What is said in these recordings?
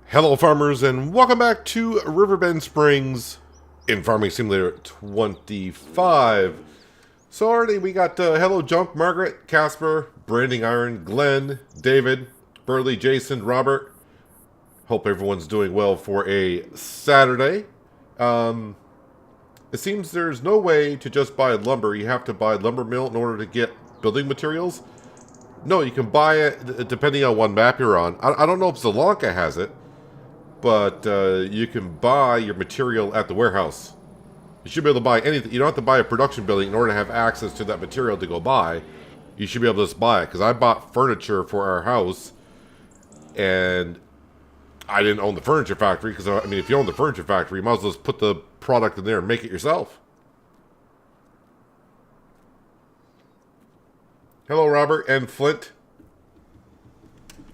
Hello farmers and welcome back to Riverbend Springs in Farming Simulator 25. So already we got hello Junk, Margaret, Casper, Branding Iron, Glenn, David, Burley, Jason, Robert. Hope everyone's doing well for a Saturday. It seems there's no way to just buy lumber. You have to buy lumber mill in order to get building materials. No, you can buy it depending on what map you're on. I don't know if Sri Lanka has it. But you can buy your material at the warehouse. You should be able to buy anything. You don't have to buy a production building in order to have access to that material to go buy. You should be able to just buy it. Because I bought furniture for our house. And I didn't own the furniture factory. Because, I mean, if you own the furniture factory, you might as well just put the product in there and make it yourself. Hello, Robert and Flint.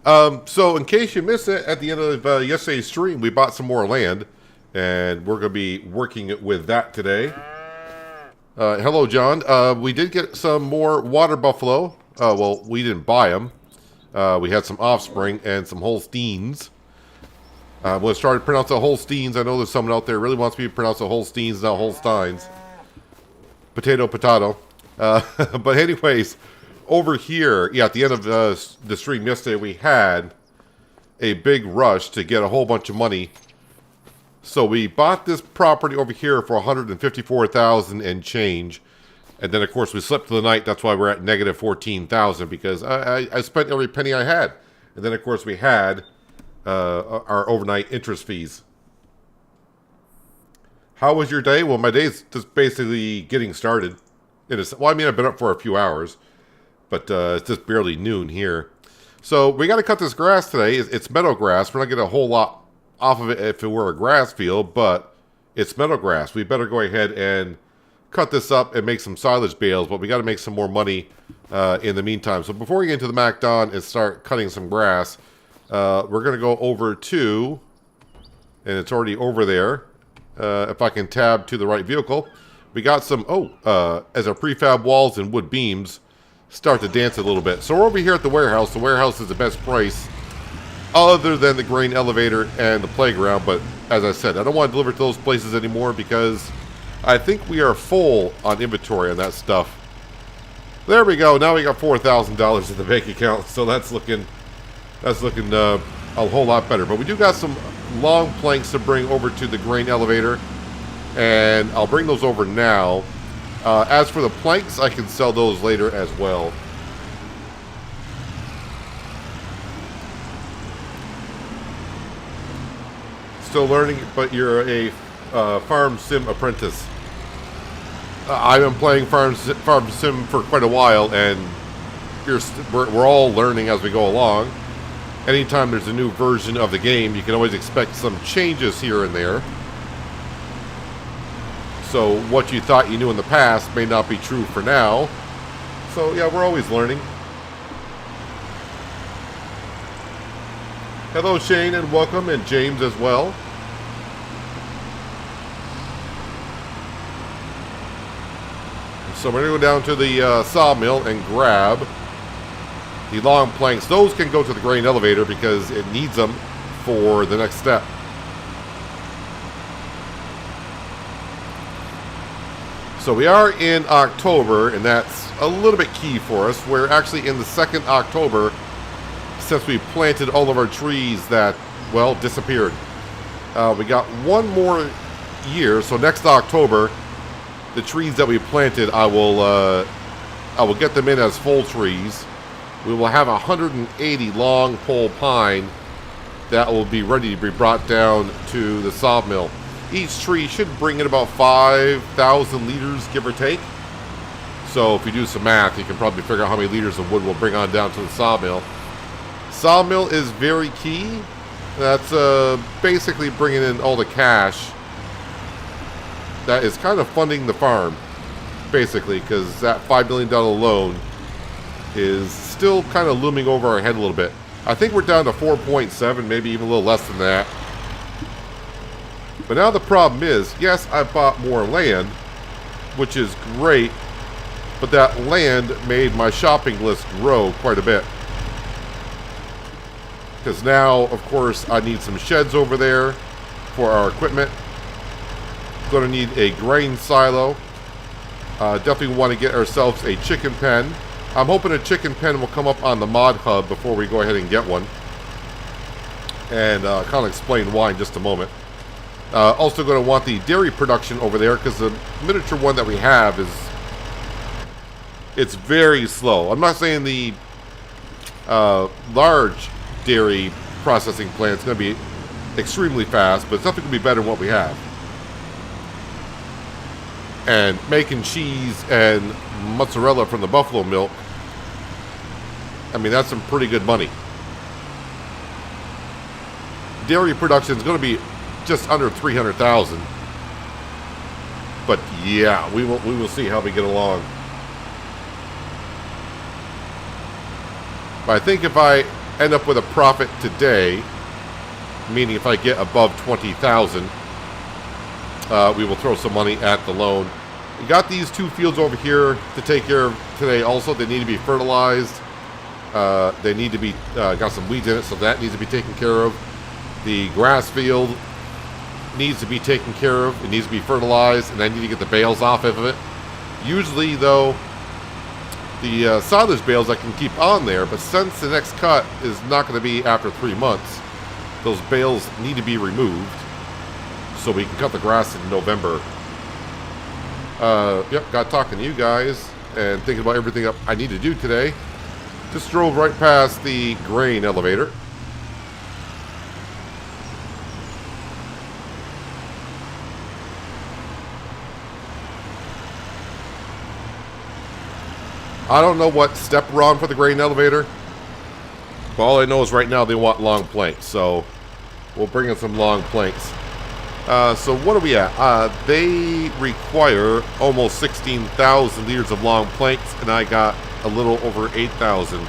So in case you missed it, at the end of yesterday's stream, we bought some more land, and we're going to be working with that today. Hello, John. We did get some more water buffalo. Well, we didn't buy them. We had some offspring and some Holsteins. I'm going to start to pronounce the Holsteins. I know there's someone out there who really wants me to pronounce the Holsteins, not Holsteins. Potato, potato. But anyways... Over here, yeah, at the end of the stream yesterday, we had a big rush to get a whole bunch of money. So we bought this property over here for $154,000 and change. And then, of course, we slept for the night. That's why we're at negative $14,000 because I spent every penny I had. And then, of course, we had our overnight interest fees. How was your day? Well, my day's just basically getting started. Well, I mean, I've been up for a few hours. But it's just barely noon here. So we got to cut this grass today. It's meadow grass. We're not getting a whole lot off of it if it were a grass field, but it's meadow grass. We better go ahead and cut this up and make some silage bales, but we got to make some more money in the meantime. So before we get into the McDon and start cutting some grass, we're going to go over to, and it's already over there, if I can tab to the right vehicle. We got some, as our prefab walls and wood beams start to dance a little bit. So we're over here at the warehouse. The warehouse is the best price other than the grain elevator and the playground. But as I said, I don't want to deliver to those places anymore because I think we are full on inventory on that stuff. There we go. Now we got $4,000 in the bank account. So that's looking a whole lot better. But we do got some long planks to bring over to the grain elevator. And I'll bring those over now. As for the planks, I can sell those later as well. Still learning, but you're a farm sim apprentice. I've been playing farm sim for quite a while, and we're all learning as we go along. Anytime there's a new version of the game, you can always expect some changes here and there. So what you thought you knew in the past may not be true for now. So yeah, we're always learning. Hello Shane and welcome, and James as well. So we're going to go down to the sawmill and grab the long planks. Those can go to the grain elevator because it needs them for the next step. So we are in October, and that's a little bit key for us. We're actually in the 2nd October since we planted all of our trees that, well, disappeared. We got one more year, so next October, the trees that we planted, I will get them in as full trees. We will have 180 long pole pine that will be ready to be brought down to the sawmill. Each tree should bring in about 5,000 liters, give or take. So if you do some math, you can probably figure out how many liters of wood we'll bring on down to the sawmill. Sawmill is very key. That's basically bringing in all the cash that is kind of funding the farm, basically, because that $5 million loan is still kind of looming over our head a little bit. I think we're down to 4.7, maybe even a little less than that. But now the problem is, yes, I bought more land, which is great, but that land made my shopping list grow quite a bit. Because now, of course, I need some sheds over there for our equipment. Going to need a grain silo. Definitely want to get ourselves a chicken pen. I'm hoping a chicken pen will come up on the mod hub before we go ahead and get one. And kind of explain why in just a moment. Also going to want the dairy production over there because the miniature one that we have is... it's very slow. I'm not saying the large dairy processing plant is going to be extremely fast, but it's definitely going to be better than what we have. And making cheese and mozzarella from the buffalo milk, I mean, that's some pretty good money. Dairy production is going to be just under 300,000. But yeah, we will see how we get along. But I think if I end up with a profit today, meaning if I get above 20,000, we will throw some money at the loan. We got these 2 fields over here to take care of today also. They need to be fertilized. They need to be, got some weeds in it, so that needs to be taken care of. The grass field needs to be taken care of. It needs to be fertilized, and I need to get the bales off of it. Usually, though, the silage bales I can keep on there, but since the next cut is not going to be after 3 months, those bales need to be removed so we can cut the grass in November. Yep, got talking to you guys and thinking about everything I need to do today. Just drove right past the grain elevator. I don't know what step we're on for the grain elevator, but all I know is right now they want long planks, so we'll bring in some long planks. So what are we at? They require almost 16,000 liters of long planks, and I got a little over 8,000.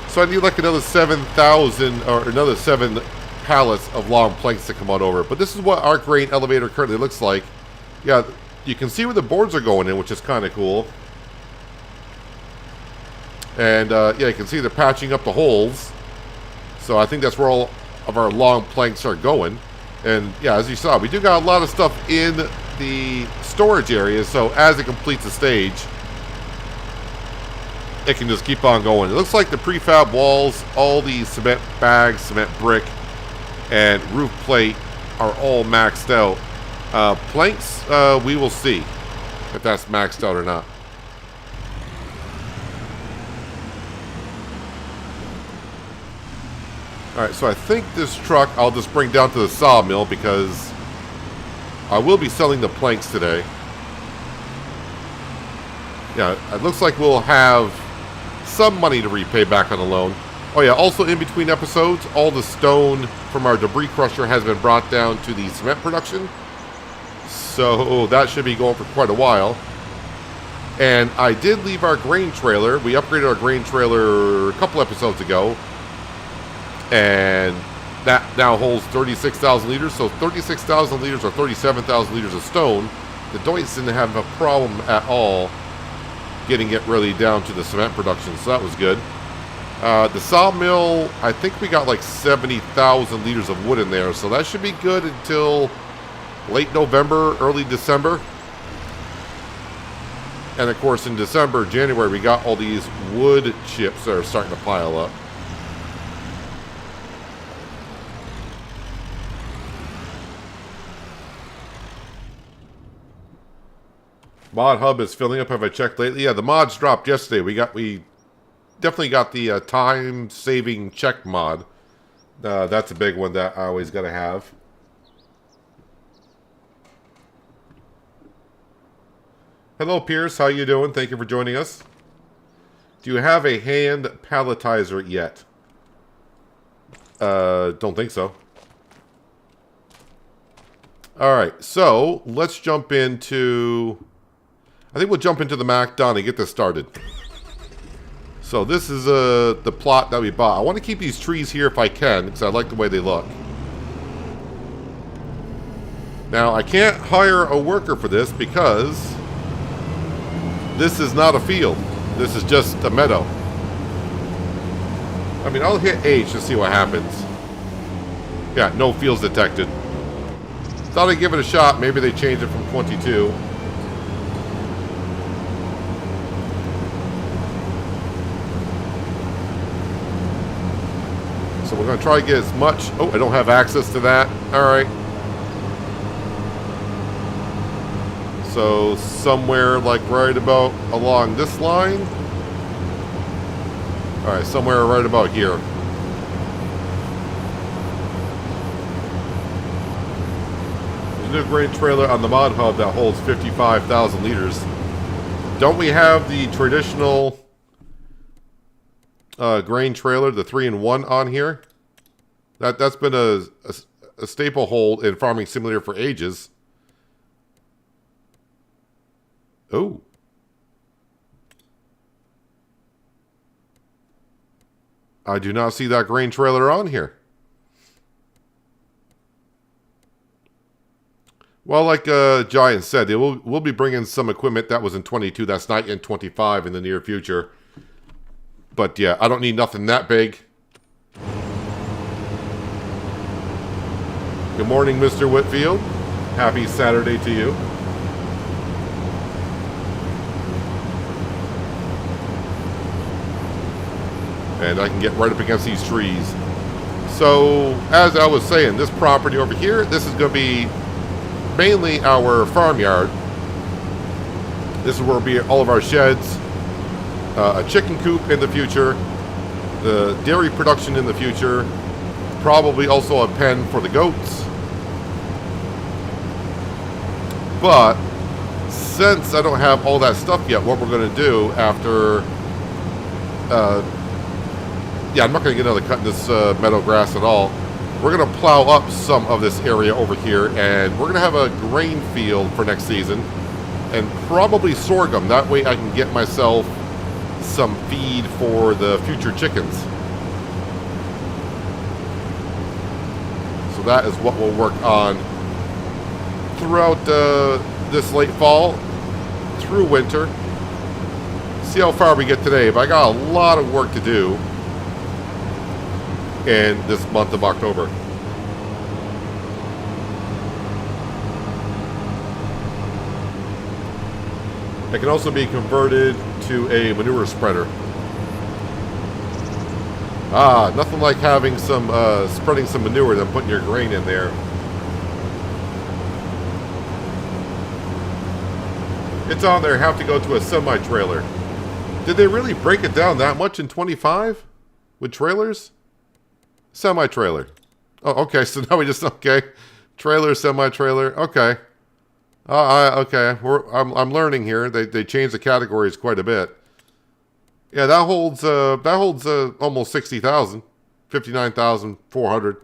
So I need like another 7,000 or another 7 pallets of long planks to come on over. But this is what our grain elevator currently looks like. Yeah, you can see where the boards are going in, which is kind of cool. And yeah, you can see they're patching up the holes. So I think that's where all of our long planks are going. And yeah, as you saw, we do got a lot of stuff in the storage area. So as it completes the stage, it can just keep on going. It looks like the prefab walls, all the cement bags, cement brick, and roof plate are all maxed out. Planks, we will see if that's maxed out or not. Alright, so I think this truck I'll just bring down to the sawmill because I will be selling the planks today. Yeah, it looks like we'll have some money to repay back on the loan. Oh yeah, also in between episodes, all the stone from our debris crusher has been brought down to the cement production. So that should be going for quite a while. And I did leave our grain trailer. We upgraded our grain trailer a couple episodes ago. And that now holds 36,000 liters. So 36,000 liters or 37,000 liters of stone. The Deutz didn't have a problem at all getting it really down to the cement production. So that was good. The sawmill, I think we got like 70,000 liters of wood in there. So that should be good until late November, early December. And of course in December, January, we got all these wood chips that are starting to pile up. Mod hub is filling up. Have I checked lately? Yeah, the mods dropped yesterday. We definitely got the time saving check mod. That's a big one that I always got to have. Hello, Pierce. How you doing? Thank you for joining us. Do you have a hand palletizer yet? Don't think so. All right, so let's jump into... I think we'll jump into the McDon and get this started. So this is the plot that we bought. I want to keep these trees here if I can, because I like the way they look. Now, I can't hire a worker for this because this is not a field. This is just a meadow. I mean, I'll hit H to see what happens. Yeah, no fields detected. Thought I'd give it a shot. Maybe they changed it from 22. So we're going to try to get as much... Oh, I don't have access to that. All right. So somewhere like right about along this line. All right, somewhere right about here. There's a new grain trailer on the mod hub that holds 55,000 liters. Don't we have the traditional grain trailer, the 3-in-1 on here? That's been a staple hold in Farming Simulator for ages. Oh. I do not see that grain trailer on here. Well, like Giant said, we'll be bringing some equipment that was in 22 that's not in 25 in the near future. But yeah, I don't need nothing that big. Good morning, Mr. Whitfield. Happy Saturday to you. And I can get right up against these trees. So, as I was saying, this property over here, this is going to be mainly our farmyard. This is where will be all of our sheds, a chicken coop in the future, the dairy production in the future, probably also a pen for the goats. But since I don't have all that stuff yet, what we're going to do after... yeah, I'm not going to get another cut in this meadow grass at all. We're going to plow up some of this area over here, and we're going to have a grain field for next season, and probably sorghum. That way I can get myself some feed for the future chickens. So that is what we'll work on throughout this late fall, through winter. See how far we get today. But I got a lot of work to do in this month of October. It can also be converted to a manure spreader. Ah, nothing like having some, spreading some manure than putting your grain in there. It's on there, have to go to a semi-trailer. Did they really break it down that much in 25? With trailers? Semi-trailer. Oh, okay, so now we just, okay. Trailer, semi-trailer, okay. Okay, I'm learning here. They changed the categories quite a bit. Yeah, that holds almost 60,000. 59,400.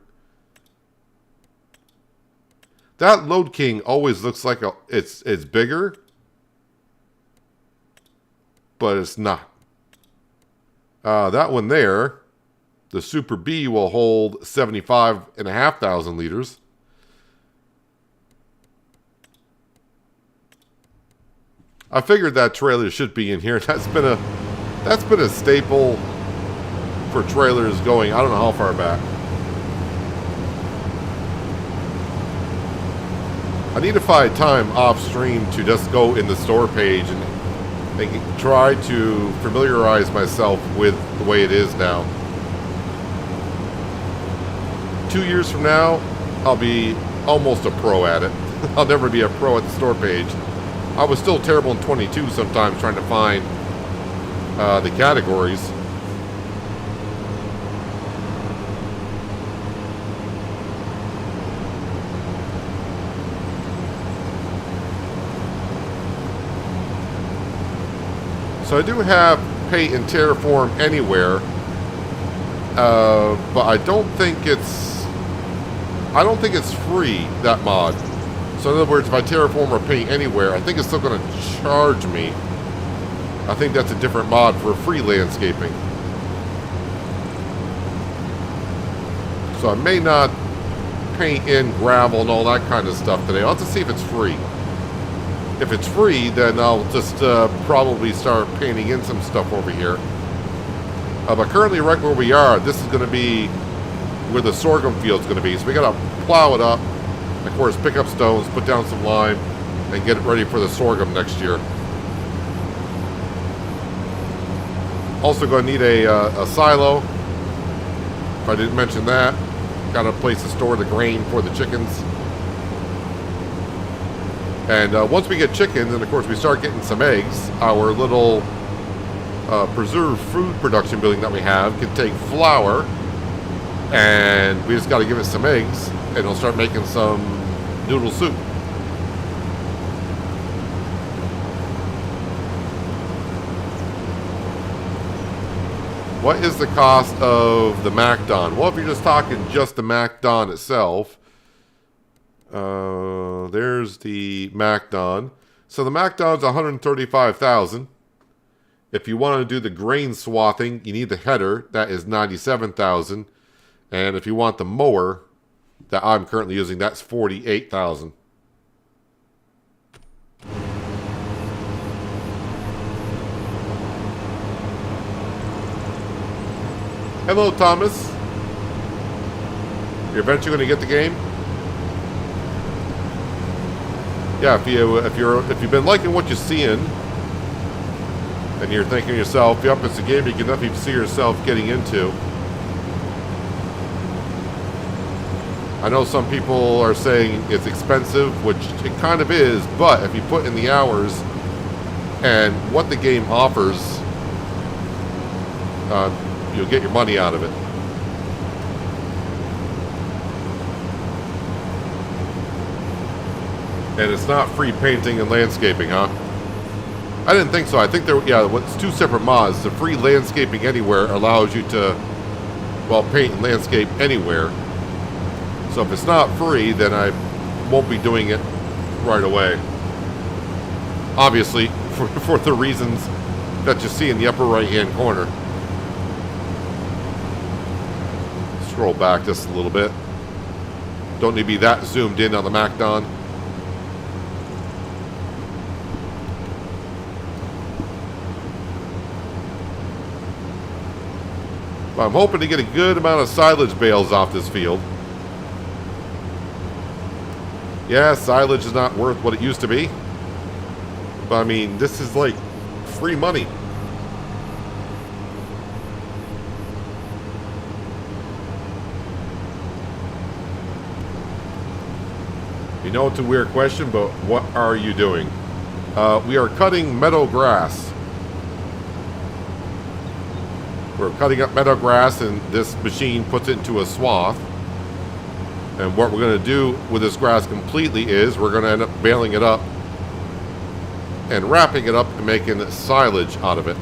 That Load King always looks like it's bigger, but it's not. That one there, the Super B, will hold 75,500 liters. I figured that trailer should be in here. That's been a staple for trailers going I don't know how far back. I need to find time off stream to just go in the store page and try to familiarize myself with the way it is now. 2 years from now, I'll be almost a pro at it. I'll never be a pro at the store page. I was still terrible in 22 sometimes trying to find the categories. So I do have Paint and Terraform Anywhere, but I don't think it's free, that mod. So in other words, if I Terraform or Paint Anywhere, I think it's still going to charge me. I think that's a different mod for free landscaping. So I may not paint in gravel and all that kind of stuff today. I'll have to see if it's free. If it's free, then I'll just probably start painting in some stuff over here. But currently, right where we are, this is going to be where the sorghum field's going to be. So we got to plow it up. Of course, pick up stones, put down some lime, and get it ready for the sorghum next year. Also going to need a silo. If I didn't mention that, got a place to store the grain for the chickens. And once we get chickens, and of course we start getting some eggs, our little preserved food production building that we have can take flour, and we just got to give it some eggs, and it'll start making some noodle soup. What is the cost of the McDon? Well, if you're just talking just the McDon itself, there's the McDon. So the McDon's $135,000. If you want to do the grain swathing, you need the header. That is $97,000. And if you want the mower that I'm currently using, that's $48,000. Hello, Thomas. You're eventually going to get the game. Yeah, if you've been liking what you're seeing, and you're thinking to yourself, "Yep, it's a game you can definitely see yourself getting into." I know some people are saying it's expensive, which it kind of is, but if you put in the hours and what the game offers, you'll get your money out of it. And it's not free painting and landscaping, huh? I didn't think so. I think it's two separate mods. The free landscaping anywhere allows you to, well, paint and landscape anywhere. So if it's not free, then I won't be doing it right away. Obviously, for the reasons that you see in the upper right-hand corner. Scroll back just a little bit. Don't need to be that zoomed in on the McDon. But I'm hoping to get a good amount of silage bales off this field. Yeah, silage is not worth what it used to be. But I mean, this is like free money. You know, it's a weird question, but what are you doing? We are cutting meadow grass. We're cutting up meadow grass, and this machine puts it into a swath. And what we're going to do with this grass completely is we're going to end up baling it up and wrapping it up and making silage out of it.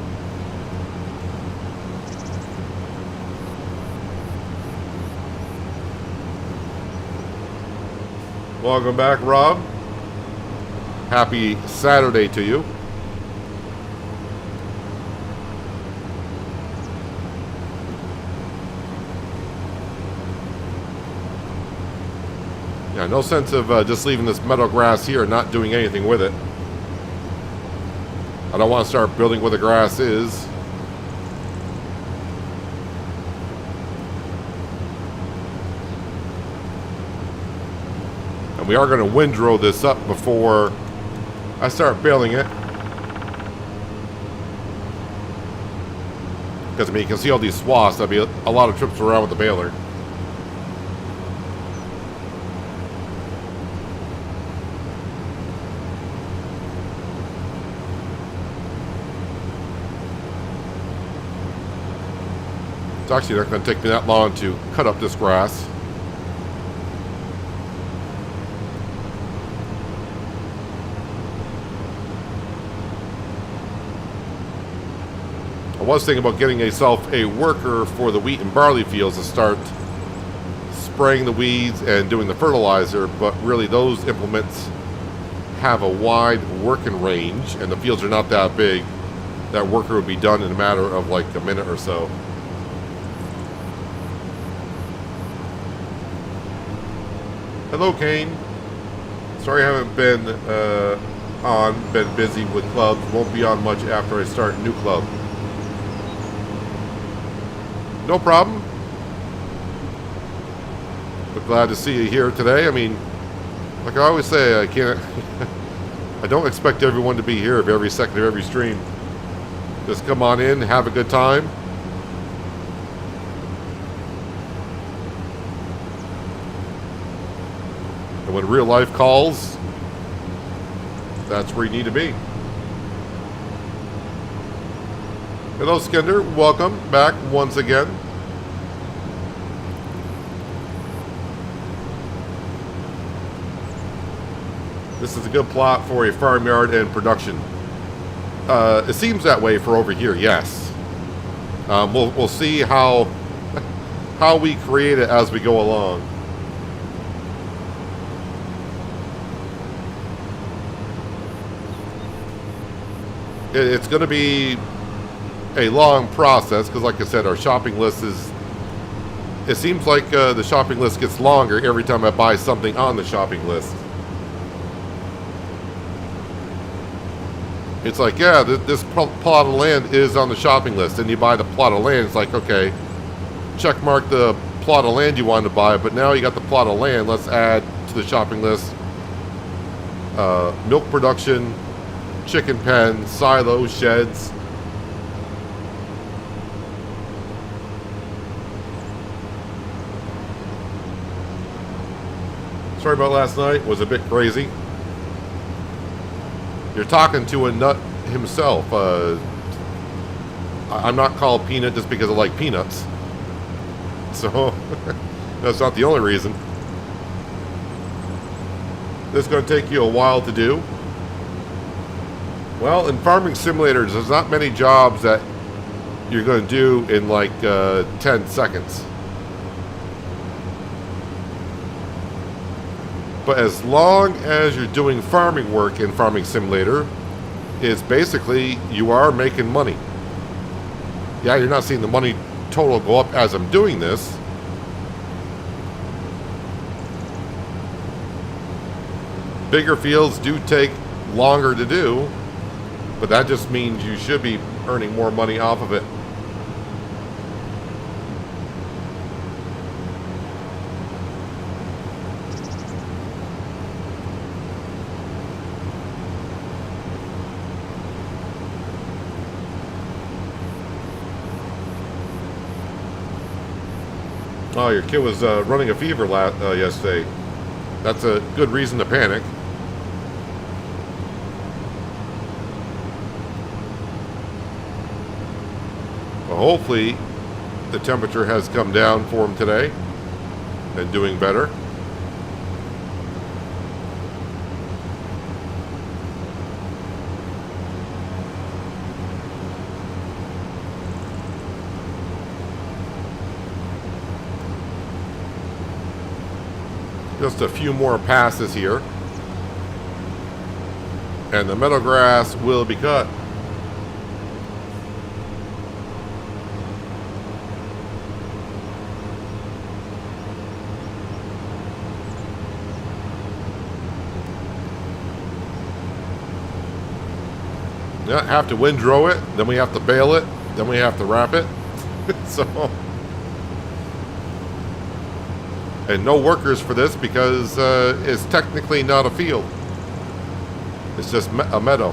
Welcome back, Rob. Happy Saturday to you. Yeah, no sense of just leaving this meadow grass here and not doing anything with it. I don't want to start building where the grass is. And we are going to windrow this up before I start baling it. Because, I mean, you can see all these swaths. That'll be a lot of trips around with the baler. It's actually not going to take me that long to cut up this grass. I was thinking about getting myself a worker for the wheat and barley fields to start spraying the weeds and doing the fertilizer, but really those implements have a wide working range and the fields are not that big. That worker would be done in a matter of like a minute or so. Hello, Kane. Sorry I haven't been been busy with clubs. Won't be on much after I start a new club. No problem. But glad to see you here today. I mean, like I always say, I can't... I don't expect everyone to be here every second of every stream. Just come on in, have a good time. And when real life calls, that's where you need to be. Hello, Skinder. Welcome back once again. This is a good plot for a farmyard and production. It seems that way for over here, yes. We'll see how we create it as we go along. It's going to be a long process because, like I said, our shopping list is... It seems like the shopping list gets longer every time I buy something on the shopping list. It's like, yeah, this plot of land is on the shopping list. And you buy the plot of land. It's like, okay, check mark the plot of land you wanted to buy. But now you got the plot of land. Let's add to the shopping list milk production, chicken pen, silos, sheds. Sorry about last night. It was a bit crazy. You're talking to a nut himself. I'm not called Peanut just because I like peanuts. So, that's not the only reason. This is going to take you a while to do. Well, in farming simulators, there's not many jobs that you're going to do in like 10 seconds. But as long as you're doing farming work in Farming Simulator, it's basically you are making money. Yeah, you're not seeing the money total go up as I'm doing this. Bigger fields do take longer to do, but that just means you should be earning more money off of it. Oh, your kid was running a fever yesterday. That's a good reason to panic. Well, hopefully the temperature has come down for him today and doing better. Just a few more passes here, and the meadow grass will be cut. Yeah, have to windrow it, then we have to bale it, then we have to wrap it. So... And no workers for this because it's technically not a field. It's just a meadow.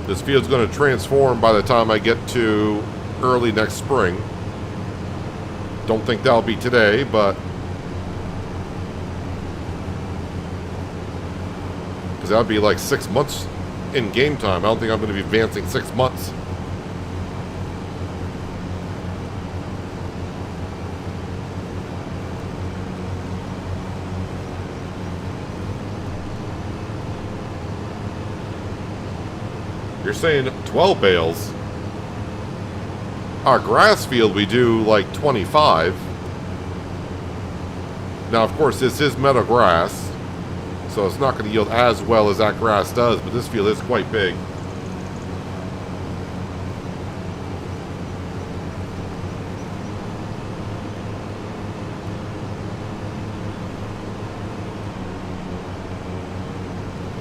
This field's going to transform by the time I get to early next spring. Don't think that'll be today, but... Because that'll be like 6 months in game time. I don't think I'm going to be advancing 6 months. You're saying 12 bales. Our grass field, we do like 25. Now, of course, this is meadow grass, so it's not going to yield as well as that grass does, but this field is quite big.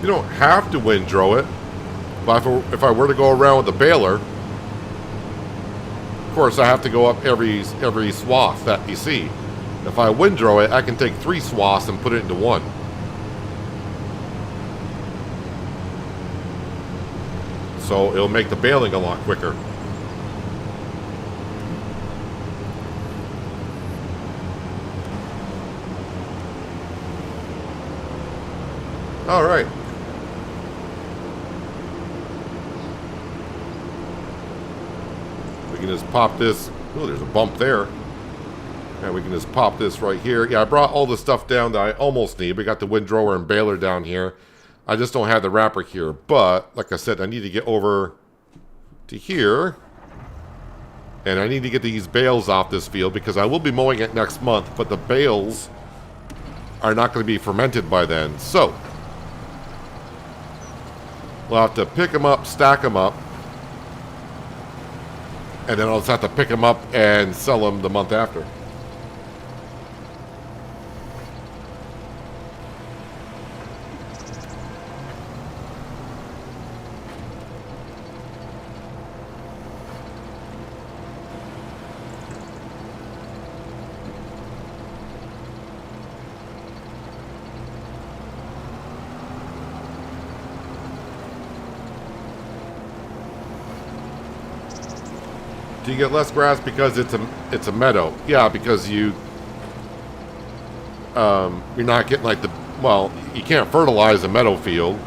You don't have to windrow it. But if I were to go around with a baler, course, I have to go up every swath that you see. If I windrow it, I can take 3 swaths and put it into 1. So it'll make the baling a lot quicker. All right. We can just pop this. Oh, there's a bump there. And we can just pop this right here. Yeah, I brought all the stuff down that I almost need. We got the windrower and baler down here. I just don't have the wrapper here. But, like I said, I need to get over to here. And I need to get these bales off this field because I will be mowing it next month. But the bales are not going to be fermented by then. So, we'll have to pick them up, stack them up. And then I'll just have to pick them up and sell them the month after. Do you get less grass because it's a meadow? Yeah, because you're not getting like you can't fertilize a meadow field.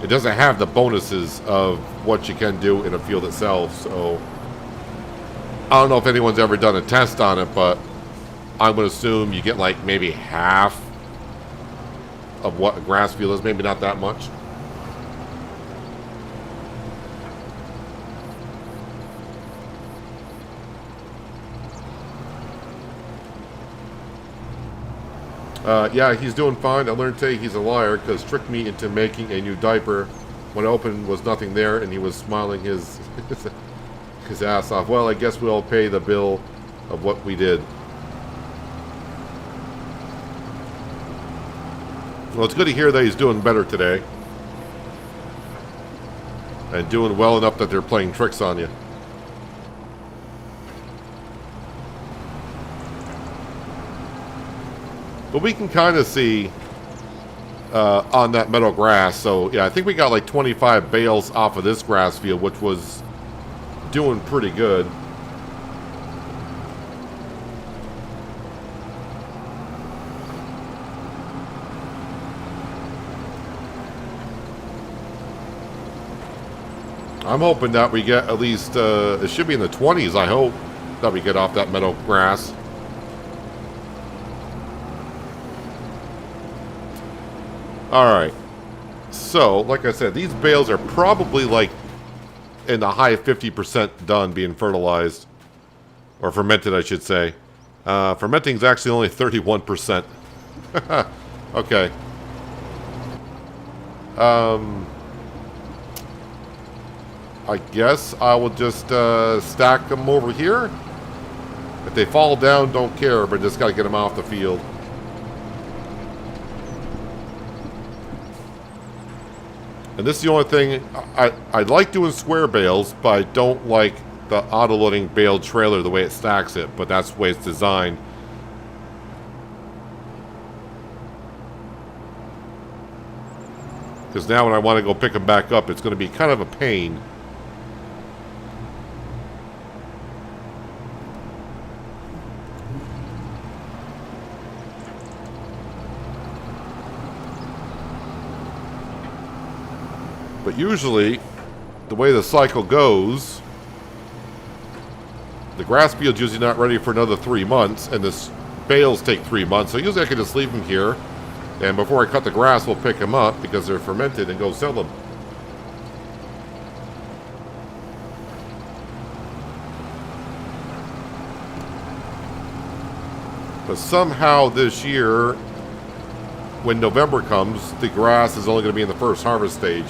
It doesn't have the bonuses of what you can do in a field itself. So I don't know if anyone's ever done a test on it, but I'm going to assume you get like maybe half of what a grass field is. Maybe not that much. Yeah, he's doing fine. I learned today he's a liar because tricked me into making a new diaper. When I opened, was nothing there, and he was smiling his ass off. Well, I guess we'll pay the bill of what we did. Well, it's good to hear that he's doing better today. And doing well enough that they're playing tricks on you. But we can kind of see on that meadow grass. So, yeah, I think we got like 25 bales off of this grass field, which was doing pretty good. I'm hoping that we get at least, it should be in the 20s, I hope, that we get off that meadow grass. Alright, so, like I said, these bales are probably like in the high 50% done being fertilized. Or fermented, I should say. Fermenting is actually only 31%. Okay. I guess I will just stack them over here. If they fall down, don't care, but just got to get them off the field. And this is the only thing, I like doing square bales, but I don't like the auto-loading bale trailer the way it stacks it, but that's the way it's designed. Because now when I want to go pick them back up, it's going to be kind of a pain. But usually, the way the cycle goes, the grass field's usually not ready for another 3 months, and the bales take 3 months. So usually I can just leave them here, and before I cut the grass, we'll pick them up because they're fermented and go sell them. But somehow this year, when November comes, the grass is only going to be in the first harvest stage.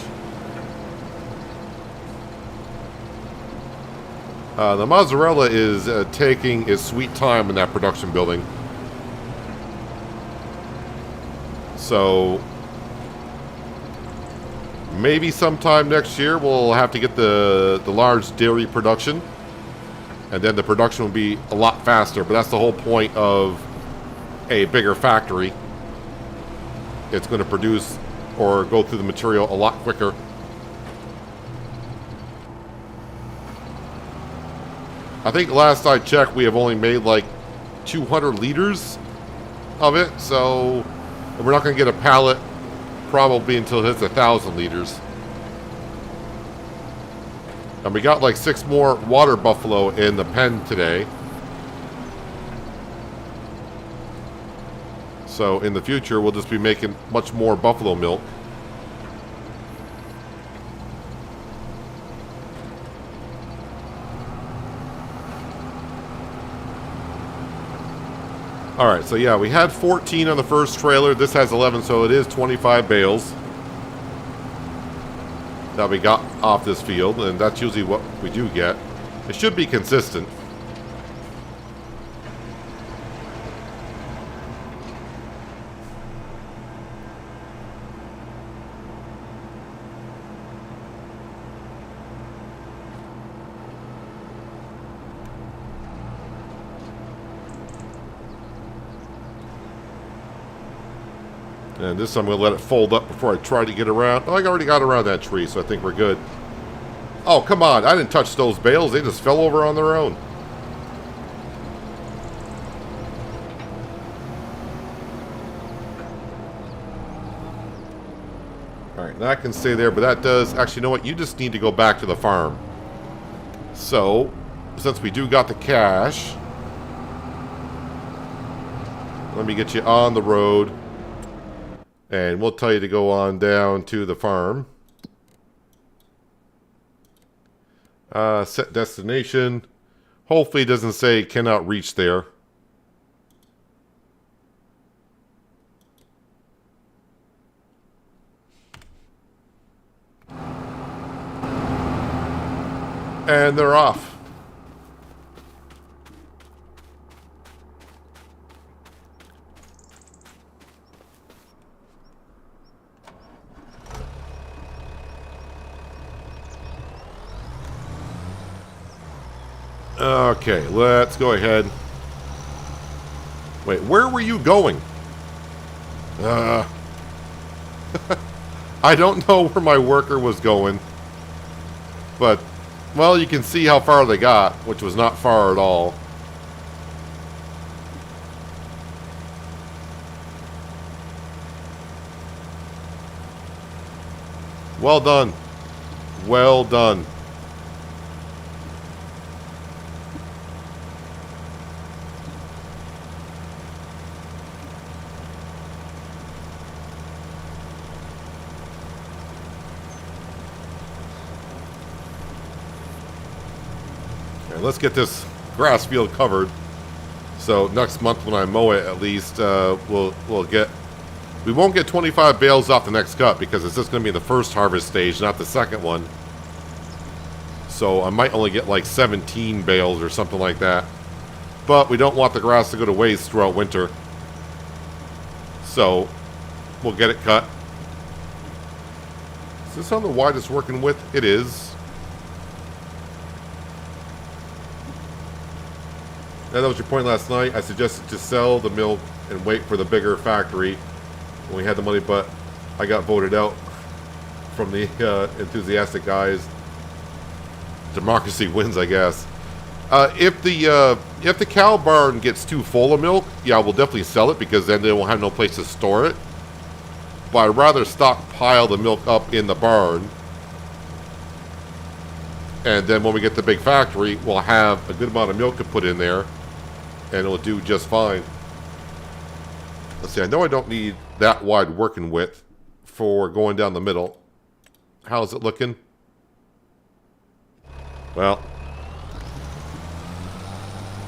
The mozzarella is taking its sweet time in that production building. So, maybe sometime next year we'll have to get the large dairy production. And then the production will be a lot faster. But that's the whole point of a bigger factory. It's going to produce or go through the material a lot quicker. I think last I checked, we have only made like 200 liters of it. So we're not going to get a pallet probably until it hits 1,000 liters. And we got like 6 more water buffalo in the pen today. So in the future, we'll just be making much more buffalo milk. Alright, so yeah, we had 14 on the first trailer. This has 11, so it is 25 bales that we got off this field, and that's usually what we do get. It should be consistent. And this time I'm going to let it fold up before I try to get around. Oh, I already got around that tree, so I think we're good. Oh, come on. I didn't touch those bales. They just fell over on their own. Alright, that can stay there, but that does... Actually, you know what? You just need to go back to the farm. So, since we do got the cash, let me get you on the road. And we'll tell you to go on down to the farm. Set destination. Hopefully it doesn't say cannot reach there. And they're off. Okay, let's go ahead. Wait, where were you going? I don't know where my worker was going. But, well, you can see how far they got, which was not far at all. Well done. Well done. Let's get this grass field covered. So next month when I mow it, at least we'll get. We won't get 25 bales off the next cut because it's just going to be the first harvest stage, not the second one. So I might only get like 17 bales or something like that. But we don't want the grass to go to waste throughout winter. So we'll get it cut. Is this on the widest working width? It is. That was your point last night. I suggested to sell the milk and wait for the bigger factory when we had the money, but I got voted out from the enthusiastic guys. Democracy wins, I guess. If the cow barn gets too full of milk, yeah, we'll definitely sell it because then they won't have no place to store it. But I'd rather stockpile the milk up in the barn. And then when we get the big factory, we'll have a good amount of milk to put in there. And it'll do just fine. Let's see, I know I don't need that wide working width for going down the middle. How's it looking? Well,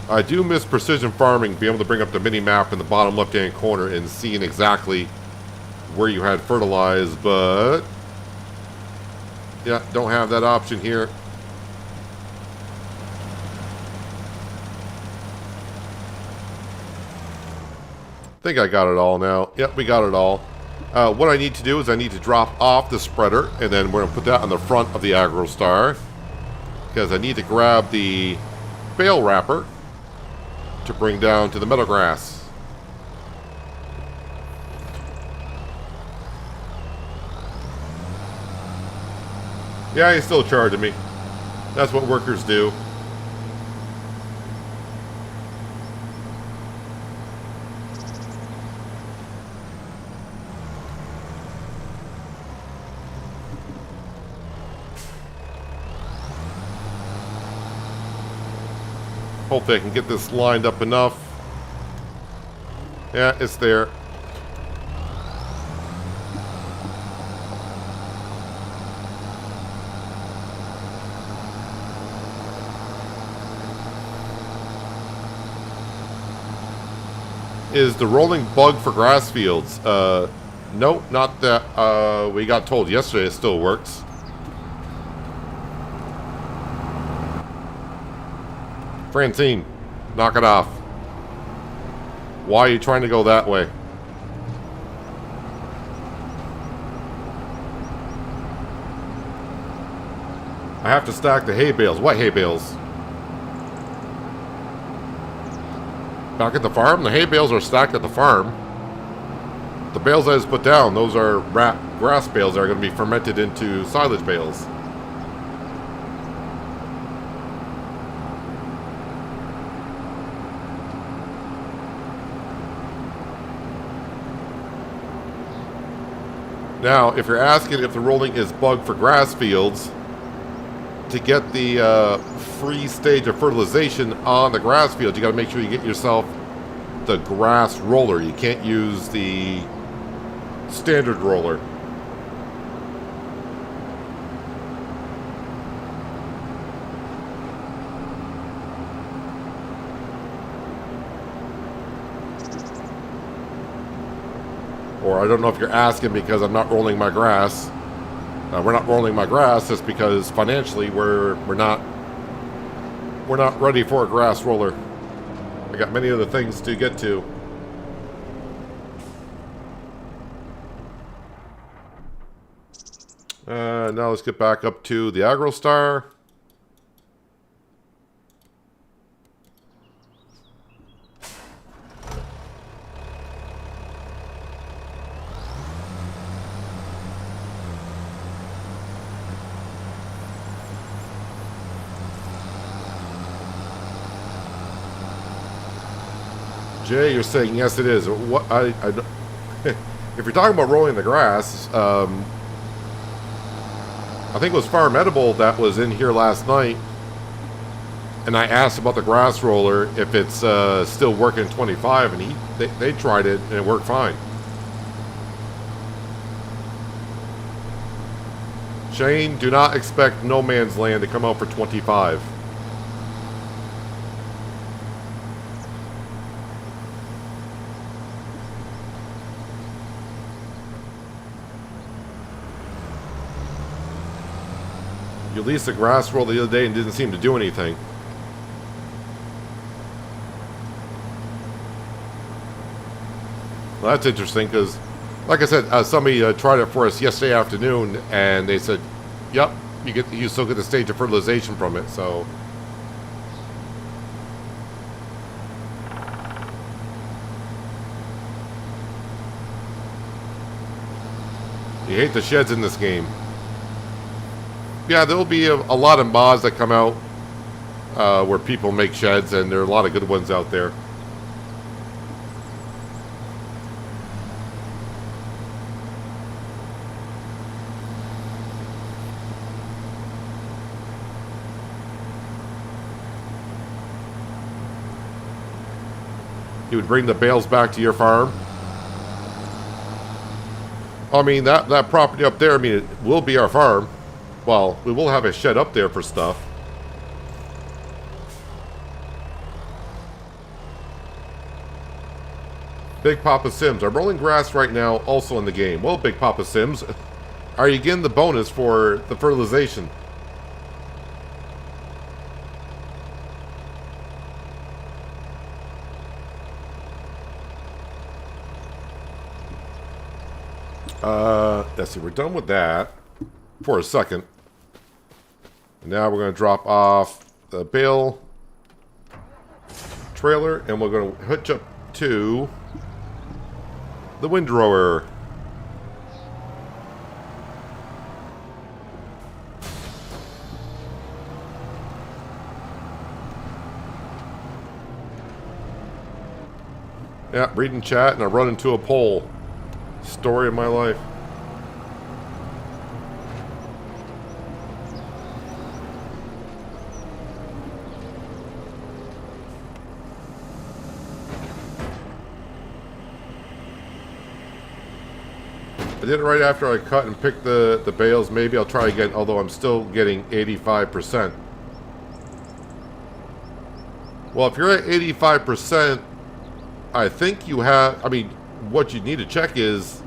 I do miss precision farming, being able to bring up the mini map in the bottom left-hand corner and seeing exactly where you had fertilized, but yeah, don't have that option here. I think I got it all now. Yep, we got it all. What I need to do is I need to drop off the spreader, and then we're going to put that on the front of the AgroStar, because I need to grab the bale wrapper to bring down to the meadow grass. Yeah, he's still charging me. That's what workers do. Hopefully I can get this lined up enough. Yeah, it's there. Is the rolling bug for grass fields? No, not that. We got told yesterday it still works. Francine, knock it off. Why are you trying to go that way? I have to stack the hay bales. What hay bales? Back at the farm? The hay bales are stacked at the farm. The bales I just put down, those are grass bales that are going to be fermented into silage bales. Now, if you're asking if the rolling is bugged for grass fields, to get the free stage of fertilization on the grass field, you got to make sure you get yourself the grass roller. You can't use the standard roller. Or I don't know if you're asking because I'm not rolling my grass. We're not rolling my grass just because financially we're not ready for a grass roller. I got many other things to get to. Now let's get back up to the AgroStar. Jay, you're saying yes, it is. What if you're talking about rolling the grass, I think it was Farm Edible that was in here last night, and I asked about the grass roller if it's still working 25, and they tried it and it worked fine. Shane, do not expect No Man's Land to come out for 25. You leased a grass roll the other day and didn't seem to do anything. Well, that's interesting because, like I said, somebody tried it for us yesterday afternoon, and they said, "Yep, you still get the stage of fertilization from it." So, you hate the sheds in this game. Yeah, there'll be a lot of mods that come out where people make sheds, and there are a lot of good ones out there. You would bring the bales back to your farm? I mean, that property up there, I mean, it will be our farm. Well, we will have a shed up there for stuff. Big Papa Sims. I'm rolling grass right now, also in the game. Well, Big Papa Sims, are you getting the bonus for the fertilization? Let's see, we're done with that for a second. Now we're going to drop off the bale trailer, and we're going to hitch up to the windrower. Yeah, reading chat and I run into a pole. Story of my life. I did it right after I cut and picked the bales. Maybe I'll try again, although I'm still getting 85%. Well, if you're at 85%, I think you have, I mean, what you need to check is,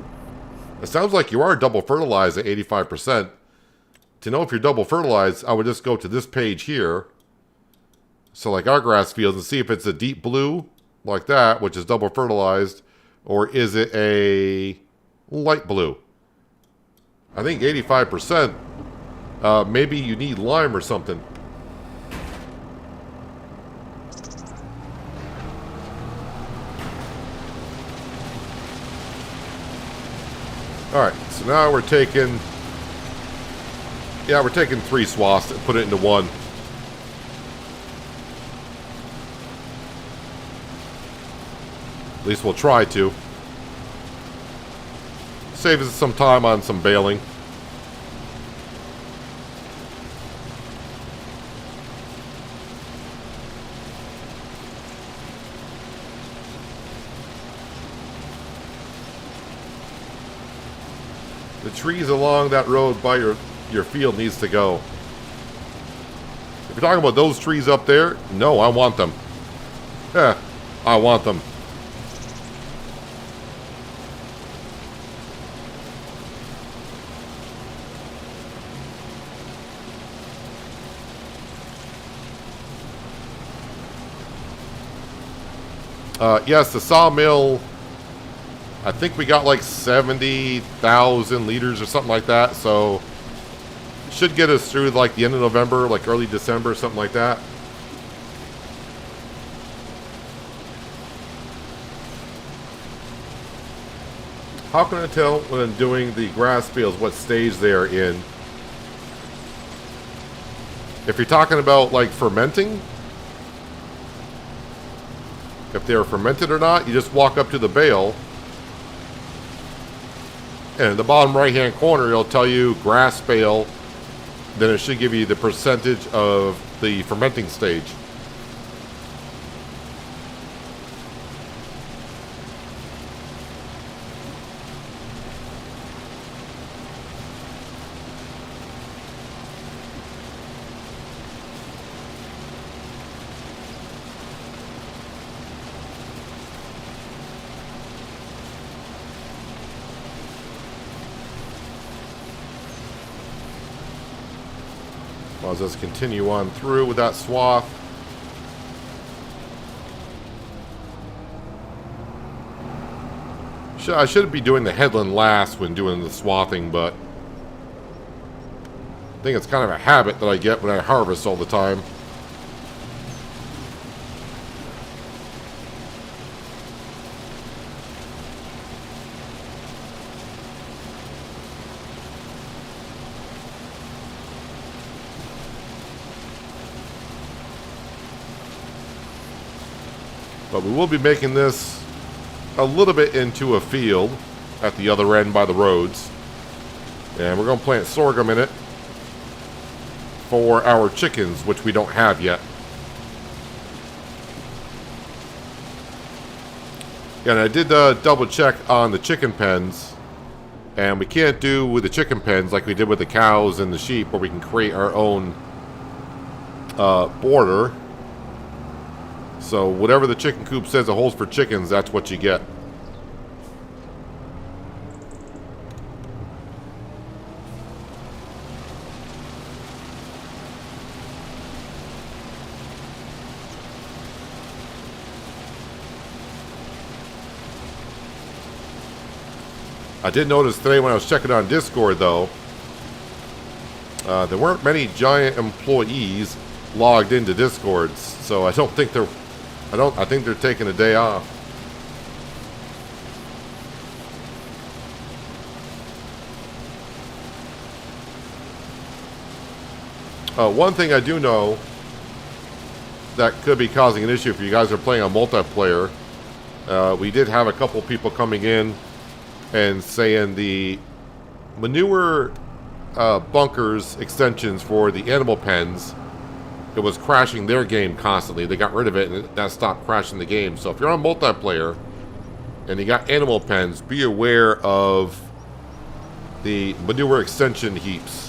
it sounds like you are double fertilized at 85%. To know if you're double fertilized, I would just go to this page here. So like our grass fields, and see if it's a deep blue, like that, which is double fertilized, or is it a light blue? I think 85%, maybe you need lime or something. Alright, so now we're taking... Yeah, we're taking 3 swaths and put it into one. At least we'll try to. Save us some time on some baling. The trees along that road by your field needs to go. If you're talking about those trees up there, no, I want them. Yeah, I want them. Yes, the sawmill, I think we got like 70,000 liters or something like that, so should get us through like the end of November, like early December, something like that. How can I tell when I'm doing the grass fields what stage they are in? If you're talking about like fermenting, if they're fermented or not, you just walk up to the bale, and in the bottom right hand corner it'll tell you grass bale. Then it should give you the percentage of the fermenting stage. I'll just continue on through with that swath. I should be doing the headland last when doing the swathing, but I think it's kind of a habit that I get when I harvest all the time. But we will be making this a little bit into a field at the other end by the roads. And we're going to plant sorghum in it for our chickens, which we don't have yet. And I did double check on the chicken pens. And we can't do with the chicken pens like we did with the cows and the sheep, where we can create our own border. So whatever the chicken coop says it holds for chickens, that's what you get. I did notice today when I was checking on Discord, though, there weren't many giant employees logged into Discord, so I don't think I think they're taking a day off. One thing I do know that could be causing an issue if you guys are playing on multiplayer. We did have a couple people coming in and saying the manure bunkers extensions for the animal pens, it was crashing their game constantly. They got rid of it and that stopped crashing the game. So if you're on multiplayer and you got animal pens, be aware of the manure extension heaps.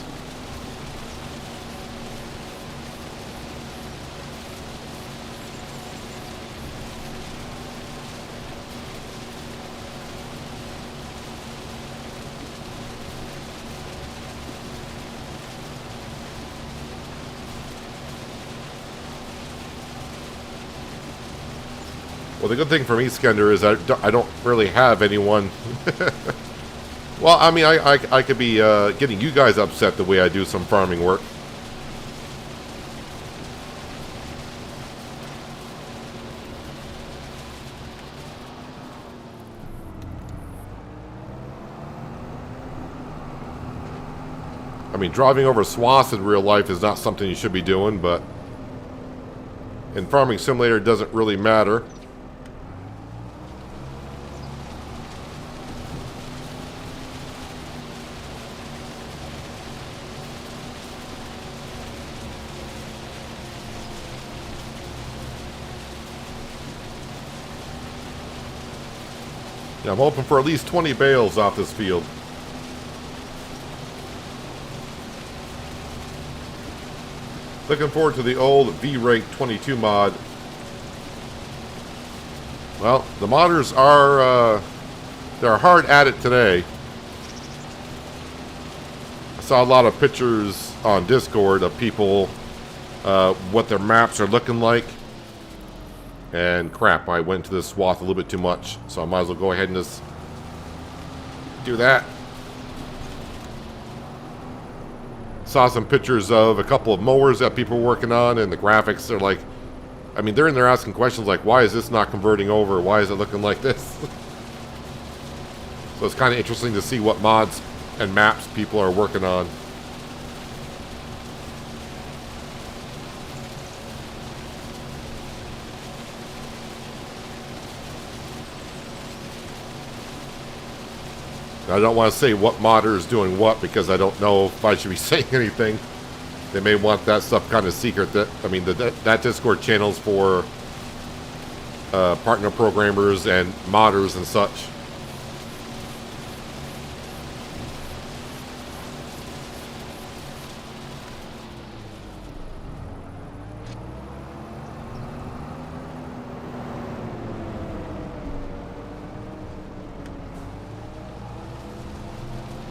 Well, the good thing for me, Skender, is I don't really have anyone. Well, I mean, I could be getting you guys upset the way I do some farming work. I mean, driving over swaths in real life is not something you should be doing, but in Farming Simulator it doesn't really matter. I'm hoping for at least 20 bales off this field. Looking forward to the old V-Rank 22 mod. Well, the modders are they're hard at it today. I saw a lot of pictures on Discord of people what their maps are looking like. And crap, I went to this swath a little bit too much, so I might as well go ahead and just do that. Saw some pictures of a couple of mowers that people were working on, and the graphics are like, I mean, they're in there asking questions like, why is this not converting over? Why is it looking like this? So it's kind of interesting to see what mods and maps people are working on. I don't want to say what modder is doing what because I don't know if I should be saying anything. They may want that stuff kind of secret. That I mean, that Discord channel's for partner programmers and modders and such.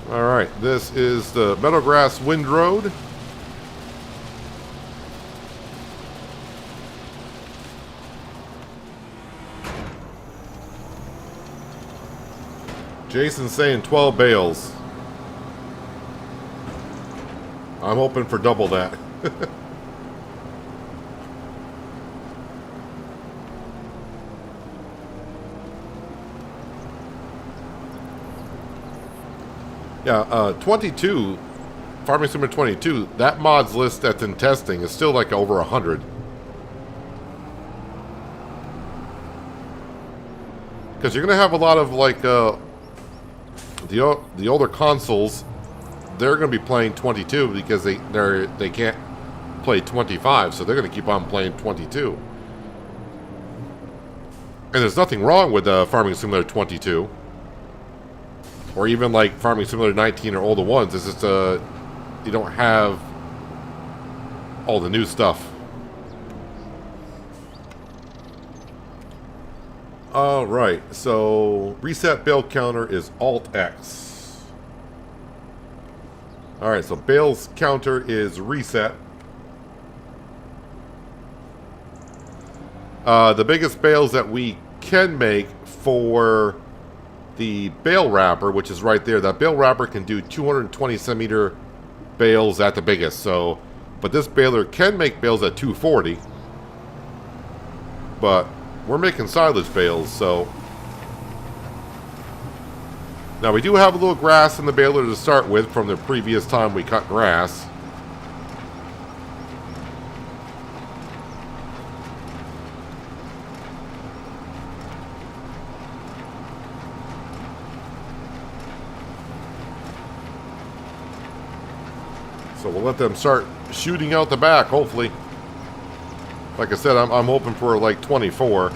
Alright, this is the Meadowgrass Wind Road. Jason's saying 12 bales. I'm hoping for double that. Yeah, 22, Farming Simulator 22, that mods list that's in testing is still like over 100. Because you're going to have a lot of like the older consoles, they're going to be playing 22 because they can't play 25, so they're going to keep on playing 22. And there's nothing wrong with Farming Simulator 22. Or even like Farming Simulator 19 or older ones. It's just you don't have all the new stuff. Alright, so reset bale counter is Alt-X. Alright, so bales counter is reset. The biggest bales that we can make for the bale wrapper, which is right there, that bale wrapper can do 220 centimeter bales at the biggest. So, but this baler can make bales at 240. but we're making silage bales, so... Now, we do have a little grass in the baler to start with from the previous time we cut grass. So we'll let them start shooting out the back, hopefully. Like I said, I'm hoping for like 24.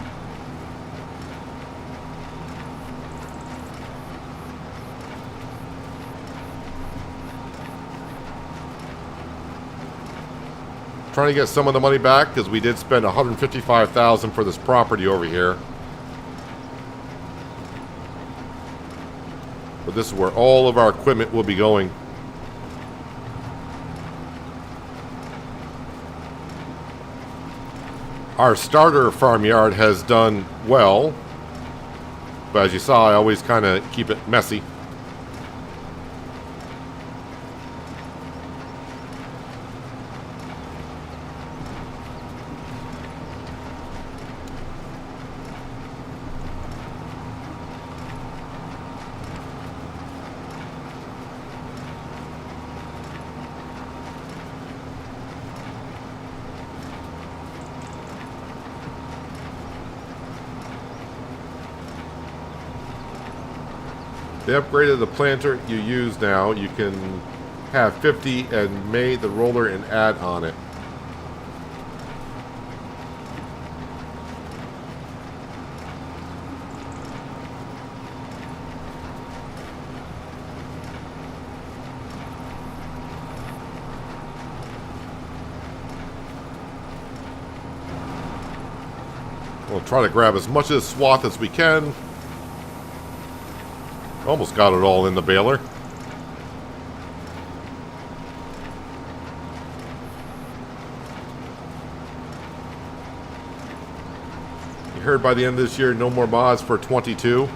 Trying to get some of the money back because we did spend $155,000 for this property over here. But this is where all of our equipment will be going. Our starter farmyard has done well, but as you saw, I always kind of keep it messy. They upgraded the planter you use now. You can have 50 and made the roller and add on it. We'll try to grab as much of this swath as we can. Almost got it all in the baler. You heard by the end of this year, no more mods for 22.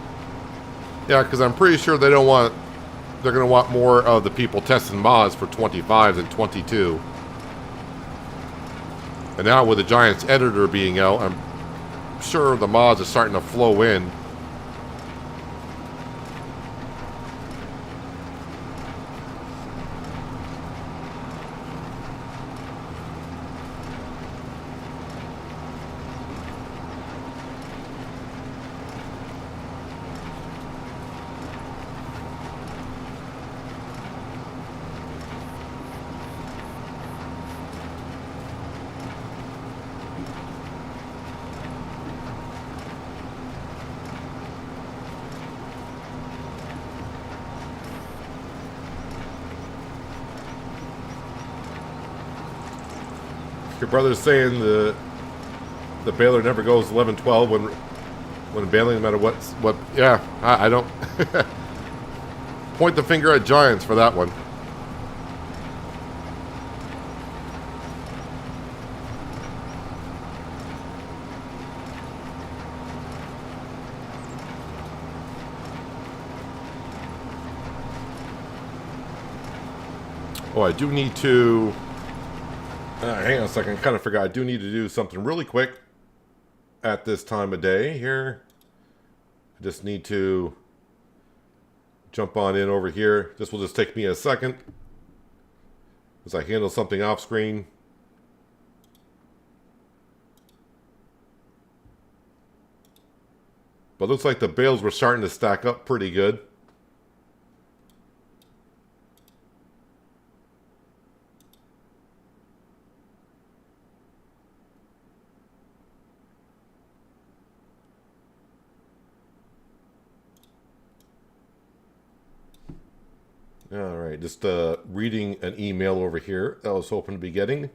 Yeah, because I'm pretty sure they don't want... They're going to want more of the people testing mods for 25 than 22. And now with the Giants editor being out, I'm sure the mods are starting to flow in. Your brother's saying the baler never goes 11-12 when baling, no matter what. Yeah, I don't point the finger at Giants for that one. Oh, I do need to... hang on a second, I kind of forgot. I do need to do something really quick at this time of day here. I just need to jump on in over here. This will just take me a second as I handle something off screen. But it looks like the bales were starting to stack up pretty good. All right, just reading an email over here that I was hoping to be getting.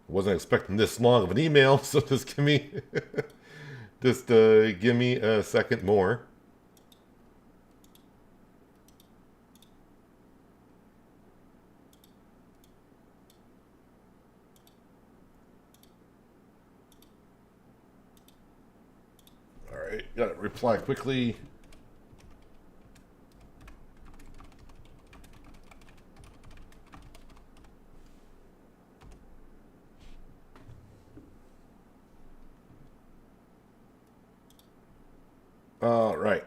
Wasn't expecting this long of an email, so just give me give me a second more. Okay, gotta reply quickly. All right.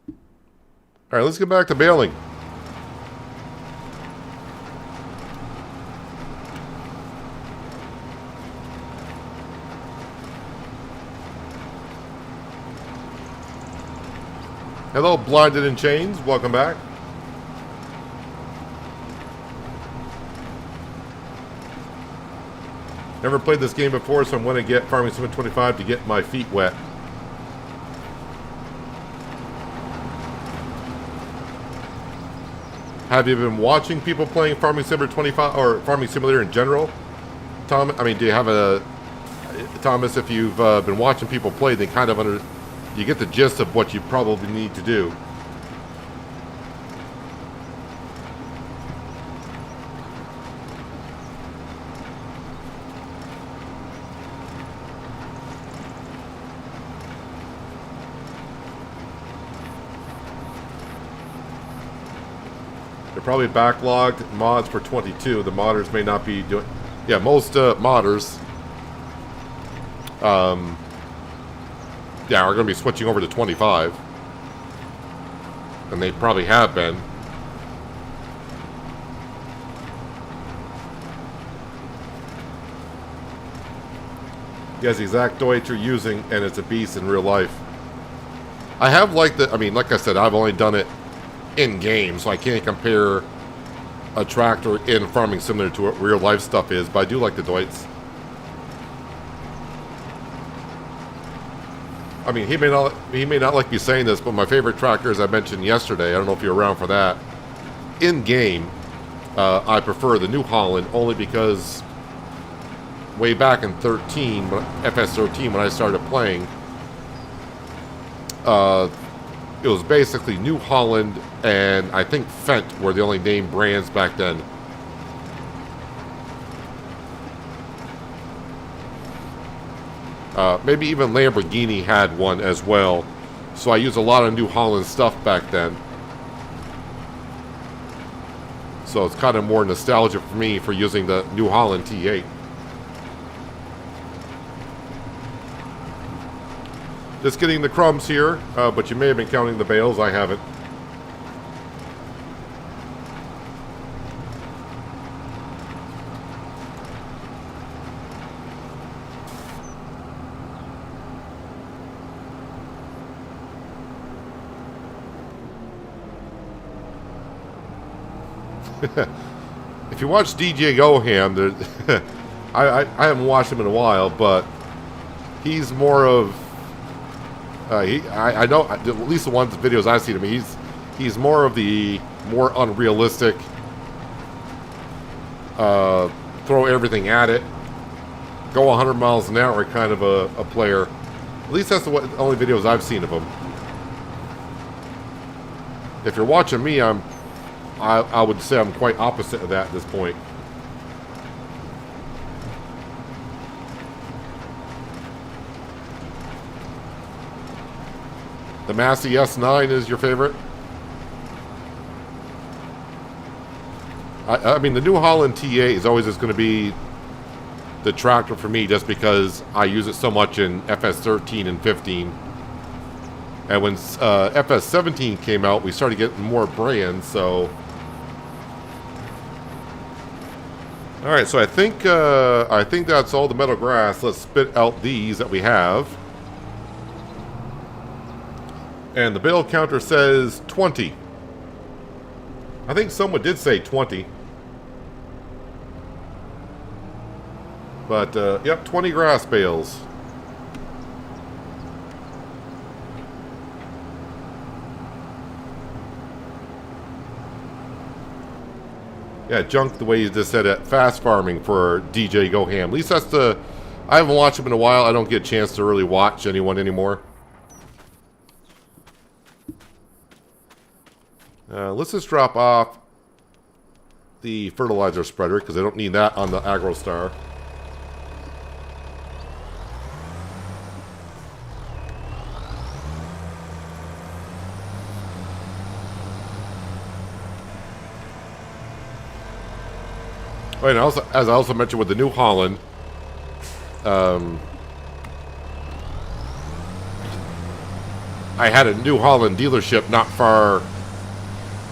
All right, let's get back to baling. Hello, Blinded in Chains. Welcome back. Never played this game before, so I'm going to get Farming Sim 25 to get my feet wet. Have you been watching people playing Farming Simulator 25 or Farming Simulator in general, Tom? I mean, do you have a Thomas? If you've been watching people play, they kind of you get the gist of what you probably need to do. They're probably backlogged mods for 22. The modders may not be doing... Yeah, most modders... yeah, we're going to be switching over to 25. And they probably have been. Yes, the exact Deutsch you're using, and it's a beast in real life. I have liked the... I mean, like I said, I've only done it in-game, so I can't compare a tractor in Farming Simulator to what real-life stuff is, but I do like the Deutsch. I mean, he may not like me saying this, but my favorite tractor, as I mentioned yesterday, I don't know if you're around for that, in-game, I prefer the New Holland, only because way back in FS13, when I started playing, it was basically New Holland and I think Fendt were the only name brands back then. Maybe even Lamborghini had one as well. So I used a lot of New Holland stuff back then. So it's kind of more nostalgia for me for using the New Holland T8. Just getting the crumbs here, but you may have been counting the bales. I haven't. If you watch DJ Goham, I haven't watched him in a while, but he's more of I know at least the ones videos I've seen of him, he's more of the more unrealistic throw everything at it, go 100 miles an hour kind of a player. At least that's the only videos I've seen of him. If you're watching me, I would say I'm quite opposite of that at this point. The Massey S9 is your favorite? I mean, the New Holland T8 is always just going to be the tractor for me just because I use it so much in FS13 and 15. And when FS17 came out, we started getting more brands, so... Alright, so I think that's all the meadow grass. Let's spit out these that we have. And the bale counter says 20. I think someone did say 20. But, yep, 20 grass bales. Yeah, junk the way you just said it. Fast farming for DJ Goham. At least that's the... I haven't watched him in a while. I don't get a chance to really watch anyone anymore. Let's just drop off the fertilizer spreader because I don't need that on the AgroStar. Oh, and also, as I also mentioned with the New Holland, I had a New Holland dealership not far.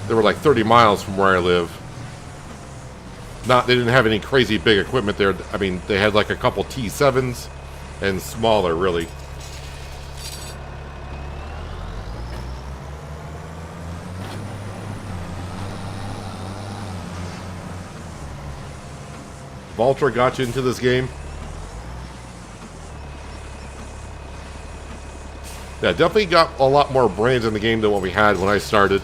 They were like 30 miles from where I live. They didn't have any crazy big equipment there. I mean, they had like a couple T7s and smaller, really. Valtra got you into this game? Yeah, definitely got a lot more brands in the game than what we had when I started.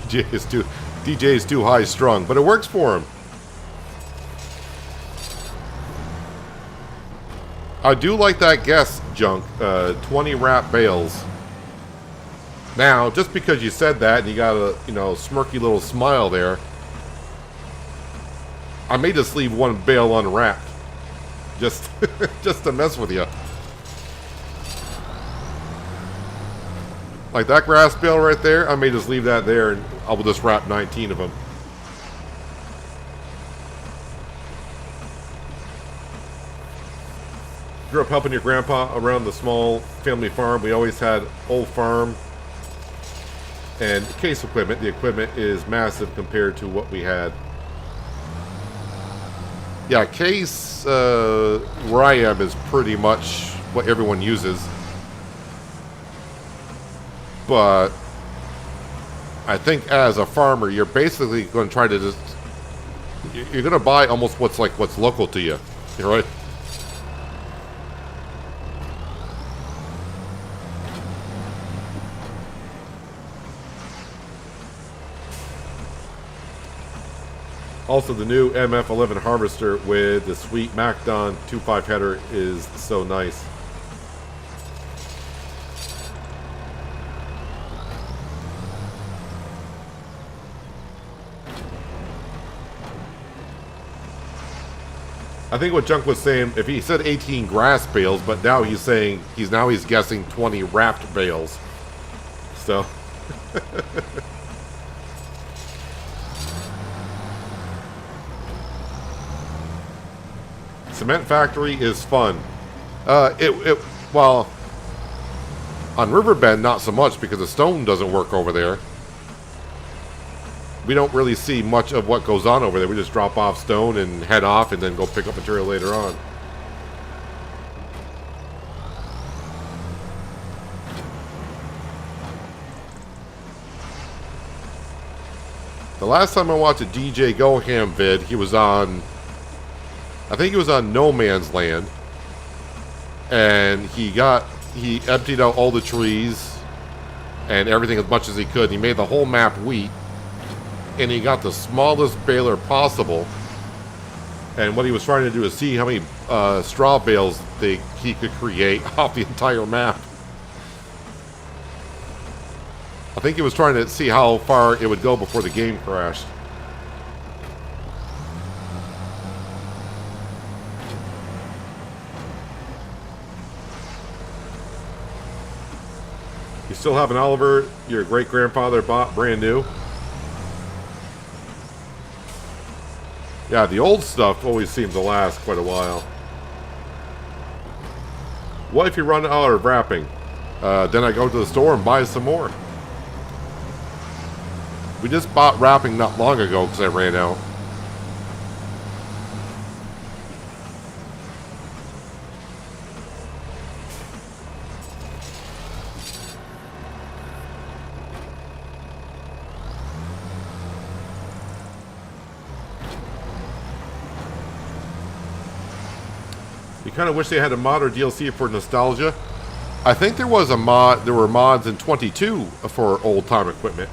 DJ is too high strung, but it works for him. I do like that guess, Junk. 20 wrap bales. Now, just because you said that and you got a, smirky little smile there, I may just leave one bale unwrapped. Just, just to mess with you. Like that grass bale right there, I may just leave that there and I will just wrap 19 of them. Grew up helping your grandpa around the small family farm. We always had old farm and case equipment. The equipment is massive compared to what we had. Yeah, case where I am is pretty much what everyone uses. But I think as a farmer, you're basically going to try to just... You're going to buy almost what's local to you. You're right. Also, the new MF11 harvester with the sweet McDon 2.5 header is so nice. I think what Junk was saying, if he said 18 grass bales, but now he's saying he's guessing 20 wrapped bales. So Cement factory is fun. Well, on Riverbend not so much because the stone doesn't work over there. We don't really see much of what goes on over there. We just drop off stone and head off and then go pick up material later on. The last time I watched a DJ Goham vid, he was on... I think he was on No Man's Land, and he emptied out all the trees and everything as much as he could. He made the whole map wheat, and he got the smallest baler possible. And what he was trying to do is see how many straw bales he could create off the entire map. I think he was trying to see how far it would go before the game crashed. You still have an Oliver your great-grandfather bought brand new? Yeah, the old stuff always seems to last quite a while. What if you run out of wrapping? Then I go to the store and buy some more. We just bought wrapping not long ago because I ran out. You kind of wish they had a mod or DLC for nostalgia. I think there was a mod. There were mods in 22 for old time equipment.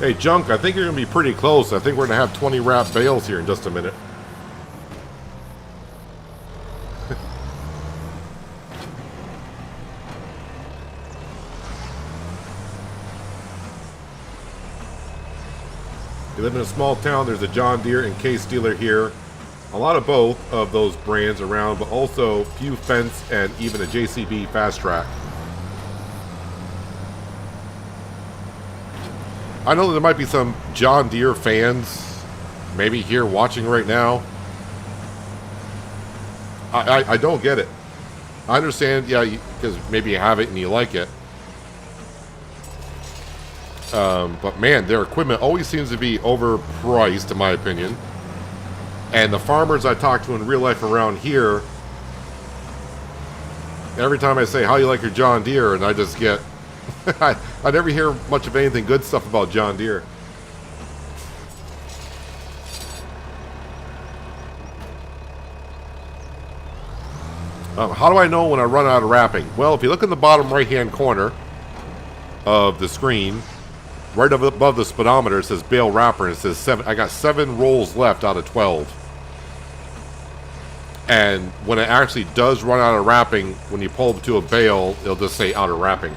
Hey, Junk, I think you're going to be pretty close. I think we're going to have 20 wrap bales here in just a minute. You live in a small town, there's a John Deere and Case dealer here. A lot of both of those brands around, but also few fence and even a JCB fast track. I know there might be some John Deere fans maybe here watching right now. I don't get it. I understand, yeah, because maybe you have it and you like it. But man, their equipment always seems to be overpriced, in my opinion. And the farmers I talk to in real life around here, every time I say, how you like your John Deere, and I just get, I never hear much of anything good stuff about John Deere. How do I know when I run out of wrapping? Well, if you look in the bottom right-hand corner of the screen, right above the speedometer, it says bale wrapper, and it says 7. I got 7 rolls left out of 12. And when it actually does run out of wrapping, when you pull it to a bale, it'll just say out of wrapping.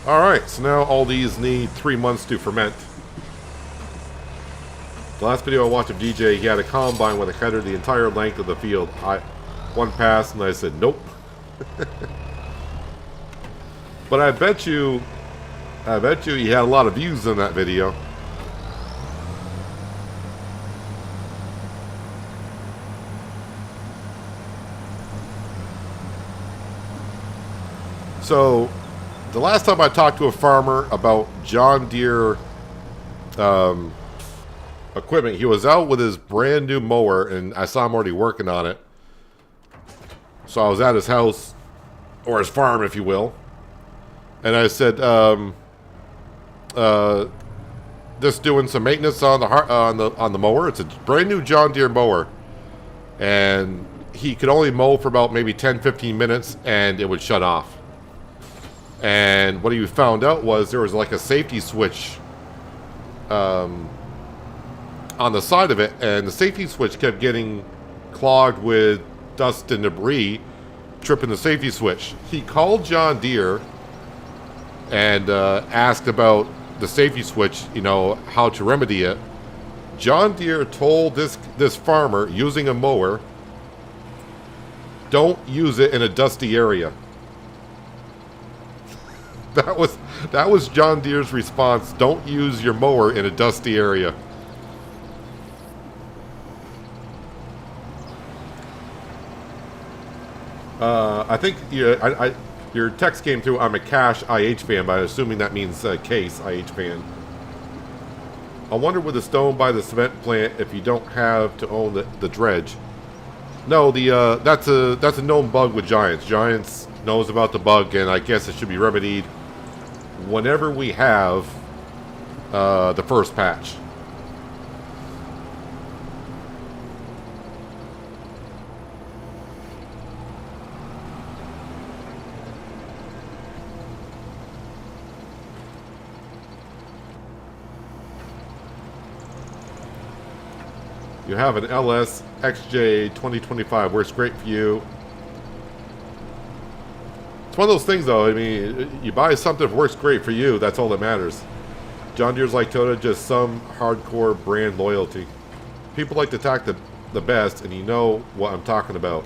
Alright, so now all these need 3 months to ferment. The last video I watched of DJ, he had a combine with a header the entire length of the field. One pass and I said, nope. But I bet you he had a lot of views in that video. So, the last time I talked to a farmer about John Deere equipment, he was out with his brand new mower, and I saw him already working on it. So I was at his house, or his farm, if you will, and I said, just doing some maintenance on the mower. It's a brand new John Deere mower, and he could only mow for about maybe 10-15 minutes, and it would shut off. And what he found out was there was like a safety switch on the side of it, and the safety switch kept getting clogged with dust and debris, tripping the safety switch. He called John Deere and asked about the safety switch, you know, how to remedy it. John Deere told this farmer using a mower, don't use it in a dusty area. That was John Deere's response. Don't use your mower in a dusty area. I think your text came through. I'm a Cash IH fan, but I'm assuming that means Case IH fan. I wonder with the stone by the cement plant if you don't have to own the dredge. No, that's a known bug with Giants. Giants knows about the bug, and I guess it should be remedied whenever we have the first patch. You have an LS XJ 2025. Works great for you. It's one of those things, though. I mean, you buy something that works great for you. That's all that matters. John Deere's like Toyota, just some hardcore brand loyalty. People like to attack the best, and you know what I'm talking about.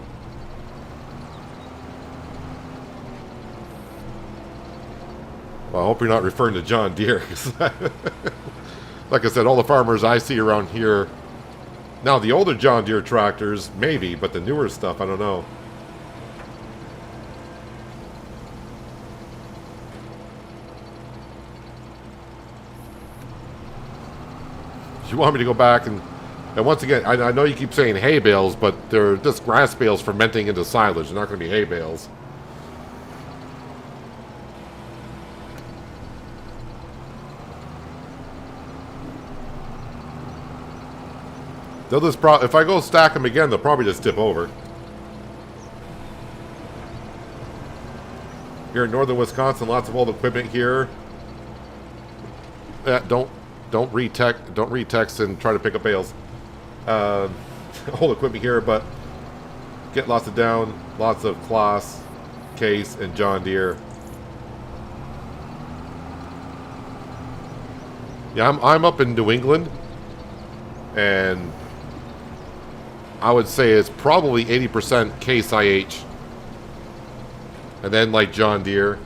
Well, I hope you're not referring to John Deere. Like I said, all the farmers I see around here. Now, the older John Deere tractors, maybe, but the newer stuff, I don't know. You want me to go back and once again, I know you keep saying hay bales, but they're just grass bales fermenting into silage. They're not going to be hay bales. They'll just if I go stack them again, they'll probably just tip over. Here in northern Wisconsin, lots of old equipment here. Don't retext and try to pick up bales. Old equipment here, but get lots of down, lots of Claas, Case, and John Deere. Yeah, I'm up in New England, and I would say it's probably 80% Case IH, and then like John Deere.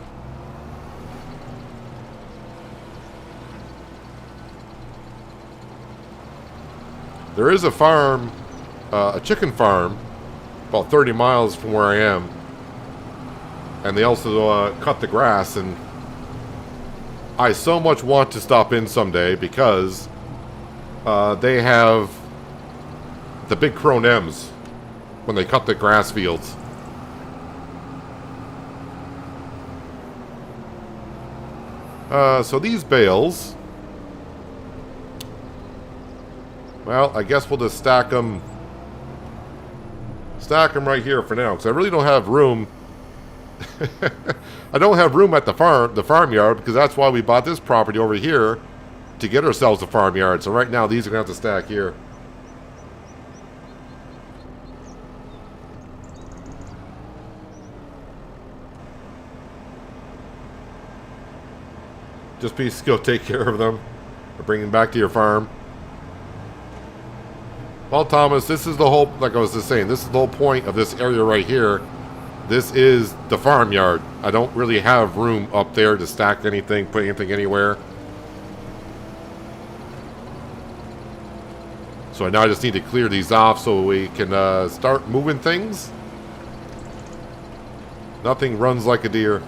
There is a farm, a chicken farm, about 30 miles from where I am, and they also cut the grass, and I so much want to stop in someday because they have the big Krone M's when they cut the grass fields. So these bales, well, I guess we'll just stack them right here for now, because I really don't have room. I don't have room at the farmyard, because that's why we bought this property over here, to get ourselves a farmyard. So right now, these are going to have to stack here. Just please go take care of them, or bring them back to your farm. Well, Thomas, this is the whole, like I was just saying, this is the whole point of this area right here. This is the farmyard. I don't really have room up there to stack anything, put anything anywhere. So now I just need to clear these off so we can start moving things. Nothing runs like a deer.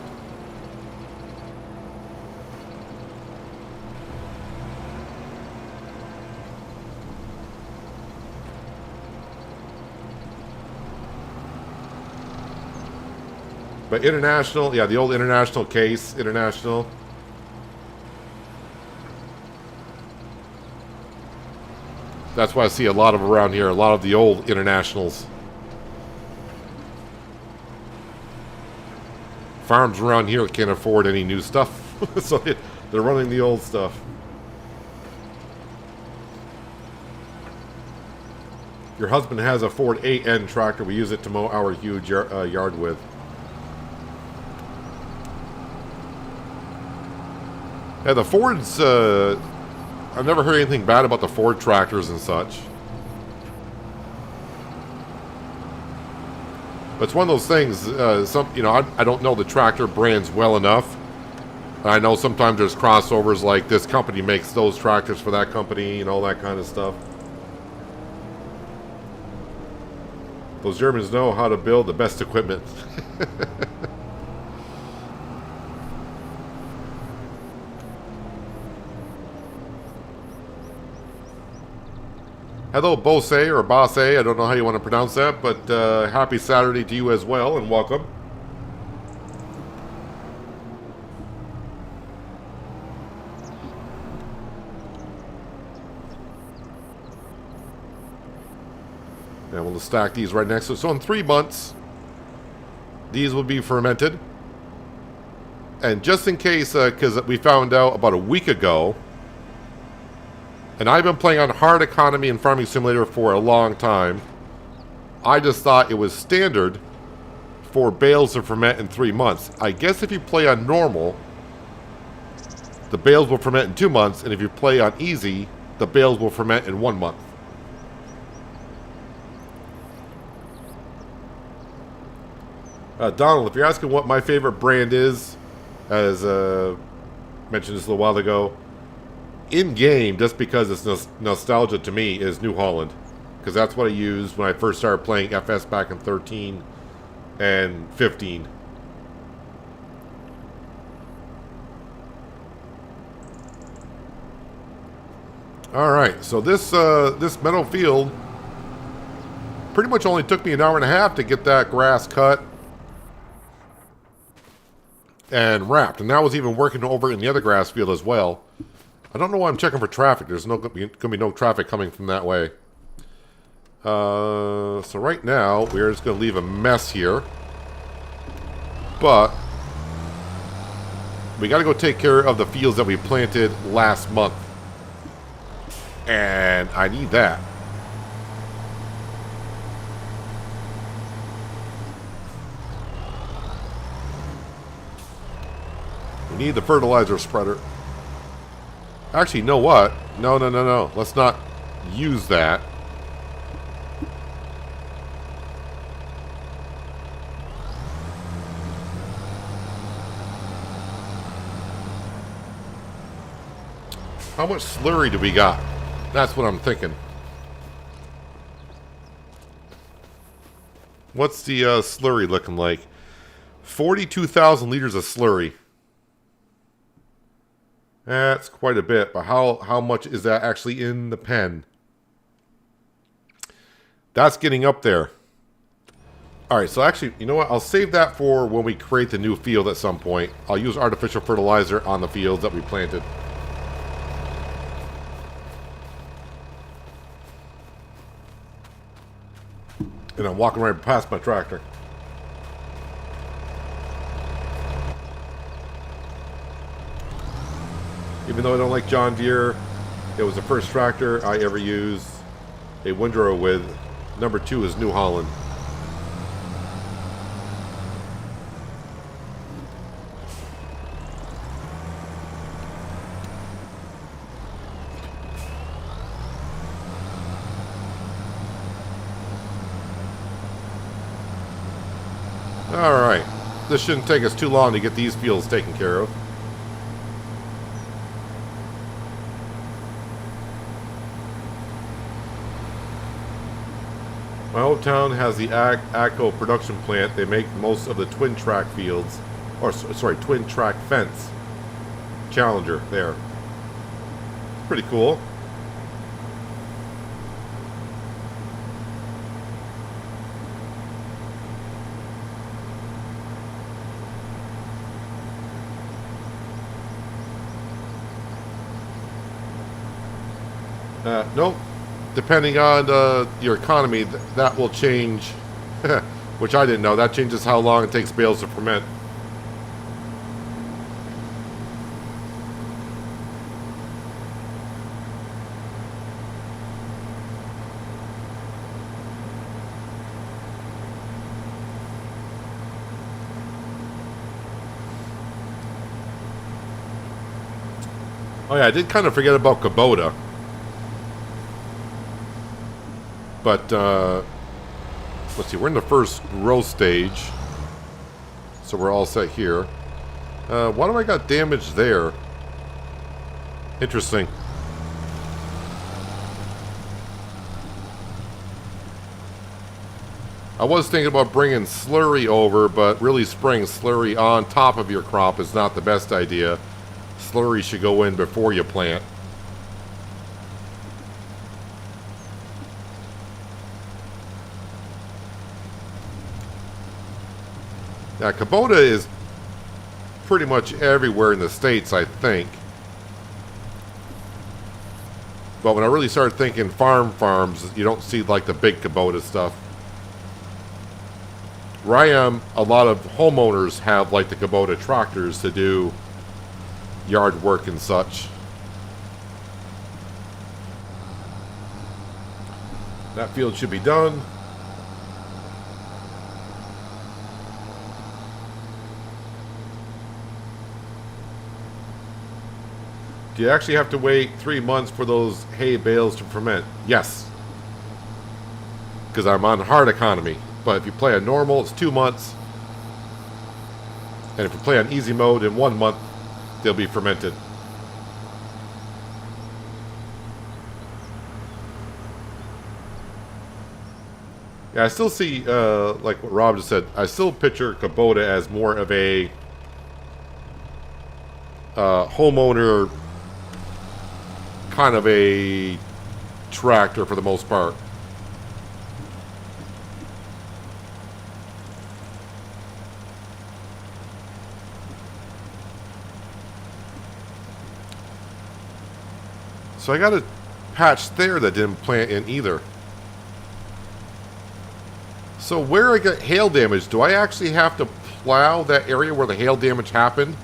But International, yeah, the old International Case, International. That's why I see a lot of around here, a lot of the old Internationals. Farms around here can't afford any new stuff, so they're running the old stuff. Your husband has a Ford 8N tractor. We use it to mow our huge yard with. Yeah, the Fords, I've never heard anything bad about the Ford tractors and such. But it's one of those things, I don't know the tractor brands well enough. I know sometimes there's crossovers, like this company makes those tractors for that company and all that kind of stuff. Those Germans know how to build the best equipment. Hello, Bose or Bosse. I don't know how you want to pronounce that, but happy Saturday to you as well, and welcome. And we'll stack these right next to it. So in 3 months, these will be fermented. And just in case, because we found out about a week ago, and I've been playing on hard economy and Farming Simulator for a long time, I just thought it was standard for bales to ferment in 3 months. I guess if you play on normal, the bales will ferment in 2 months, and if you play on easy, the bales will ferment in 1 month. Donald, if you're asking what my favorite brand is, as mentioned this a little while ago, in-game, just because it's nostalgia to me, is New Holland. Because that's what I used when I first started playing FS back in 13 and 15. Alright, so this meadow field pretty much only took me an hour and a half to get that grass cut and wrapped. And that was even working over in the other grass field as well. I don't know why I'm checking for traffic. There's going to be no traffic coming from that way. So right now, we're just going to leave a mess here. But we got to go take care of the fields that we planted last month. And I need that. We need the fertilizer spreader. Actually, you know what? No. Let's not use that. How much slurry do we got? That's what I'm thinking. What's the slurry looking like? 42,000 liters of slurry. That's quite a bit, but how much is that actually in the pen? That's getting up there. Alright, so actually, you know what? I'll save that for when we create the new field at some point. I'll use artificial fertilizer on the fields that we planted. And I'm walking right past my tractor. Even though I don't like John Deere, it was the first tractor I ever used a windrow with. Number 2 is New Holland. Alright, this shouldn't take us too long to get these fields taken care of. My hometown has the ACO production plant. They make most of the twin track fields, or sorry, twin track fence. Challenger there. Pretty cool. Nope. Depending on your economy, that will change, which I didn't know. That changes how long it takes bales to ferment. Oh yeah, I did kind of forget about Kubota. But, let's see, we're in the first growth stage. So we're all set here. Why do I got damage there? Interesting. I was thinking about bringing slurry over, but really spraying slurry on top of your crop is not the best idea. Slurry should go in before you plant. Now, Kubota is pretty much everywhere in the States, I think. But when I really started thinking farms, you don't see like the big Kubota stuff. Where I am, a lot of homeowners have like the Kubota tractors to do yard work and such. That field should be done. Do you actually have to wait 3 months for those hay bales to ferment? Yes. Because I'm on hard economy. But if you play on normal, it's 2 months. And if you play on easy mode, in 1 month, they'll be fermented. Yeah, I still see, like what Rob just said, I still picture Kubota as more of a homeowner kind of a tractor for the most part. So I got a patch there that didn't plant in either. So where I got hail damage, do I actually have to plow that area where the hail damage happened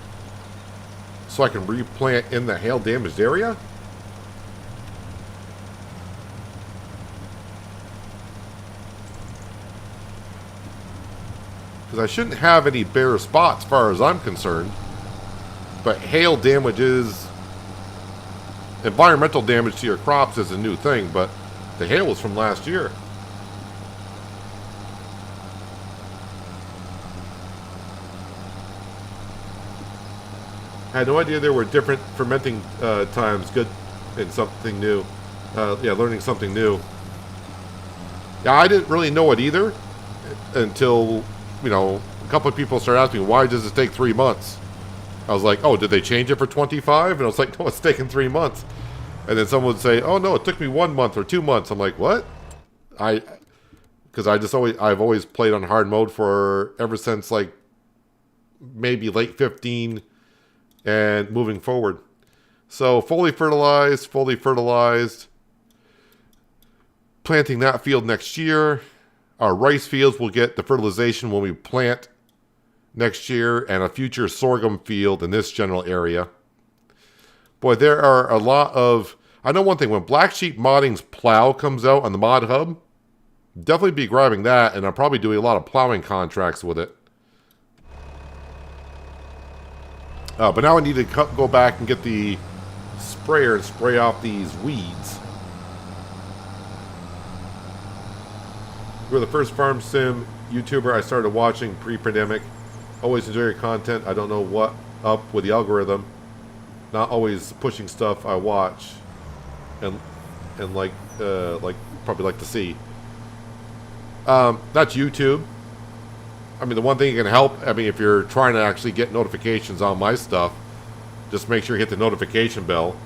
so I can replant in the hail damaged area? Because I shouldn't have any bare spots as far as I'm concerned. But hail damage is... environmental damage to your crops is a new thing, but the hail was from last year. I had no idea there were different fermenting times. Good and something new. Yeah, learning something new. Yeah, I didn't really know it either until, you know, a couple of people started asking me, why does it take 3 months? I was like, oh, did they change it for 25? And I was like, no, it's taking 3 months. And then someone would say, oh, no, it took me 1 month or 2 months. I'm like, what? Because I've always played on hard mode for ever since like maybe late 15 and moving forward. So fully fertilized. Planting that field next year. Our rice fields will get the fertilization when we plant next year, and a future sorghum field in this general area. Boy, there are a lot of... I know one thing, when Black Sheep Modding's plow comes out on the mod hub, definitely be grabbing that, and I'm probably doing a lot of plowing contracts with it. But now I need to go back and get the sprayer and spray off these weeds. You were the first farm sim YouTuber I started watching pre-pandemic. Always enjoy your content. I don't know what up with the algorithm. Not always pushing stuff I watch and like probably like to see. That's YouTube. I mean, the one thing that can help, I mean, if you're trying to actually get notifications on my stuff, just make sure you hit the notification bell.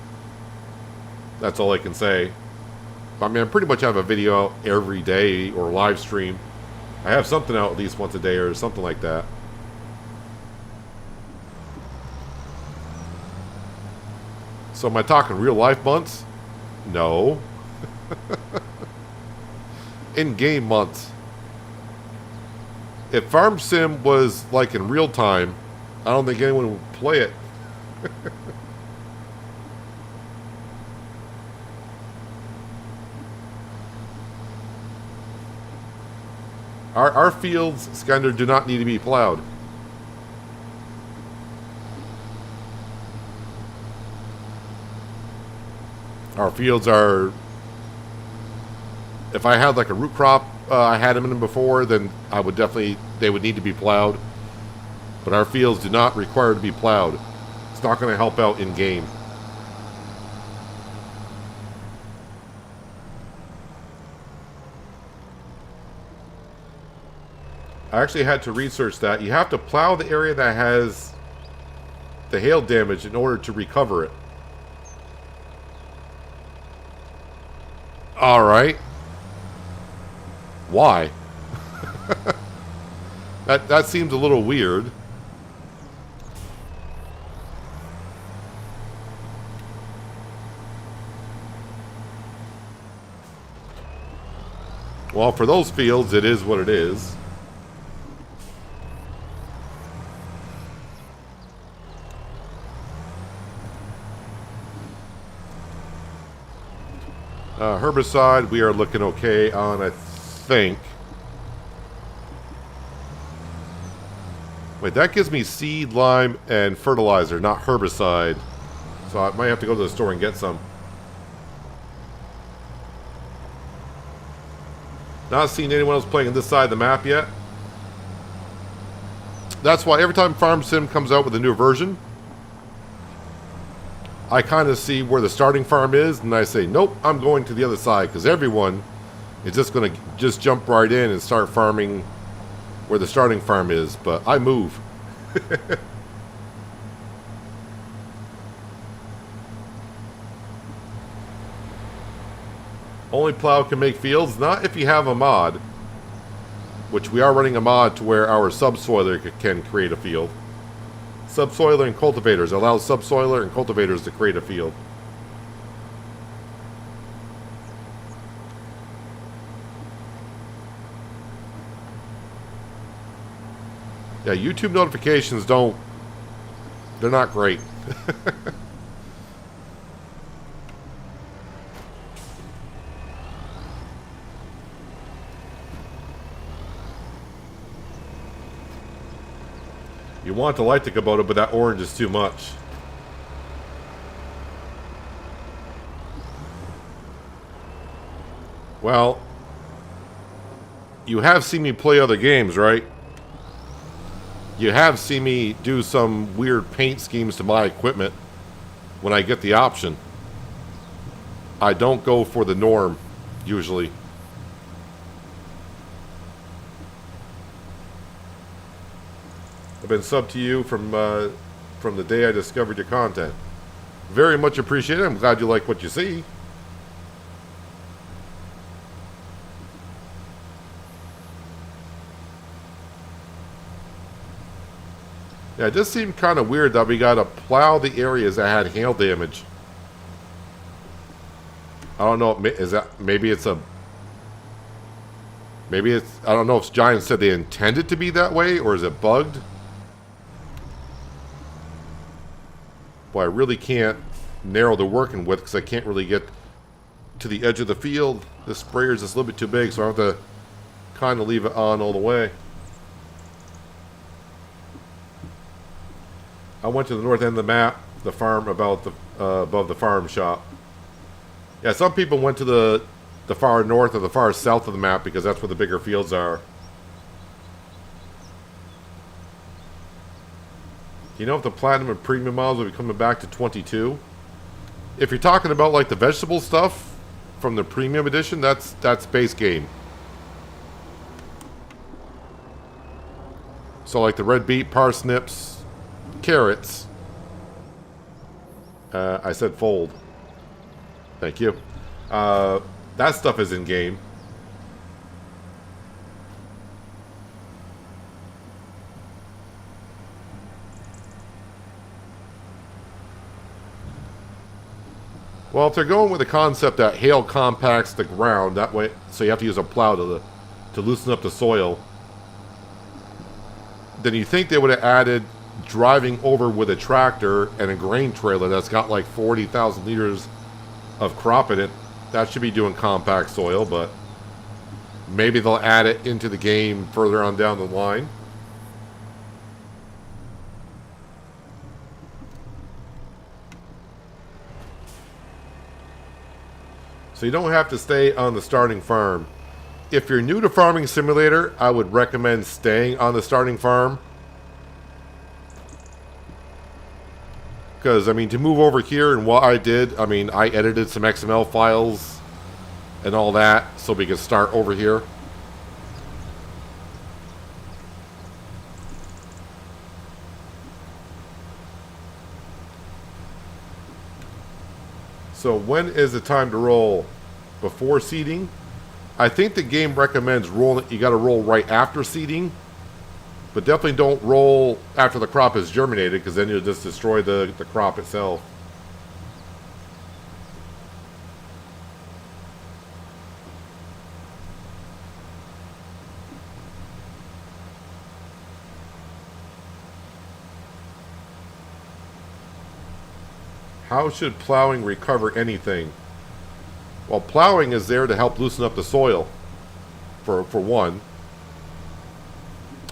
That's all I can say. I mean, I pretty much have a video out every day or live stream. I have something out at least once a day or something like that. So am I talking real life months? No. In-game months. If Farm Sim was like in real time, I don't think anyone would play it. Our fields, Skander, do not need to be plowed. Our fields are... If I had like a root crop, I had them in them before, then I would definitely... They would need to be plowed. But our fields do not require to be plowed. It's not going to help out in game. I actually had to research that. You have to plow the area that has the hail damage in order to recover it. Alright. Why? That seems a little weird. Well, for those fields, it is what it is. Herbicide, we are looking okay on, I think. Wait, that gives me seed, lime, and fertilizer, not herbicide. So I might have to go to the store and get some. Not seen anyone else playing on this side of the map yet. That's why every time Farm Sim comes out with a new version, I kind of see where the starting farm is, and I say, nope, I'm going to the other side, because everyone is just going to just jump right in and start farming where the starting farm is, but I move. Only plow can make fields, not if you have a mod, which we are running a mod to where our subsoiler can create a field. Subsoiler and cultivators. It allows subsoiler and cultivators to create a field. Yeah, YouTube notifications don't... They're not great. You want the light to Kubota, but that orange is too much. Well, you have seen me play other games, right? You have seen me do some weird paint schemes to my equipment when I get the option. I don't go for the norm, usually. I've been sub to you from the day I discovered your content. Very much appreciated. I'm glad you like what you see. Yeah, it just seemed kind of weird that we got to plow the areas that had hail damage. I don't know. Is that maybe it's a? Maybe it's. I don't know if Giant said they intended to be that way, or is it bugged? Boy, I really can't narrow the working width because I can't really get to the edge of the field. The sprayer's just a little bit too big, so I have to kind of leave it on all the way. I went to the north end of the map, the farm above the farm shop. Yeah, some people went to the far north or the far south of the map because that's where the bigger fields are. Do you know if the Platinum and Premium models will be coming back to 22? If you're talking about like the vegetable stuff from the Premium Edition, that's base game. So like the red beet, parsnips, carrots. I said fold. Thank you. That stuff is in game. Well, if they're going with the concept that hail compacts the ground, that way, so you have to use a plow to loosen up the soil, then you think they would have added driving over with a tractor and a grain trailer that's got like 40,000 liters of crop in it. That should be doing compact soil, but maybe they'll add it into the game further on down the line. So you don't have to stay on the starting farm. If you're new to Farming Simulator, I would recommend staying on the starting farm. Because, I mean, to move over here, and what I did, I mean, I edited some XML files and all that so we could start over here. So when is the time to roll? Before seeding? I think the game recommends rolling. You got to roll right after seeding, but definitely don't roll after the crop is germinated, because then you'll just destroy the crop itself. How should plowing recover anything? Well, plowing is there to help loosen up the soil, for one.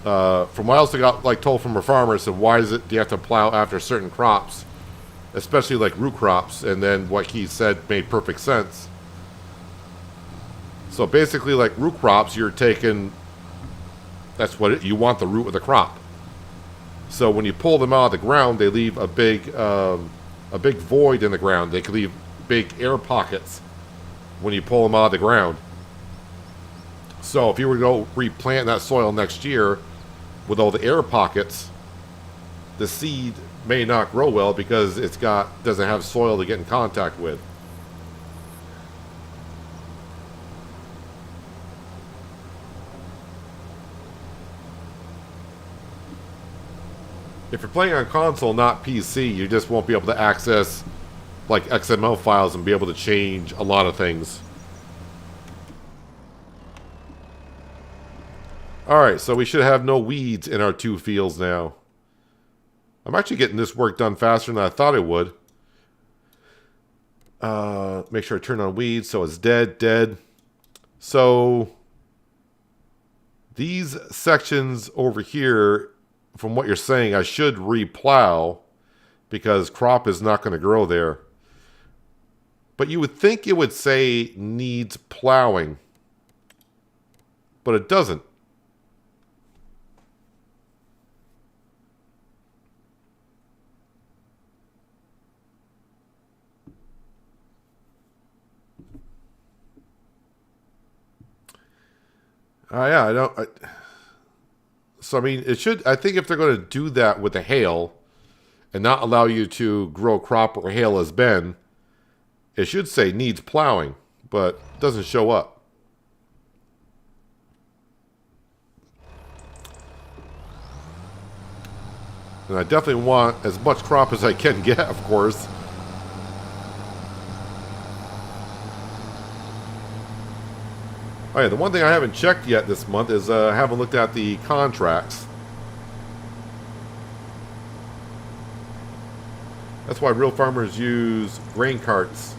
From what else I got told from a farmer, said, why do you have to plow after certain crops, especially like root crops? And then what he said made perfect sense. So basically, like root crops, you're taking, that's what you want, the root of the crop. So when you pull them out of the ground, they leave a big void in the ground. They can leave big air pockets when you pull them out of the ground. So if you were to go replant that soil next year with all the air pockets, the seed may not grow well because doesn't have soil to get in contact with. If you're playing on console, not PC, you just won't be able to access like XML files and be able to change a lot of things. Alright, so we should have no weeds in our 2 fields now. I'm actually getting this work done faster than I thought it would. Make sure I turn on weeds so it's dead. So these sections over here, from what you're saying, I should re-plow because crop is not going to grow there. But you would think it would say needs plowing, but it doesn't. Yeah, I don't. So I mean, it should. I think if they're going to do that with the hail, and not allow you to grow crop where hail has been, it should say needs plowing, but it doesn't show up. And I definitely want as much crop as I can get, of course. Oh yeah, the one thing I haven't checked yet this month is I haven't looked at the contracts. That's why real farmers use grain carts.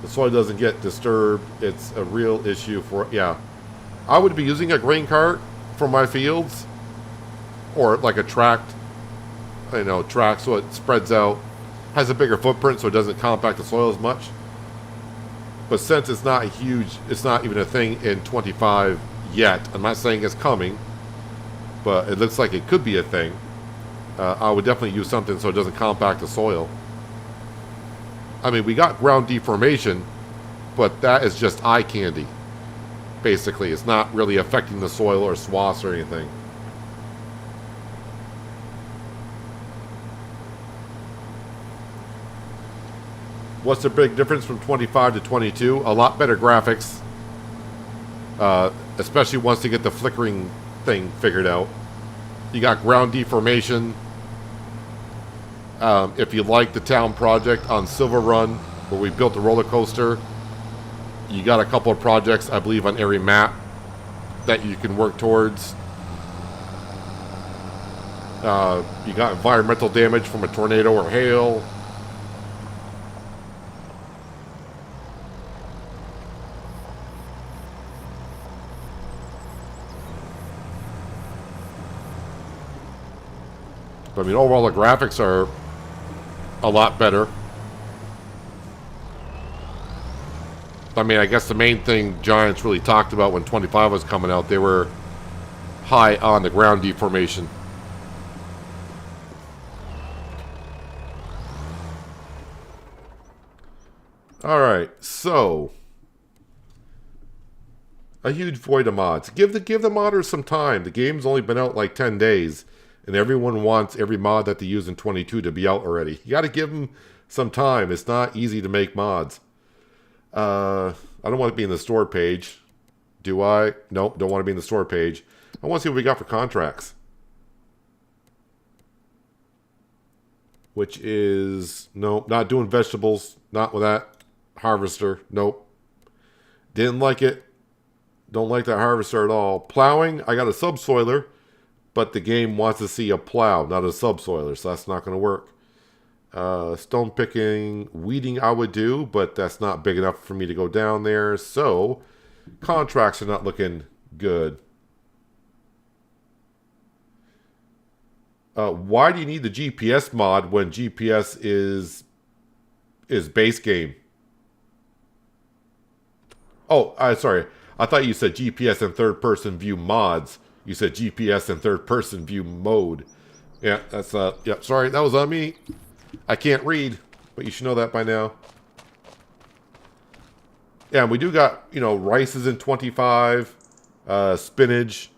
The soil doesn't get disturbed. It's a real issue for, yeah. I would be using a grain cart for my fields. Or like a tract, track so it spreads out. Has a bigger footprint so it doesn't compact the soil as much. But since it's not huge, it's not even a thing in 25 yet. I'm not saying it's coming, but it looks like it could be a thing. I would definitely use something so it doesn't compact the soil. I mean, we got ground deformation, but that is just eye candy. Basically, it's not really affecting the soil or swaths or anything. What's the big difference from 25 to 22? A lot better graphics. Especially once you get the flickering thing figured out. You got ground deformation. If you like the town project on Silver Run, where we built a roller coaster, you got a couple of projects, I believe, on every map that you can work towards. You got environmental damage from a tornado or hail. I mean, overall, the graphics are a lot better. I mean, I guess the main thing Giants really talked about when 25 was coming out, they were high on the ground deformation. Alright, so a huge void of mods. Give the modders some time. The game's only been out like 10 days. And everyone wants every mod that they use in 22 to be out already. You got to give them some time. It's not easy to make mods. I don't want to be in the store page. Do I? Nope, don't want to be in the store page. I want to see what we got for contracts. Which is, nope, not doing vegetables. Not with that harvester. Nope. Didn't like it. Don't like that harvester at all. Plowing, I got a subsoiler. But the game wants to see a plow, not a subsoiler, so that's not going to work. Stone picking, weeding I would do, but that's not big enough for me to go down there. So, contracts are not looking good. Why do you need the GPS mod when GPS is base game? Oh, sorry. I thought you said GPS and third-person view mods. You said GPS and third-person view mode. Yeah, that's, yep, sorry, that was on me. I can't read, but you should know that by now. Yeah, and we do got, rice is in 25, spinach,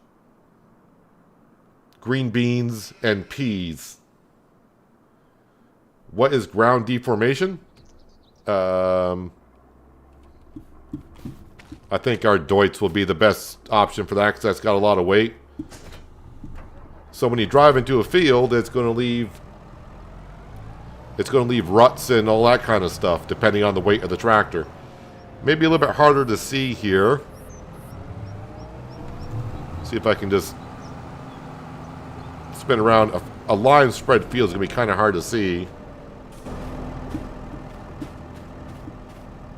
green beans, and peas. What is ground deformation? I think our Deutz will be the best option for that because that's got a lot of weight. So when you drive into a field, it's going to leave ruts and all that kind of stuff, depending on the weight of the tractor. Maybe a little bit harder to see here. See if I can just spin around. A line spread field is going to be kind of hard to see.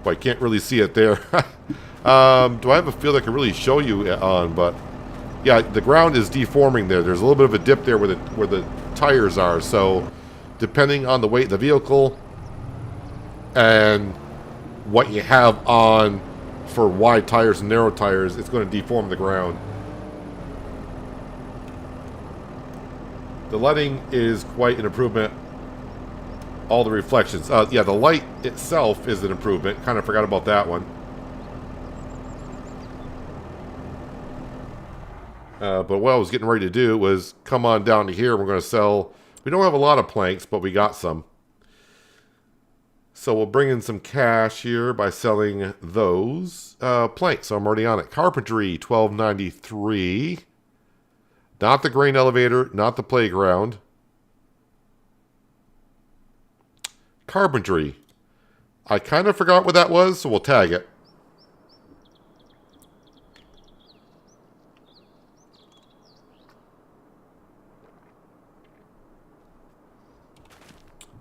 Well, I can't really see it there. Do I have a field I can really show you on? But yeah, the ground is deforming there. There's a little bit of a dip there where the tires are. So depending on the weight of the vehicle and what you have on for wide tires and narrow tires, it's going to deform the ground. The lighting is quite an improvement. All the reflections. Yeah, the light itself is an improvement. Kind of forgot about that one. But what I was getting ready to do was come on down to here. We're going to sell. We don't have a lot of planks, but we got some. So we'll bring in some cash here by selling those planks. So I'm already on it. Carpentry, $12.93. Not the grain elevator, not the playground. Carpentry. I kind of forgot what that was, so we'll tag it.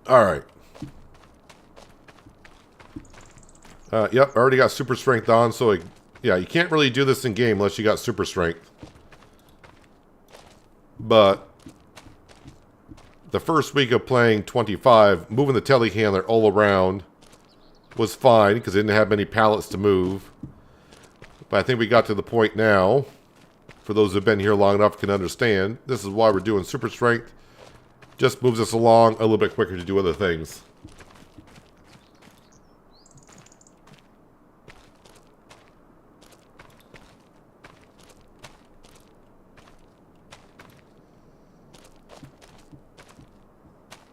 All right. Yep, I already got super strength on, so yeah, you can't really do this in game unless you got super strength. But the first week of playing 25, moving the telehandler all around was fine because it didn't have many pallets to move. But I think we got to the point now, for those who've been here long enough can understand, this is why we're doing super strength. Just moves us along a little bit quicker to do other things.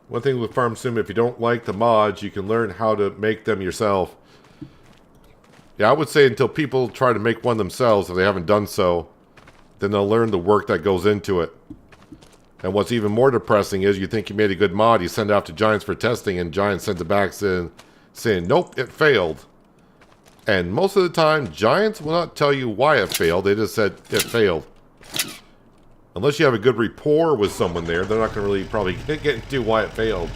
One thing with Farm Sim, if you don't like the mods, you can learn how to make them yourself. Yeah, I would say until people try to make one themselves, if they haven't done so, then they'll learn the work that goes into it. And what's even more depressing is you think you made a good mod, you send it out to Giants for testing, and Giants sends it back saying, nope, it failed. And most of the time, Giants will not tell you why it failed. They just said it failed. Unless you have a good rapport with someone there, they're not going to really probably get into why it failed.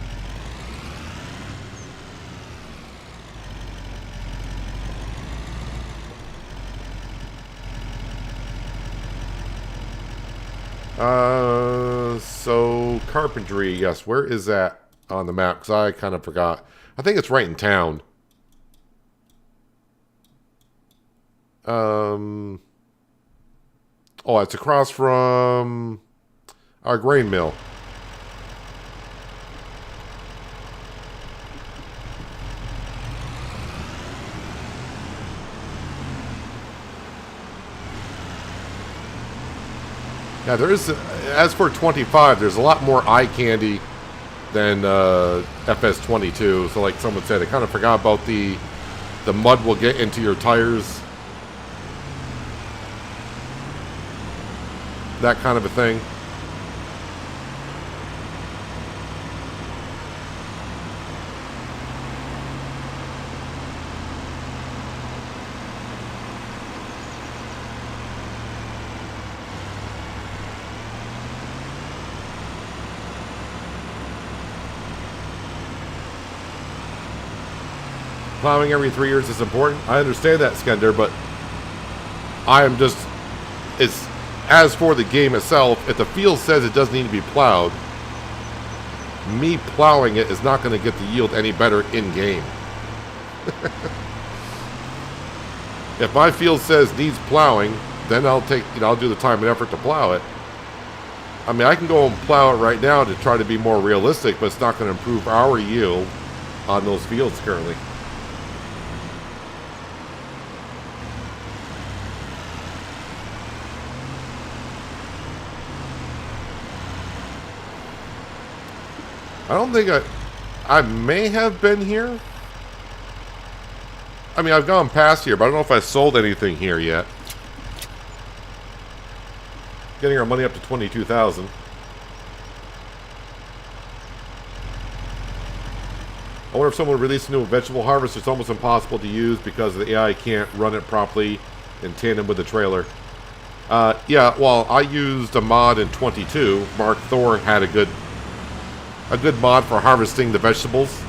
So carpentry, yes. Where is that on the map? Because I kind of forgot. I think it's right in town. Oh, it's across from our grain mill. Yeah, there is, as for 25, there's a lot more eye candy than FS22. So like someone said, I kind of forgot about the mud will get into your tires. That kind of a thing. Plowing every 3 years is important. I understand that, Skender, but I am just... It's... As for the game itself, if the field says it doesn't need to be plowed, me plowing it is not going to get the yield any better in-game. If my field says needs plowing, then I'll take, I'll do the time and effort to plow it. I mean, I can go and plow it right now to try to be more realistic, but it's not going to improve our yield on those fields currently. I don't think I may have been here. I mean, I've gone past here, but I don't know if I sold anything here yet. Getting our money up to 22,000. I wonder if someone would release a new vegetable harvester. It's almost impossible to use because the AI can't run it properly in tandem with the trailer. Yeah, well, I used a mod in 22. Mark Thor had a good mod for harvesting the vegetables.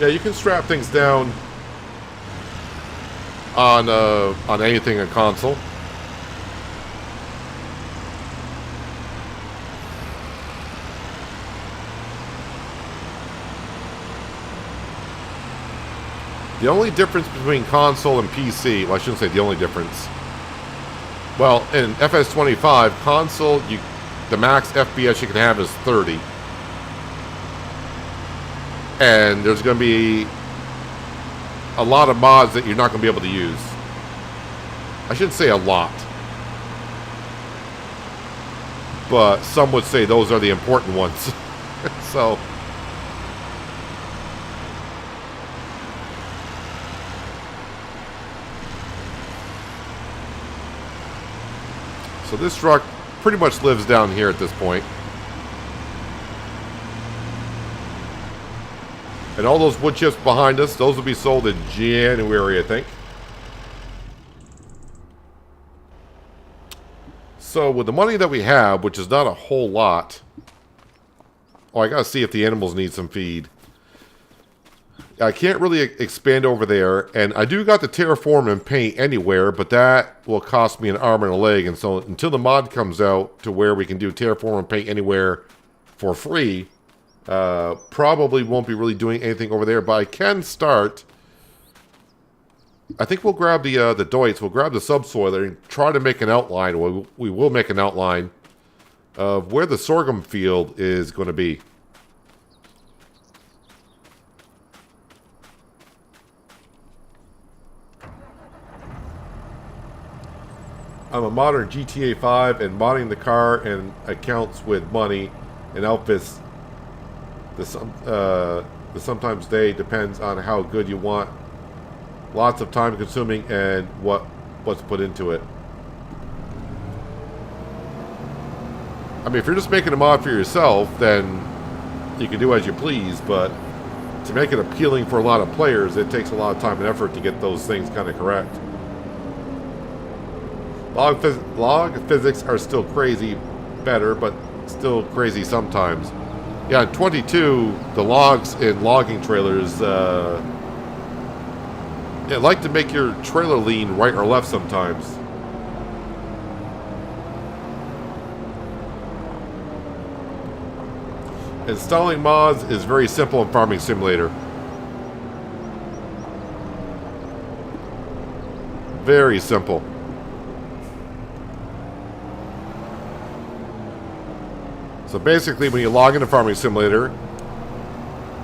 Yeah, you can strap things down on anything in console. The only difference between console and PC, well, I shouldn't say the only difference. Well, in FS25, console, the max FPS you can have is 30. And there's going to be a lot of mods that you're not going to be able to use. I shouldn't say a lot. But some would say those are the important ones. So this truck pretty much lives down here at this point. And all those wood chips behind us, those will be sold in January, I think. So with the money that we have, which is not a whole lot. Oh, I gotta see if the animals need some feed. I can't really expand over there, and I do got the terraform and paint anywhere, but that will cost me an arm and a leg, and so until the mod comes out to where we can do terraform and paint anywhere for free, probably won't be really doing anything over there, but I can start. I think we'll grab the Deutz, we'll grab the subsoiler and try to make an outline. We will make an outline of where the sorghum field is going to be. I'm a modern GTA 5 and modding the car and accounts with money and outfits. The sometimes day depends on how good you want. Lots of time consuming and what's put into it. I mean, if you're just making a mod for yourself, then you can do as you please, but to make it appealing for a lot of players, it takes a lot of time and effort to get those things kind of correct. Log physics are still crazy better, but still crazy sometimes. Yeah, in 22, the logs in logging trailers, they like to make your trailer lean right or left sometimes. Installing mods is very simple in Farming Simulator. Very simple. So basically, when you log into Farming Simulator,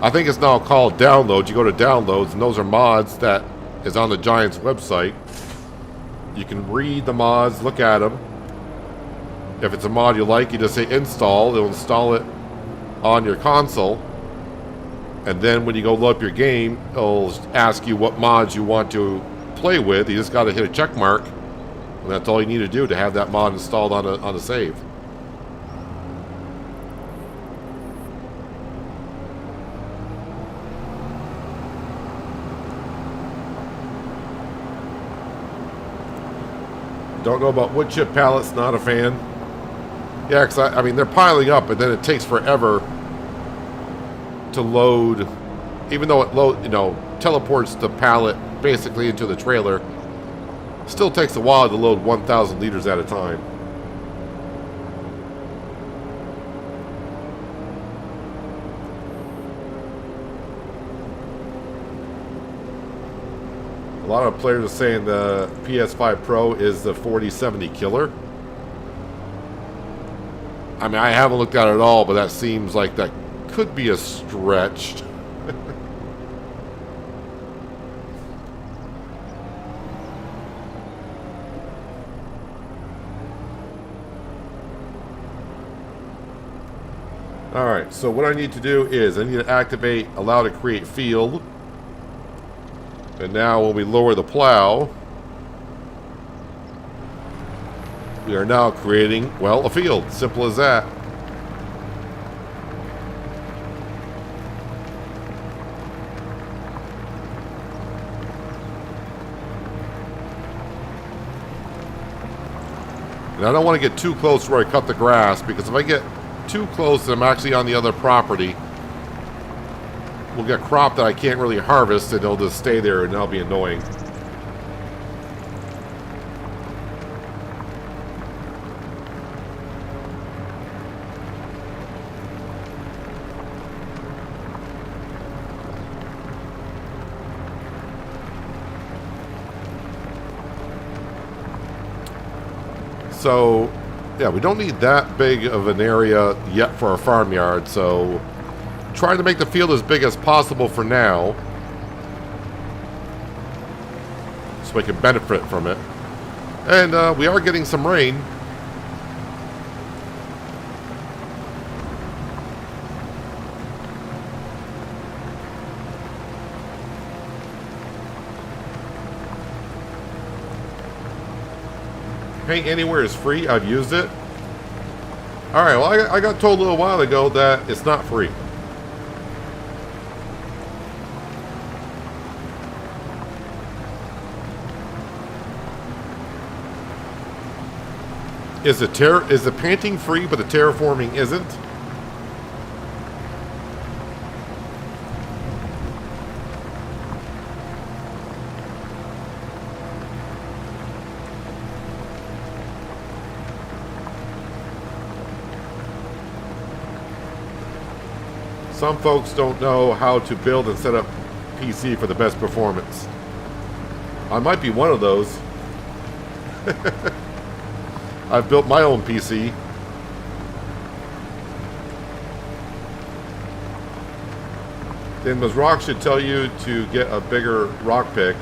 I think it's now called Downloads. You go to Downloads, and those are mods that is on the Giants website. You can read the mods, look at them. If it's a mod you like, you just say install. It'll install it on your console. And then when you go load up your game, it'll ask you what mods you want to play with. You just got to hit a check mark, and that's all you need to do to have that mod installed on a save. Don't know about wood chip pallets, not a fan. Yeah, because I mean, they're piling up, and then it takes forever to load. Even though it teleports the pallet basically into the trailer, still takes a while to load 1,000 liters at a time. A lot of players are saying the PS5 Pro is the 4070 killer. I mean, I haven't looked at it at all, but that seems like that could be a stretch. Alright, so what I need to do is I need to activate allow to create field. And now when we lower the plow, we are now creating, well, a field. Simple as that. And I don't want to get too close where I cut the grass, because if I get too close and I'm actually on the other property, we'll get crop that I can't really harvest, and it'll just stay there, and that'll be annoying. So, yeah, we don't need that big of an area yet for our farmyard, so trying to make the field as big as possible for now so we can benefit from it. And we are getting some rain. Paint anywhere is free. I've used it. Alright, well, I got told a little while ago that it's not free. Is the painting free, but the terraforming isn't? Some folks don't know how to build and set up PC for the best performance. I might be one of those. I've built my own PC. Then those rocks should tell you to get a bigger rock pick.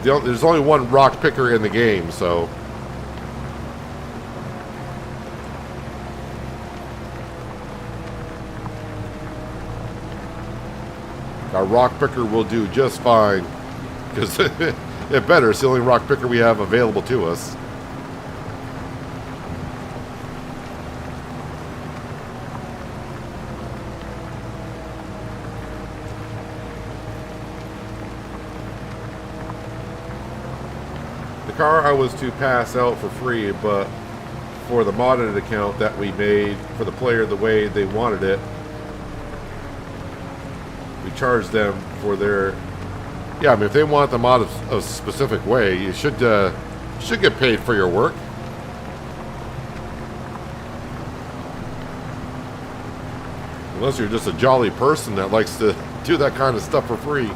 There's only one rock picker in the game, so... Our rock picker will do just fine, because it better. It's the only rock picker we have available to us. The car I was to pass out for free, but for the modded account that we made for the player the way they wanted it, we charge them for their... Yeah, I mean, if they want the mod a specific way, you should get paid for your work. Unless you're just a jolly person that likes to do that kind of stuff for free.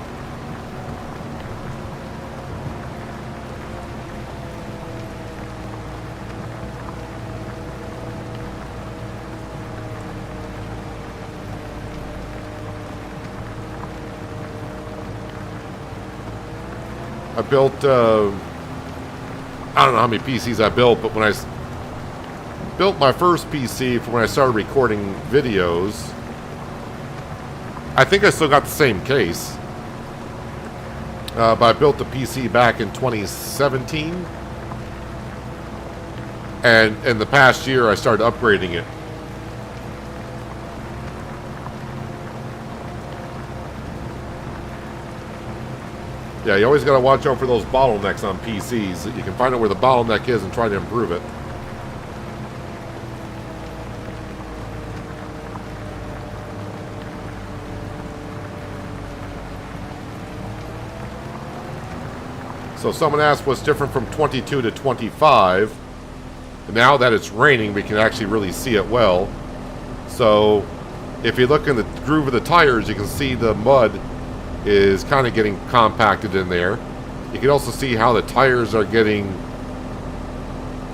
I built, I don't know how many PCs I built, but when I built my first PC for when I started recording videos, I think I still got the same case. But I built the PC back in 2017. And in the past year, I started upgrading it. Yeah, you always got to watch out for those bottlenecks on PCs. You can find out where the bottleneck is and try to improve it. So someone asked what's different from 22 to 25. Now that it's raining, we can actually really see it well. So if you look in the groove of the tires, you can see the mud is kind of getting compacted in there. You can also see how the tires are getting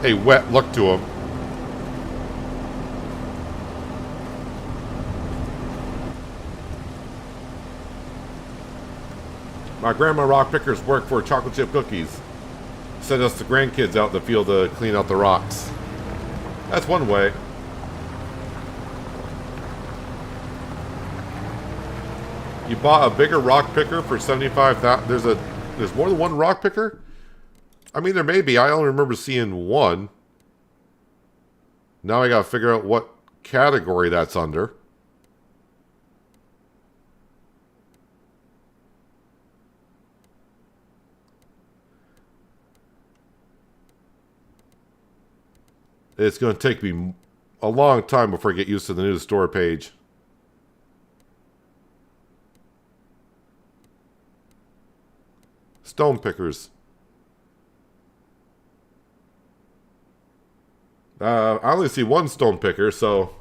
a wet look to them. My grandma rock pickers work for chocolate chip cookies. Send us the grandkids out in the field to clean out the rocks. That's one way. You bought a bigger rock picker for $75,000. There's more than one rock picker? I mean, there may be. I only remember seeing one. Now I gotta figure out what category that's under. It's going to take me a long time before I get used to the new store page. Stone pickers. I only see one stone picker, so...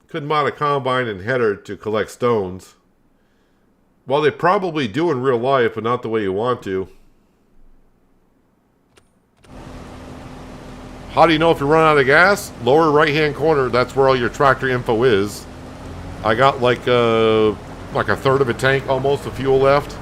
Could mod a combine and header to collect stones. Well, they probably do in real life, but not the way you want to. How do you know if you run out of gas? Lower right-hand corner, that's where all your tractor info is. I got like a third of a tank almost of fuel left.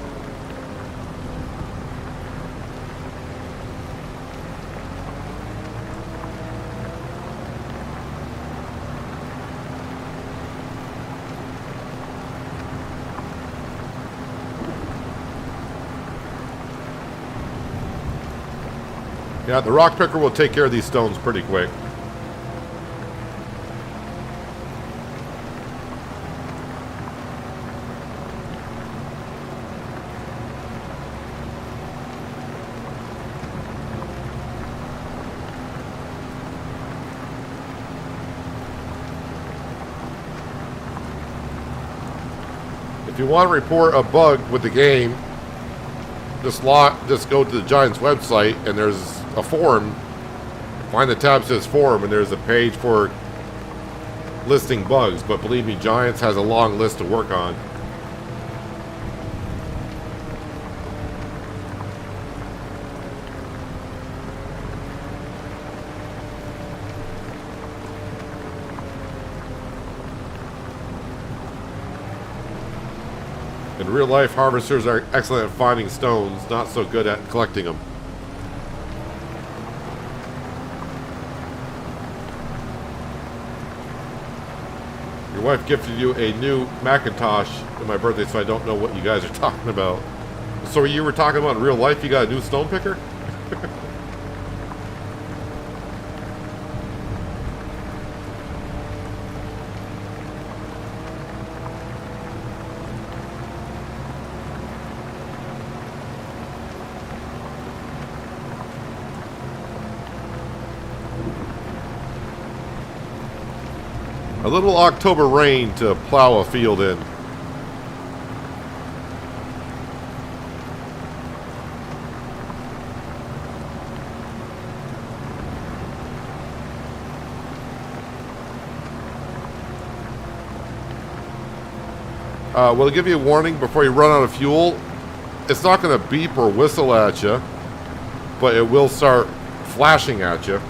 Yeah, the rock picker will take care of these stones pretty quick. If you want to report a bug with the game, just go to the Giants website and there's a forum. Find the tab that says forum and there's a page for listing bugs. But believe me, Giants has a long list to work on. In real life, harvesters are excellent at finding stones, not so good at collecting them. Your wife gifted you a new Macintosh on my birthday, so I don't know what you guys are talking about. So you were talking about in real life you got a new stone picker? A little October rain to plow a field in. Will it give you a warning before you run out of fuel? It's not going to beep or whistle at you, but it will start flashing at you.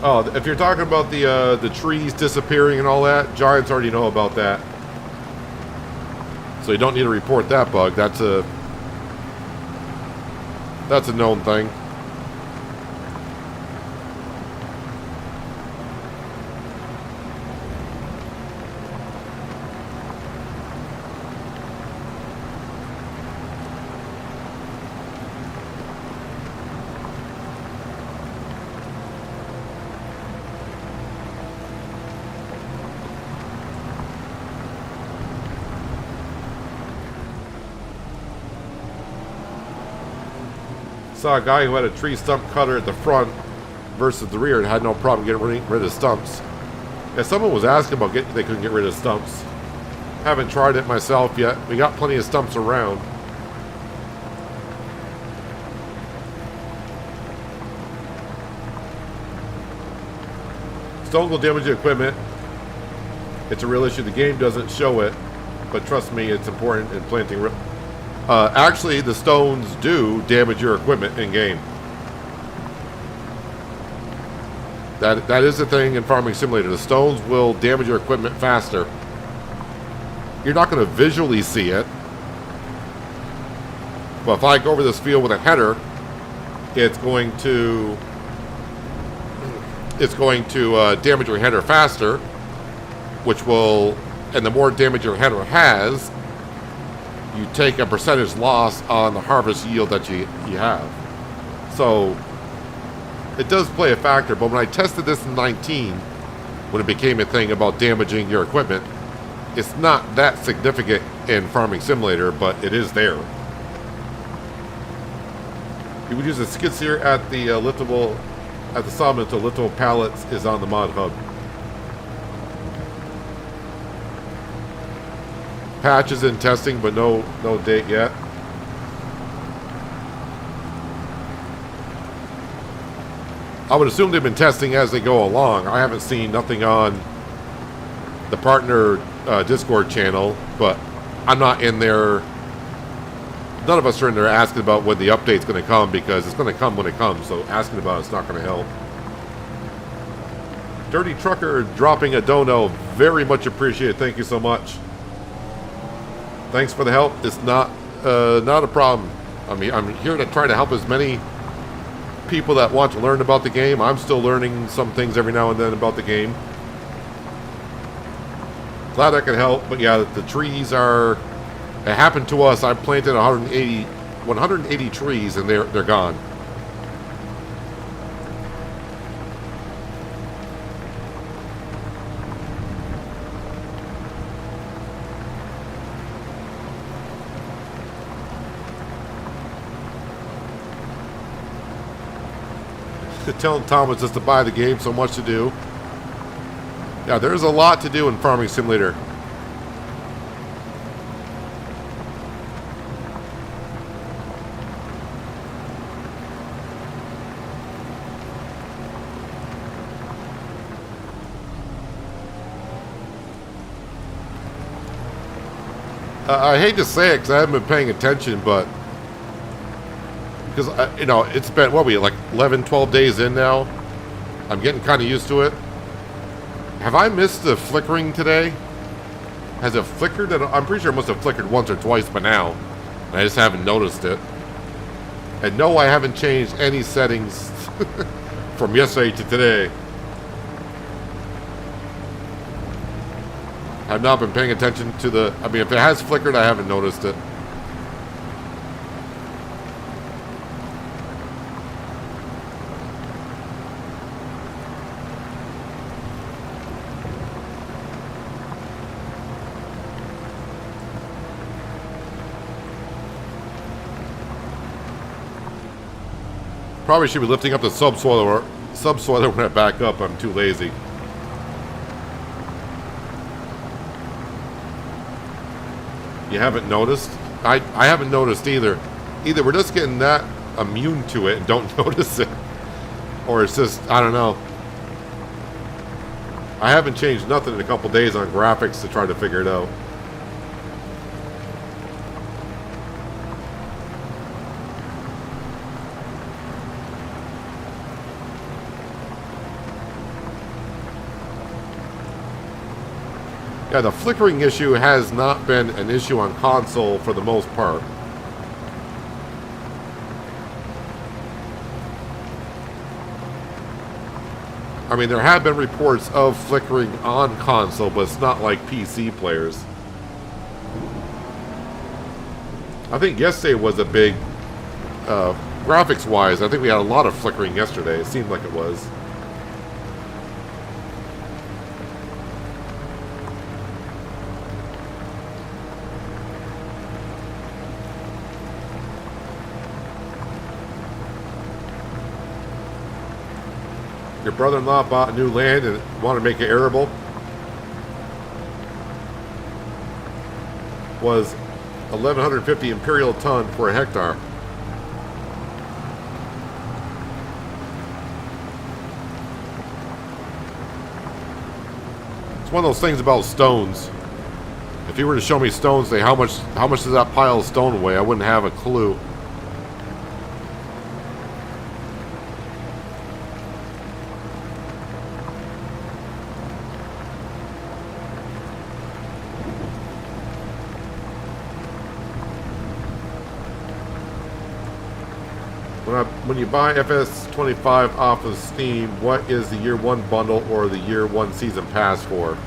Oh, if you're talking about the trees disappearing and all that, Giants already know about that. So you don't need to report that bug. That's a known thing. Saw a guy who had a tree stump cutter at the front versus the rear and had no problem getting rid of stumps. Yeah, someone was asking about they couldn't get rid of stumps. Haven't tried it myself yet. We got plenty of stumps around. Stones will damage the equipment. It's a real issue. The game doesn't show it, but trust me, it's important in planting. Actually, the stones do damage your equipment in game. That is the thing in Farming Simulator. The stones will damage your equipment faster. You're not going to visually see it, but if I go over this field with a header, it's going to damage your header faster, which will, and the more damage your header has, you take a percentage loss on the harvest yield that you have. So it does play a factor, but when I tested this in 19, when it became a thing about damaging your equipment, it's not that significant in Farming Simulator, but it is there. You would use a skid steer at the liftable, at the sawmill until liftable pallets is on the mod hub. Patch is in testing, but no date yet. I would assume they've been testing as they go along. I haven't seen nothing on the partner Discord channel, but I'm not in there. None of us are in there asking about when the update's going to come, because it's going to come when it comes, so asking about it's not going to help. Dirty Trucker dropping a dono. Very much appreciated. Thank you so much. Thanks for the help. It's not a problem. I mean, I'm here to try to help as many people that want to learn about the game. I'm still learning some things every now and then about the game. Glad I could help, but yeah, the trees are... It happened to us. I planted 180 trees, and they're gone. Telling Thomas just to buy the game, so much to do. Yeah, there's a lot to do in Farming Simulator. I hate to say it because I haven't been paying attention, but because, you know, it's been, what, like 11, 12 days in now? I'm getting kind of used to it. Have I missed the flickering today? Has it flickered? I'm pretty sure it must have flickered once or twice by now. And I just haven't noticed it. And no, I haven't changed any settings from yesterday to today. I've not been paying attention to the... I mean, if it has flickered, I haven't noticed it. Probably should be lifting up the subsoiler when I back up. I'm too lazy. You haven't noticed? I haven't noticed either. Either we're just getting that immune to it and don't notice it, or it's just, I don't know. I haven't changed nothing in a couple days on graphics to try to figure it out. Yeah, the flickering issue has not been an issue on console for the most part. I mean, there have been reports of flickering on console, but it's not like PC players. I think yesterday was a big, graphics-wise, I think we had a lot of flickering yesterday. It seemed like it was. Your brother-in-law bought new land and wanted to make it arable. Was 1,150 imperial ton for a hectare. It's one of those things about stones. If you were to show me stones, say how much does that pile of stone weigh? I wouldn't have a clue. When you buy FS25 off of Steam, what is the year one bundle or the year one season pass for?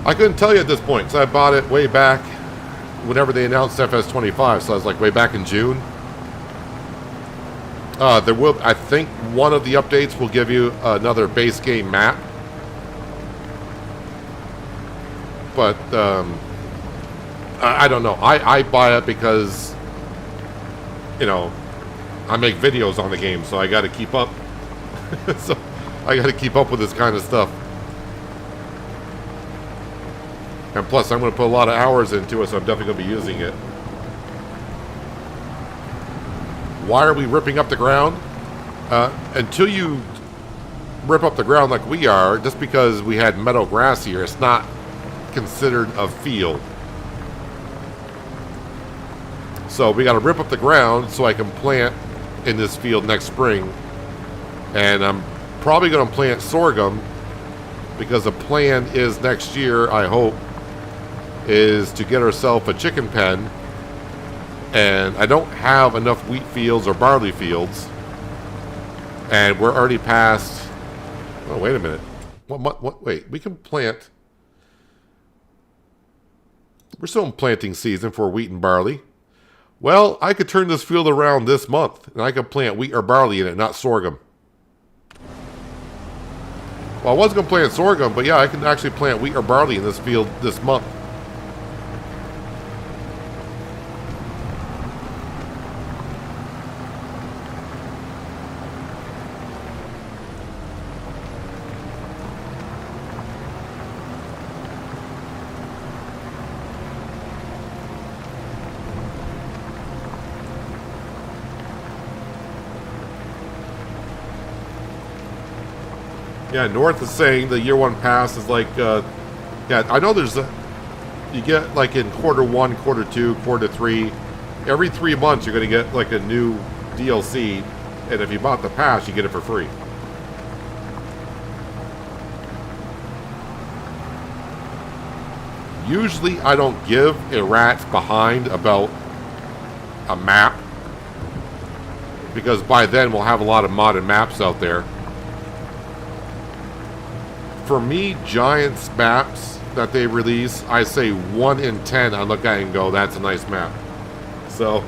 I couldn't tell you at this point, because I bought it way back whenever they announced FS25, so I was like way back in June. There will, I think one of the updates will give you another base game map. But, I don't know. I buy it because, you know, I make videos on the game, so I got to keep up. So I got to keep up with this kind of stuff. And plus, I'm going to put a lot of hours into it, so I'm definitely going to be using it. Why are we ripping up the ground? Until you rip up the ground like we are, just because we had meadow grass here, it's not considered a field. So we got to rip up the ground so I can plant in this field next spring. And I'm probably going to plant sorghum, because the plan is next year, I hope, is to get ourselves a chicken pen. And I don't have enough wheat fields or barley fields. And we're already past... Oh, wait a minute. Wait, we can plant... We're still in planting season for wheat and barley. Well, I could turn this field around this month, and I could plant wheat or barley in it, not sorghum. Well, I was going to plant sorghum, but yeah, I can actually plant wheat or barley in this field this month. Yeah, North is saying the year one pass is like, yeah, I know there's a, you get like in quarter one, quarter two, quarter three, every 3 months you're going to get like a new DLC, and if you bought the pass, you get it for free. Usually I don't give a rat's behind about a map, because by then we'll have a lot of modded maps out there. For me, Giants maps that they release, I say 1 in 10 I look at it and go, that's a nice map. So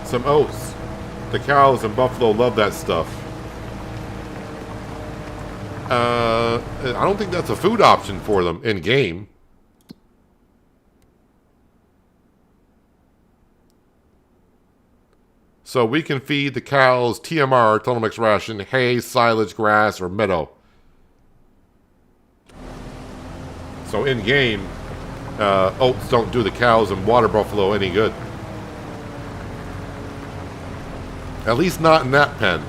some oats. The cows in Buffalo love that stuff. I don't think that's a food option for them in game. So we can feed the cows TMR, total mix ration, hay, silage, grass, or meadow. So in game, oats don't do the cows and water buffalo any good. At least not in that pen.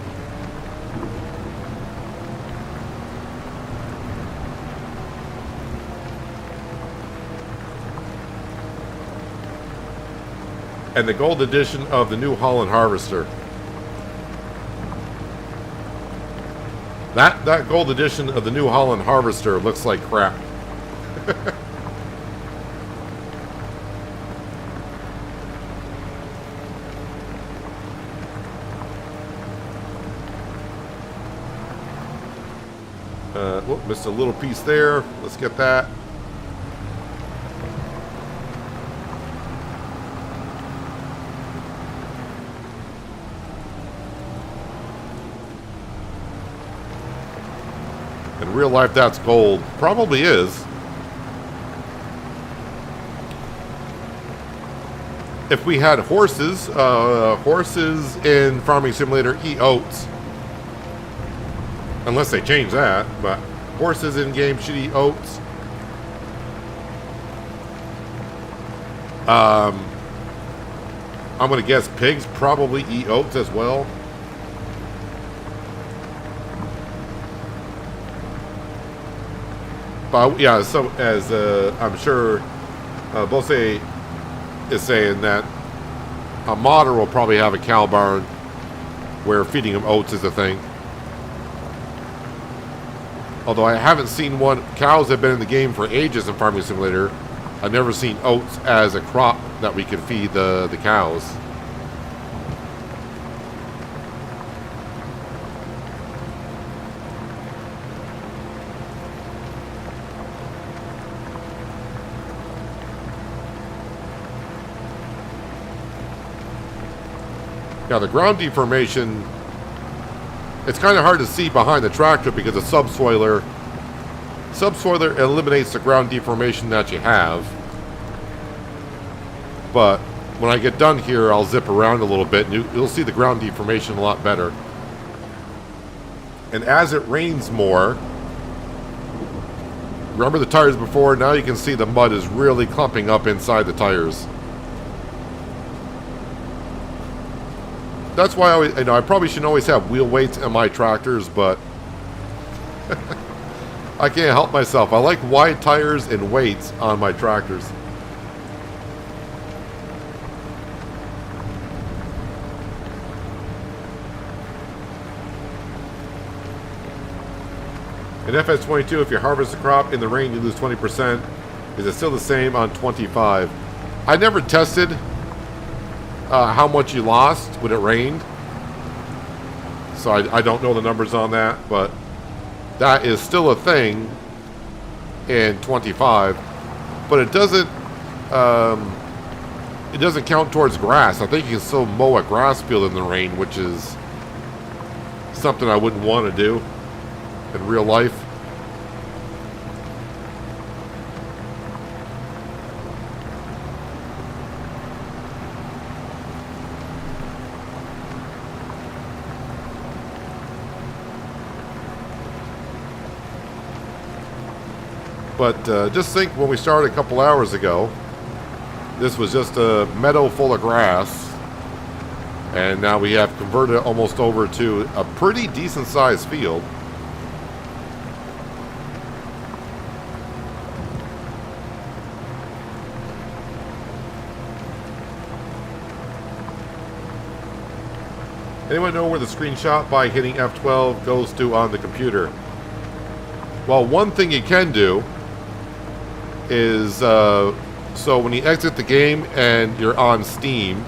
And the gold edition of the New Holland Harvester. That gold edition of the New Holland Harvester looks like crap. Whoop, missed a little piece there. Let's get that. In real life, that's gold. Probably is. If we had horses, horses in Farming Simulator eat oats. Unless they change that, but horses in game should eat oats. I'm going to guess pigs probably eat oats as well. Yeah, so as I'm sure Bose is saying that a modder will probably have a cow barn where feeding them oats is a thing. Although I haven't seen one. Cows have been in the game for ages in Farming Simulator. I've never seen oats as a crop that we can feed the cows. Now the ground deformation, it's kind of hard to see behind the tractor because the subsoiler eliminates the ground deformation that you have. But when I get done here, I'll zip around a little bit and you'll see the ground deformation a lot better. And as it rains more, remember the tires before? Now you can see the mud is really clumping up inside the tires. That's why I probably shouldn't always have wheel weights in my tractors, but I can't help myself. I like wide tires and weights on my tractors. In FS22, if you harvest a crop in the rain, you lose 20%. Is it still the same on 25? I never tested how much you lost when it rained, so I don't know the numbers on that, but that is still a thing in 25. But it doesn't count towards grass. I think you can still mow a grass field in the rain, which is something I wouldn't want to do in real life. But just think, when we started a couple hours ago, this was just a meadow full of grass. And now we have converted it almost over to a pretty decent sized field. Anyone know where the screenshot by hitting F12 goes to on the computer? Well, one thing you can do is, so when you exit the game and you're on Steam,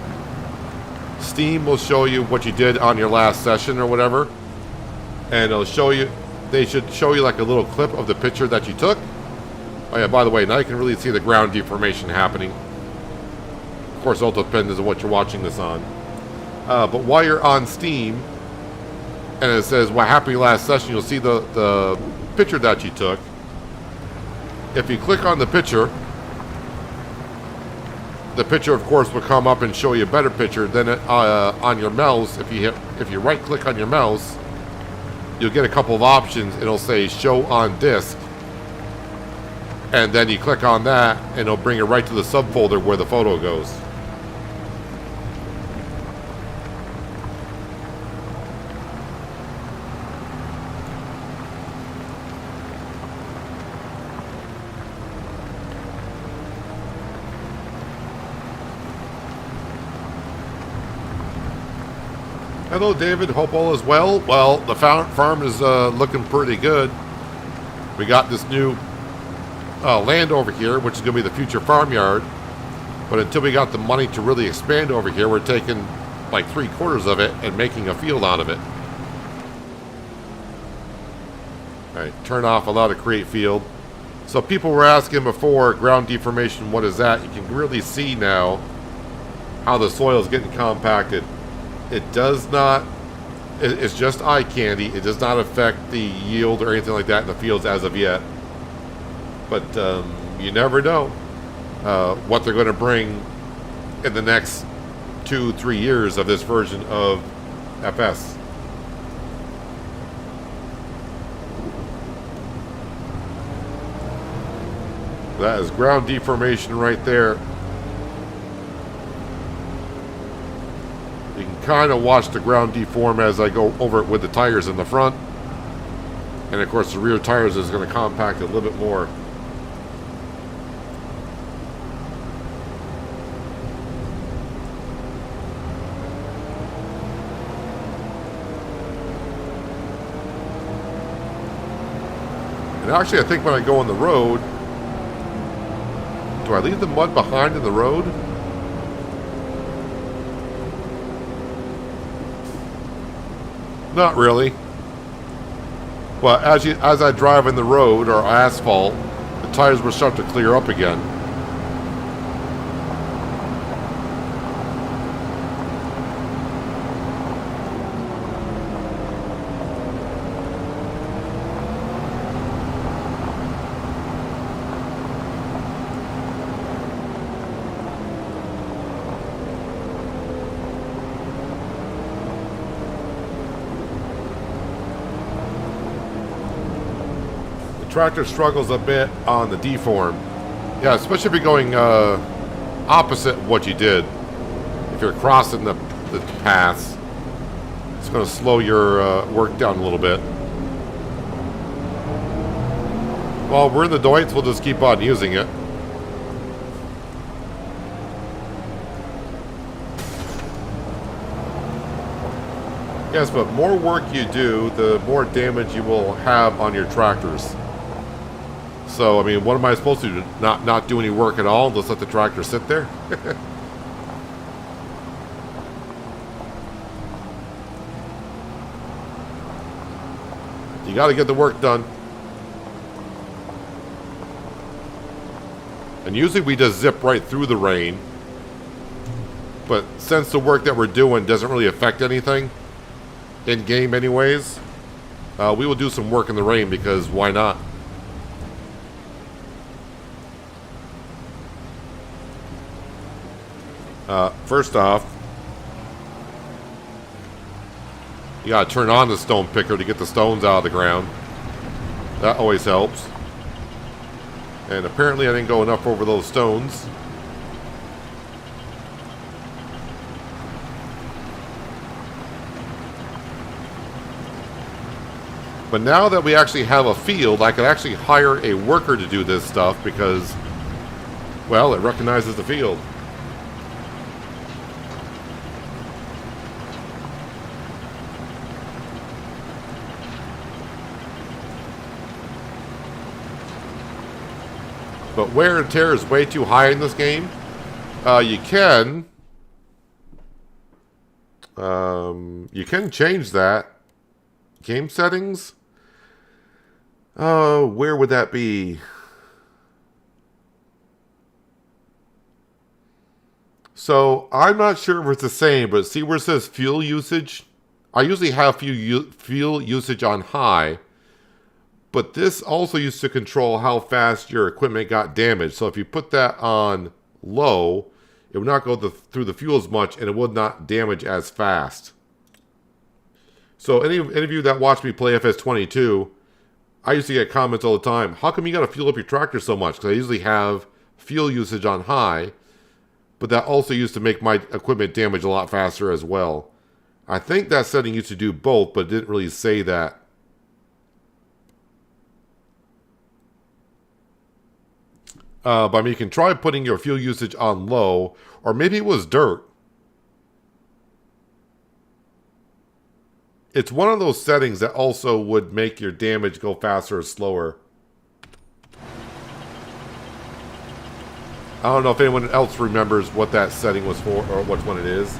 Steam will show you what you did on your last session or whatever, and it'll show you, they should show you like a little clip of the picture that you took. Oh yeah, by the way, now you can really see the ground deformation happening. Of course, it all depends on what you're watching this on. But while you're on Steam, and it says what happened in your last session, you'll see the picture that you took. If you click on the picture of course will come up and show you a better picture. Then on your mouse, if you right click on your mouse, you'll get a couple of options. It'll say show on disk, and then you click on that and it'll bring it right to the subfolder where the photo goes. Hello, David. Hope all is well. Well, the farm is looking pretty good. We got this new land over here, which is going to be the future farmyard. But until we got the money to really expand over here, we're taking like 3/4 of it and making a field out of it. All right, turn off allow to create field. So people were asking before, ground deformation, what is that? You can really see now how the soil is getting compacted. It does not, it's just eye candy. It does not affect the yield or anything like that in the fields as of yet. But you never know what they're going to bring in the next 2-3 years of this version of FS. That is ground deformation right there. You can kind of watch the ground deform as I go over it with the tires in the front. And of course the rear tires is going to compact it a little bit more. And actually I think when I go on the road, do I leave the mud behind in the road? Not really. But as I drive in the road or asphalt, the tires will start to clear up again. Tractor struggles a bit on the deform. Yeah, especially if you're going opposite what you did. If you're crossing the paths, it's going to slow your work down a little bit. Well, we're in the Deutz, we'll just keep on using it. Yes, but more work you do, the more damage you will have on your tractors. So, I mean, what am I supposed to do? Not do any work at all and just let the tractor sit there? You got to get the work done. And usually we just zip right through the rain. But since the work that we're doing doesn't really affect anything in game anyways, we will do some work in the rain because why not? First off, you gotta turn on the stone picker to get the stones out of the ground. That always helps. And apparently I didn't go enough over those stones. But now that we actually have a field, I can actually hire a worker to do this stuff because, well, it recognizes the field. But wear and tear is way too high in this game. You can change that. Game settings. Where would that be? So I'm not sure if it's the same, but see where it says fuel usage? I usually have fuel usage on high. But this also used to control how fast your equipment got damaged. So if you put that on low, it would not go through the fuel as much and it would not damage as fast. So any of you that watch me play FS22, I used to get comments all the time. How come you got to fuel up your tractor so much? Because I usually have fuel usage on high. But that also used to make my equipment damage a lot faster as well. I think that setting used to do both, but it didn't really say that. But I mean, you can try putting your fuel usage on low, or maybe it was dirt. It's one of those settings that also would make your damage go faster or slower. I don't know if anyone else remembers what that setting was for, or which one it is.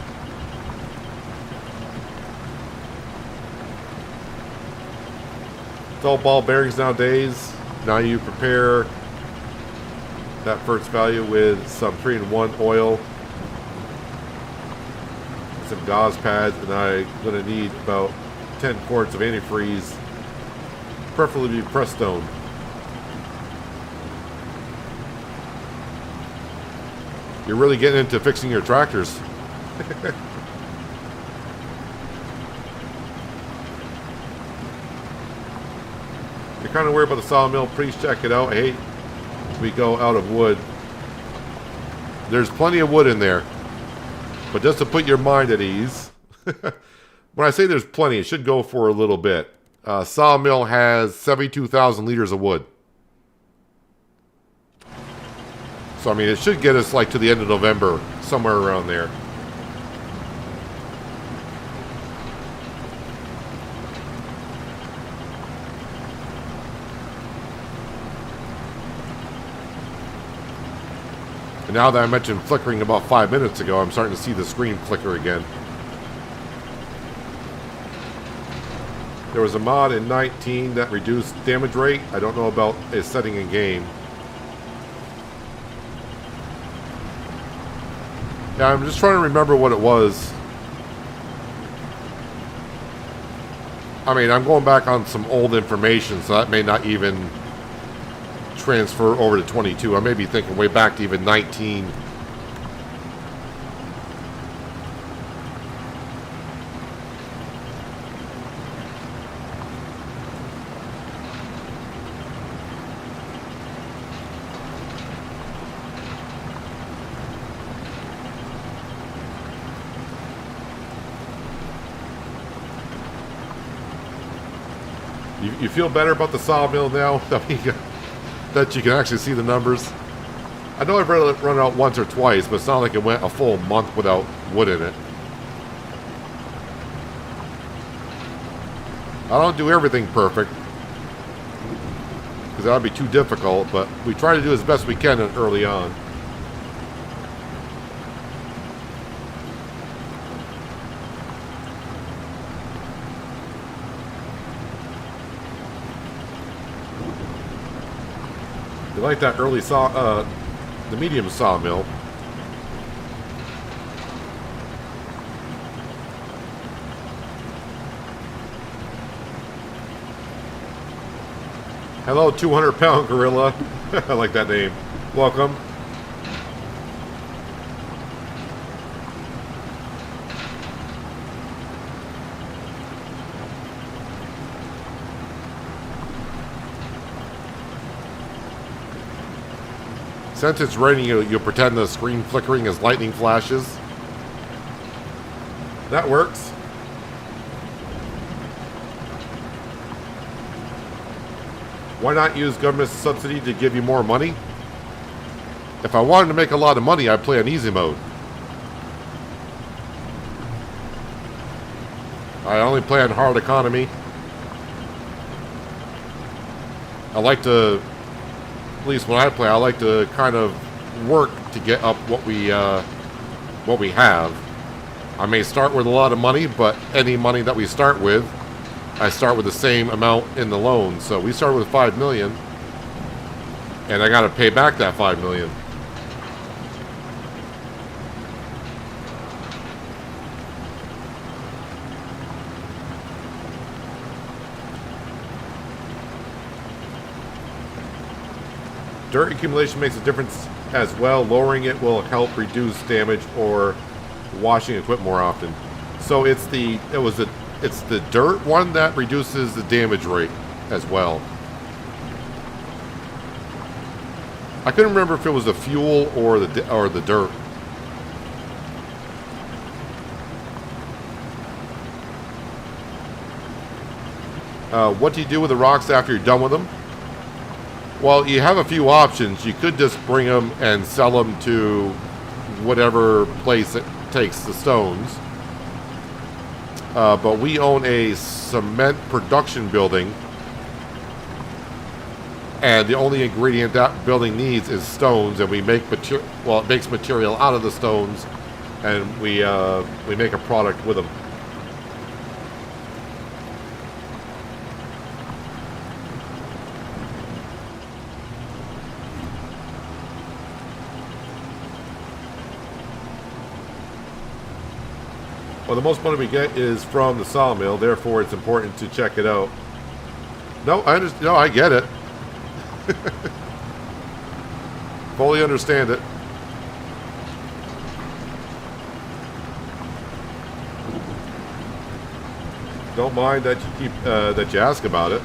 It's all ball bearings nowadays. Now you prepare that first value with some 3-in-1 oil, some gauze pads, and I'm going to need about 10 quarts of antifreeze, preferably pressed stone. You're really getting into fixing your tractors. You're kind of worried about the sawmill, please check it out. Hey, we go out of wood. There's plenty of wood in there. But just to put your mind at ease, when I say there's plenty, it should go for a little bit. Sawmill has 72,000 liters of wood. So, I mean, it should get us like to the end of November, somewhere around there. And now that I mentioned flickering about 5 minutes ago, I'm starting to see the screen flicker again. There was a mod in 19 that reduced damage rate. I don't know about a setting in game. Yeah, I'm just trying to remember what it was. I mean, I'm going back on some old information, so that may not even transfer over to 22. I may be thinking way back to even 19. You feel better about the sawmill now that you can actually see the numbers? I know I've run out once or twice, but it's not like it went a full month without wood in it. I don't do everything perfect, because that would be too difficult, but we try to do as best we can early on. You like that early the medium sawmill. Hello, 200-pound gorilla. I like that name. Welcome. Since it's raining, you'll pretend the screen flickering as lightning flashes. That works. Why not use government subsidy to give you more money? If I wanted to make a lot of money, I'd play on easy mode. I only play on hard economy. I like to, at least when I play, I like to kind of work to get up what we have. I may start with a lot of money, but any money that we start with, I start with the same amount in the loan. So we started with 5 million, and I got to pay back that 5 million. Dirt accumulation makes a difference as well. Lowering it will help reduce damage or washing equipment more often. So it's the dirt one that reduces the damage rate as well. I couldn't remember if it was the fuel or the dirt. What do you do with the rocks after you're done with them? Well, you have a few options. You could just bring them and sell them to whatever place it takes the stones. But we own a cement production building, and the only ingredient that building needs is stones, and we make material. Well, it makes material out of the stones, and we make a product with them. Well, the most money we get is from the sawmill, therefore it's important to check it out. No, I understand. No, I get it. Fully understand it. Don't mind that you keep that you ask about it.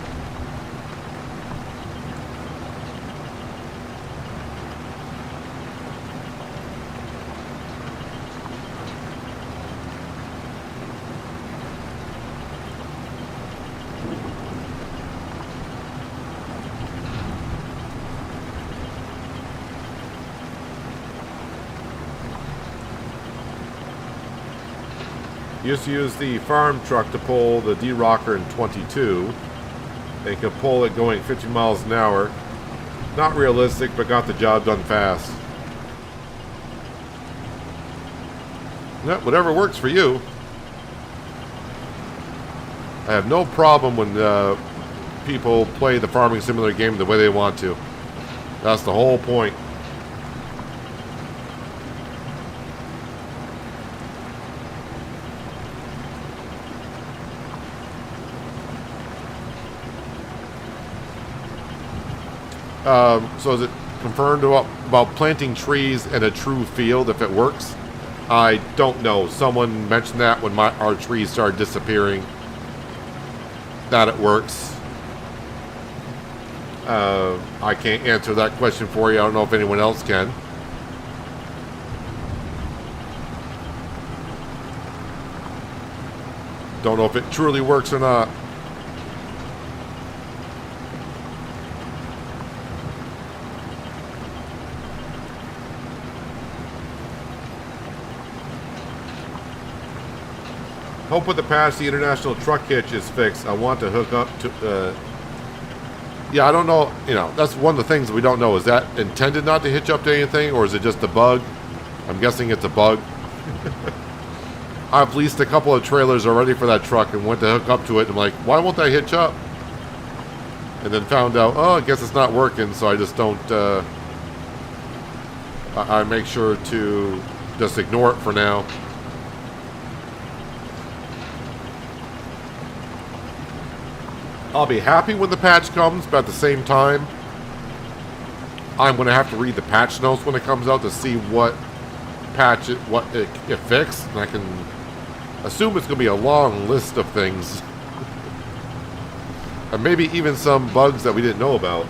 Used to use the farm truck to pull the D-Rocker in 22. They could pull it going 50 miles an hour. Not realistic, but got the job done fast. No, whatever works for you. I have no problem when people play the farming simulator game the way they want to. That's the whole point. So is it confirmed about planting trees in a true field if it works? I don't know. Someone mentioned that when our trees started disappearing, that it works. I can't answer that question for you. I don't know if anyone else can. Don't know if it truly works or not. Hope with the patch the international truck hitch is fixed. I want to hook up to... yeah, I don't know. You know, that's one of the things we don't know. Is that intended not to hitch up to anything, or is it just a bug? I'm guessing it's a bug. I've leased a couple of trailers already for that truck and went to hook up to it. And I'm like, why won't I hitch up? And then found out, oh, I guess it's not working. So I just don't... I make sure to just ignore it for now. I'll be happy when the patch comes, but at the same time, I'm going to have to read the patch notes when it comes out to see what patch it fixed. And I can assume it's going to be a long list of things. And maybe even some bugs that we didn't know about.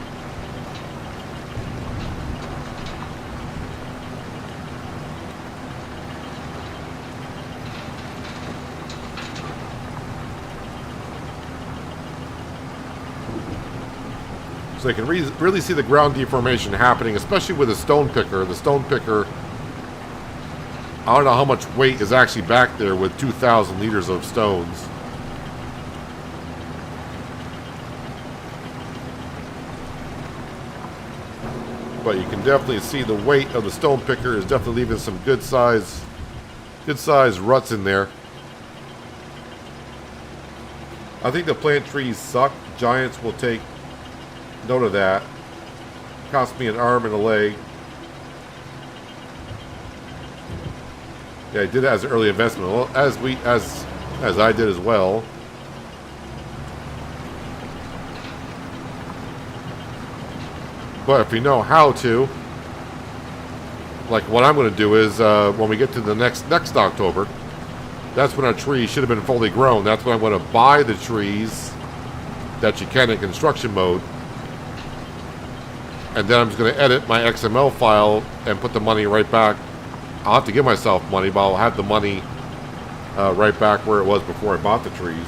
So you can really see the ground deformation happening, especially with the stone picker. The stone picker, I don't know how much weight is actually back there with 2,000 liters of stones. But you can definitely see the weight of the stone picker is definitely leaving some good size ruts in there. I think the plant trees suck. Giants will take note of that. Cost me an arm and a leg. Yeah, I did it as an early investment. Well, as I did as well. But if you know how to, like what I'm going to do is when we get to the next October, that's when our trees should have been fully grown. That's when I'm going to buy the trees that you can in construction mode. And then I'm just going to edit my XML file and put the money right back. I'll have to give myself money, but I'll have the money right back where it was before I bought the trees.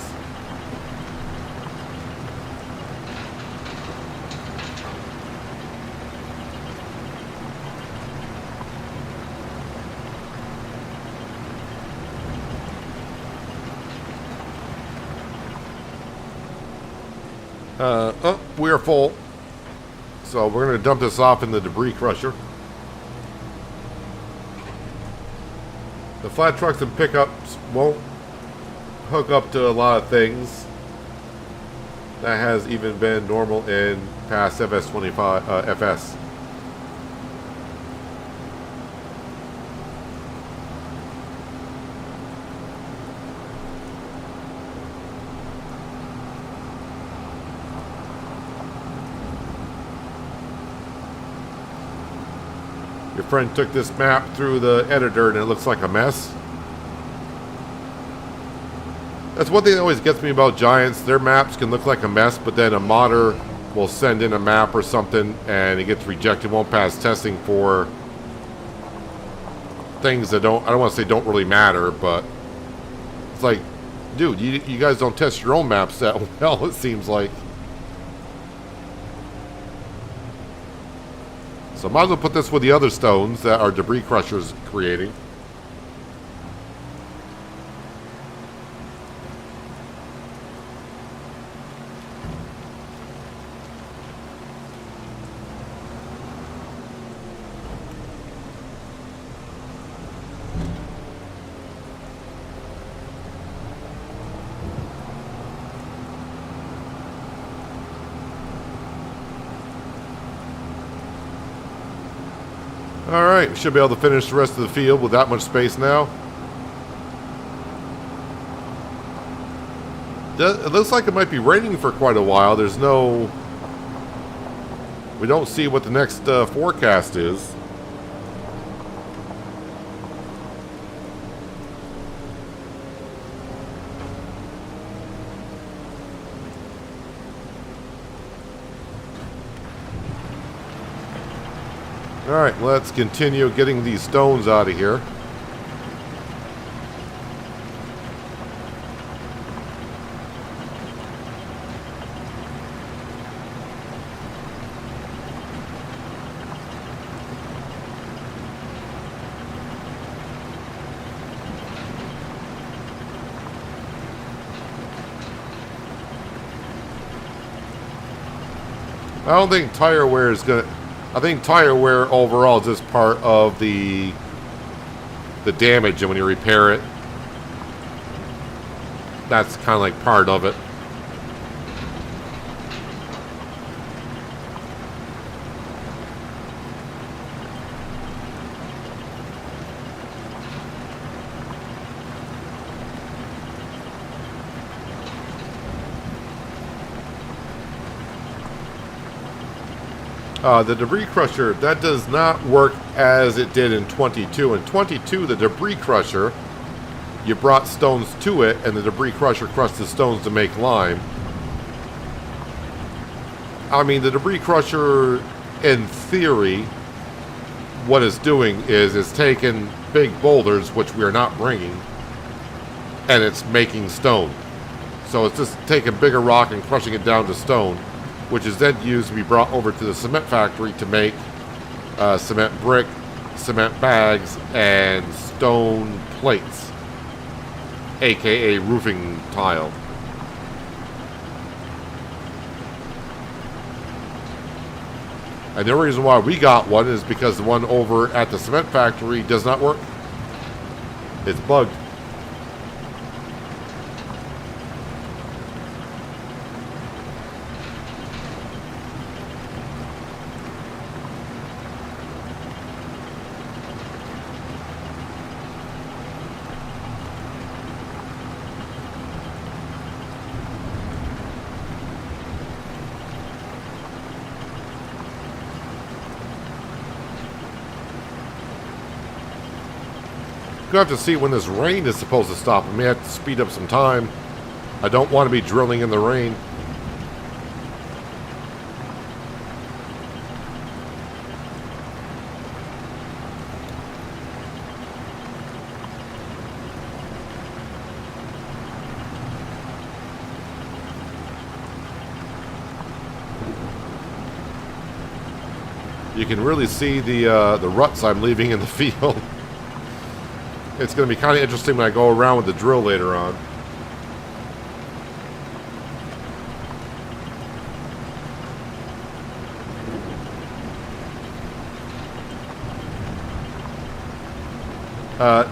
Oh, we are full. So we're going to dump this off in the debris crusher. The flat trucks and pickups won't hook up to a lot of things. That has even been normal in past FS25 FS. Your friend took this map through the editor and it looks like a mess. That's one thing that always gets me about Giants. Their maps can look like a mess, but then a modder will send in a map or something and it gets rejected, won't pass testing for things that I don't want to say don't really matter, but it's like, dude, you guys don't test your own maps that well, it seems like. So I might as well put this with the other stones that our debris crusher's creating. Alright, we should be able to finish the rest of the field with that much space now. It looks like it might be raining for quite a while. There's no... We don't see what the next forecast is. Alright, let's continue getting these stones out of here. I don't think tire wear is gonna... I think tire wear overall is just part of the damage, and when you repair it, that's kind of like part of it. The debris crusher, that does not work as it did in 22. In 22, the debris crusher, you brought stones to it, and the debris crusher crushed the stones to make lime. I mean, the debris crusher, in theory, what it's doing is it's taking big boulders, which we are not bringing, and it's making stone. So it's just taking bigger rock and crushing it down to stone, which is then used to be brought over to the cement factory to make cement brick, cement bags, and stone plates, aka roofing tile. And the only reason why we got one is because the one over at the cement factory does not work. It's bugged. We'll have to see when this rain is supposed to stop. I may have to speed up some time. I don't want to be drilling in the rain. You can really see the ruts I'm leaving in the field. It's going to be kind of interesting when I go around with the drill later on.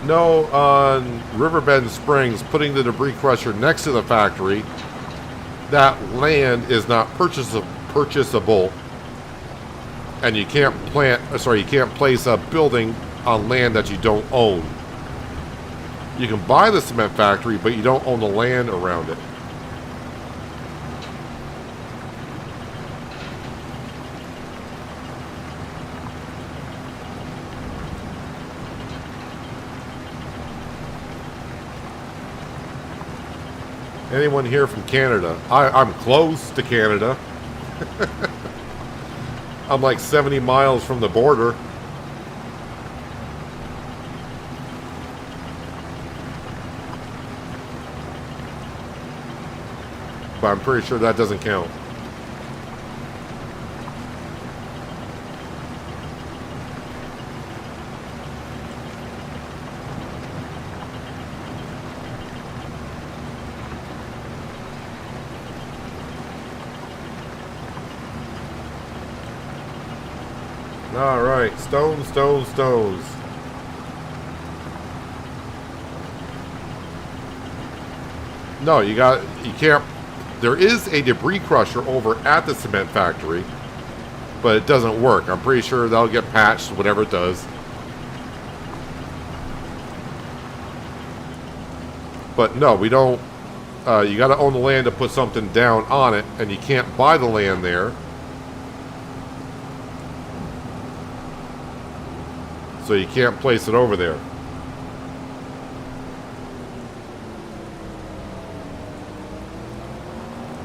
No, on Riverbend Springs, putting the debris crusher next to the factory, that land is not purchasable, and you can't you can't place a building on land that you don't own. You can buy the cement factory, but you don't own the land around it. Anyone here from Canada? I'm close to Canada. I'm like 70 miles from the border. But I'm pretty sure that doesn't count. All right, stones, stones, stones. No, you can't. There is a debris crusher over at the cement factory. but it doesn't work. I'm pretty sure that'll get patched, whatever it does. But no, we don't. You got to own the land to put something down on it, and you can't buy the land there. So you can't place it over there.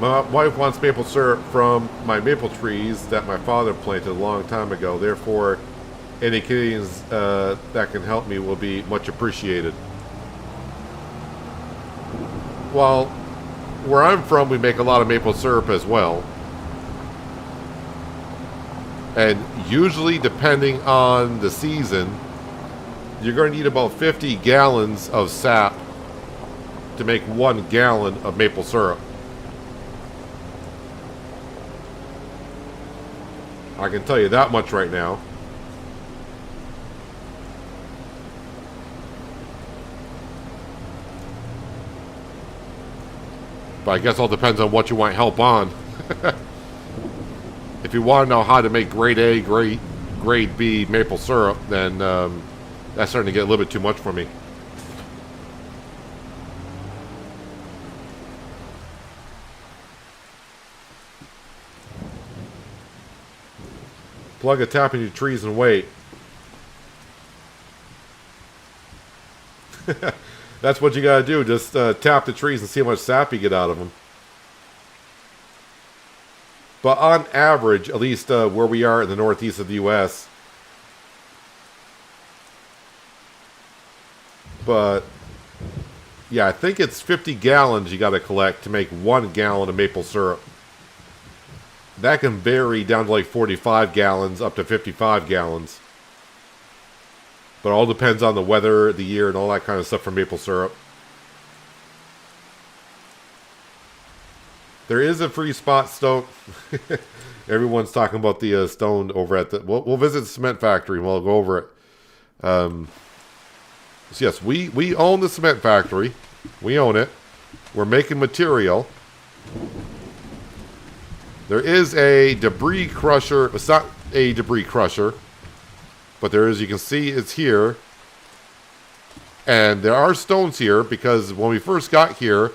My wife wants maple syrup from my maple trees that my father planted a long time ago. Therefore, any Canadians that can help me will be much appreciated. Well, where I'm from, we make a lot of maple syrup as well. And usually, depending on the season, you're going to need about 50 gallons of sap to make 1 gallon of maple syrup. I can tell you that much right now. But I guess it all depends on what you want help on. If you want to know how to make grade A, grade B maple syrup, then that's starting to get a little bit too much for me. Plug a tap in your trees and wait. That's what you gotta do. Just tap the trees and see how much sap you get out of them. But on average, at least where we are in the northeast of the U.S., but yeah, I think it's 50 gallons you gotta collect to make 1 gallon of maple syrup. That can vary down to like 45 gallons up to 55 gallons. But it all depends on the weather, the year, and all that kind of stuff for maple syrup. There is a free spot stone. Everyone's talking about the stone over at the... We'll visit the cement factory and we'll go over it. So yes, we own the cement factory. We own it. We're making material. There is a debris crusher. It's not a debris crusher, but there is, you can see it's here. And there are stones here because when we first got here,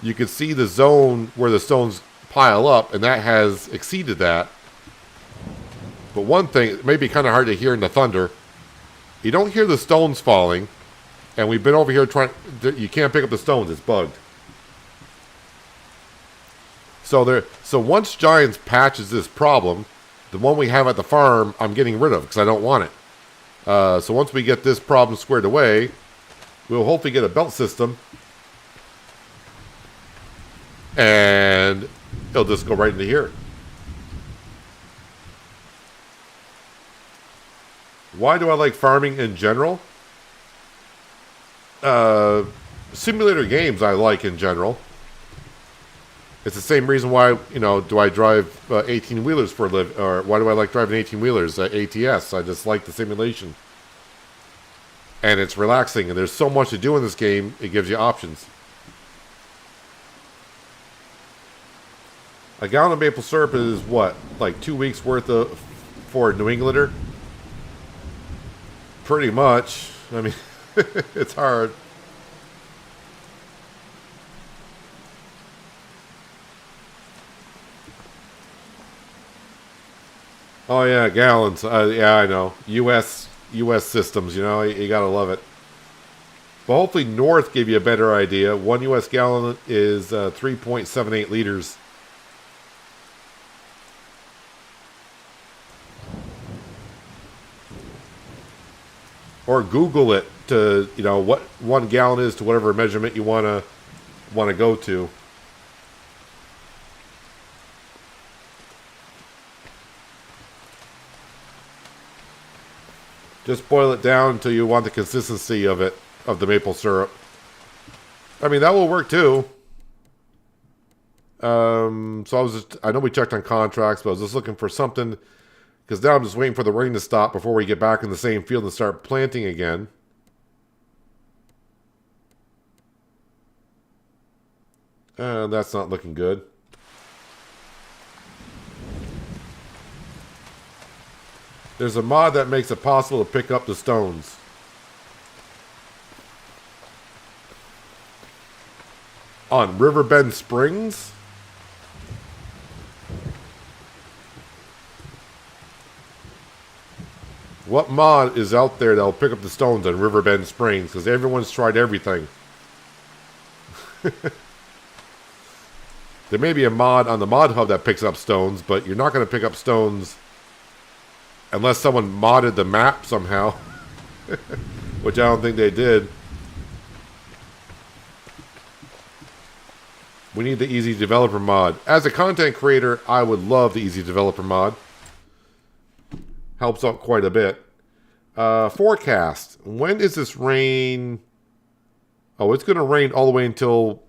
you could see the zone where the stones pile up, and that has exceeded that. But one thing, it may be kind of hard to hear in the thunder. You don't hear the stones falling, and we've been over here trying, you can't pick up the stones, it's bugged. So once Giants patches this problem, the one we have at the farm, I'm getting rid of because I don't want it. So once we get this problem squared away, we'll hopefully get a belt system, and it'll just go right into here. Why do I like farming in general? Simulator games I like in general. It's the same reason why, do I drive 18-wheelers for a living, or why do I like driving 18-wheelers, ATS? I just like the simulation. And it's relaxing, and there's so much to do in this game, it gives you options. A gallon of maple syrup is what? Like 2 weeks worth of for a New Englander? Pretty much. I mean, it's hard. Oh yeah, gallons. Yeah, I know. U.S. systems, you gotta love it. But hopefully North gave you a better idea. 1 U.S. gallon is 3.78 liters. Or Google it to, what 1 gallon is to whatever measurement you wanna go to. Just boil it down until you want the consistency of it, of the maple syrup. I mean, that will work too. So I know we checked on contracts, but I was just looking for something, because now I'm just waiting for the rain to stop before we get back in the same field and start planting again. That's not looking good. There's a mod that makes it possible to pick up the stones. On Riverbend Springs? What mod is out there that'll pick up the stones on Riverbend Springs? Because everyone's tried everything. There may be a mod on the mod hub that picks up stones, but you're not going to pick up stones unless someone modded the map somehow. Which I don't think they did. We need the Easy Developer mod. As a content creator, I would love the Easy Developer mod. Helps out quite a bit. Forecast. When is this rain? Oh, it's going to rain all the way until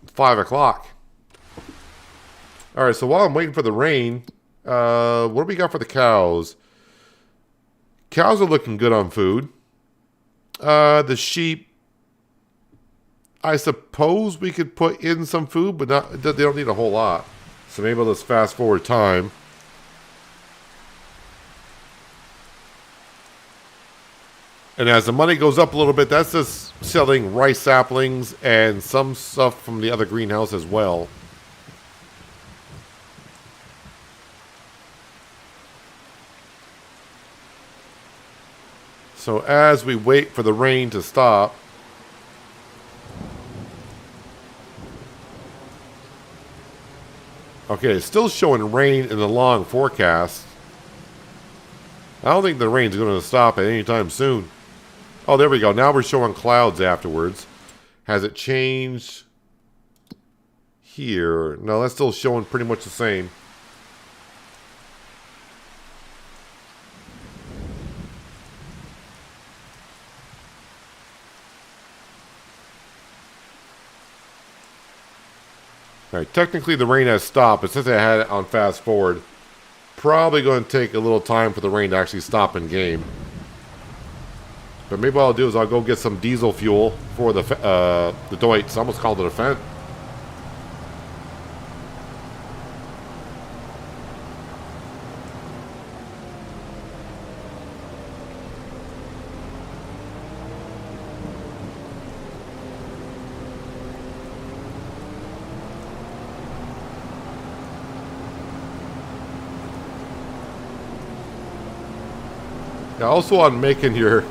5 o'clock. Alright, so while I'm waiting for the rain, what do we got for the cows? Cows are looking good on food. The sheep, I suppose we could put in some food, but they don't need a whole lot. So maybe I'll just fast forward time. And as the money goes up a little bit, that's just selling rice saplings and some stuff from the other greenhouse as well. So as we wait for the rain to stop, okay, it's still showing rain in the long forecast. I don't think the rain's going to stop at any time soon. Oh, there we go. Now we're showing clouds afterwards. Has it changed here? No, that's still showing pretty much the same. Alright, technically the rain has stopped, but since I had it on fast forward, probably going to take a little time for the rain to actually stop in game. But maybe what I'll do is I'll go get some diesel fuel for the Deutz. I almost called it a Fent. Now, also on making your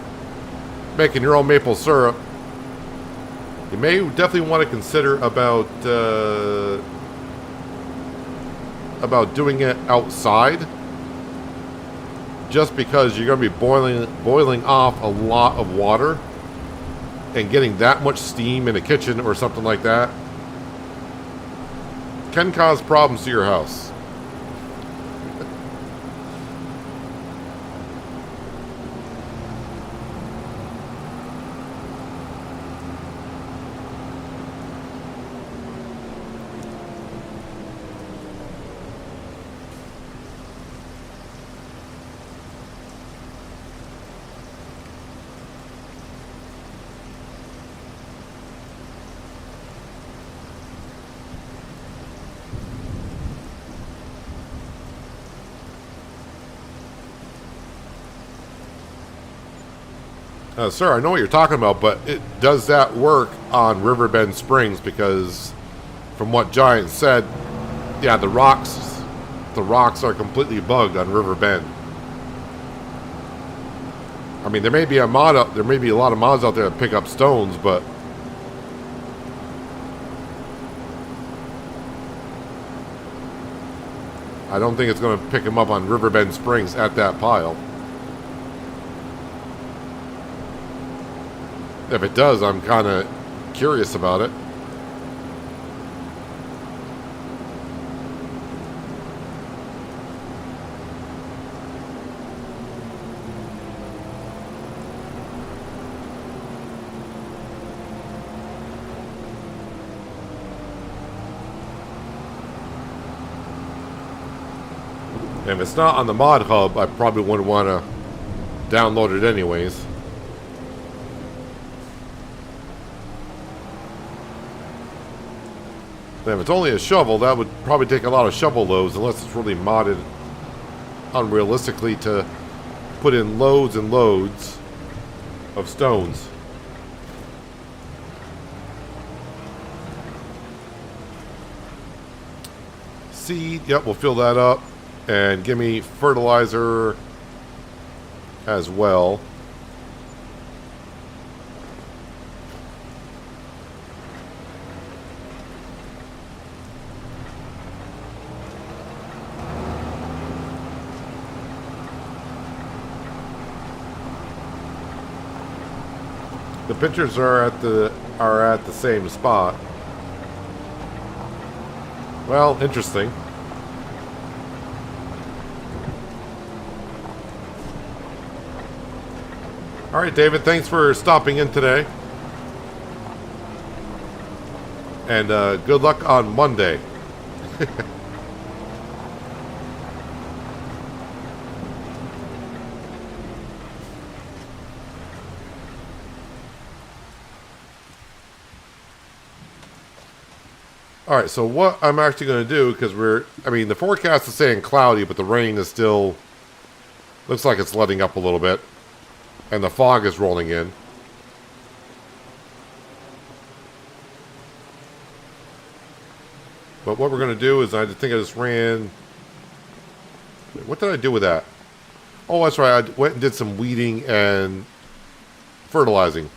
own maple syrup, you may definitely want to consider about doing it outside, just because you're going to be boiling off a lot of water, and getting that much steam in a kitchen or something like that can cause problems to your house. Sir, I know what you're talking about, but does that work on Riverbend Springs? Because from what Giant said, yeah, the rocks are completely bugged on Riverbend. I mean, there may be a lot of mods out there that pick up stones, but I don't think it's going to pick them up on Riverbend Springs at that pile. If it does, I'm kind of curious about it. And if it's not on the mod hub, I probably wouldn't want to download it anyways. If it's only a shovel, that would probably take a lot of shovel loads, unless it's really modded unrealistically to put in loads and loads of stones. Seed, yep, we'll fill that up. And give me fertilizer as well. The pictures are at the same spot. Well, interesting. All right, David, thanks for stopping in today. And good luck on Monday. All right, so what I'm actually going to do, because the forecast is saying cloudy, but the rain is still, looks like it's letting up a little bit. And the fog is rolling in. But what we're going to do is, I think I just ran, what did I do with that? Oh, that's right, I went and did some weeding and fertilizing.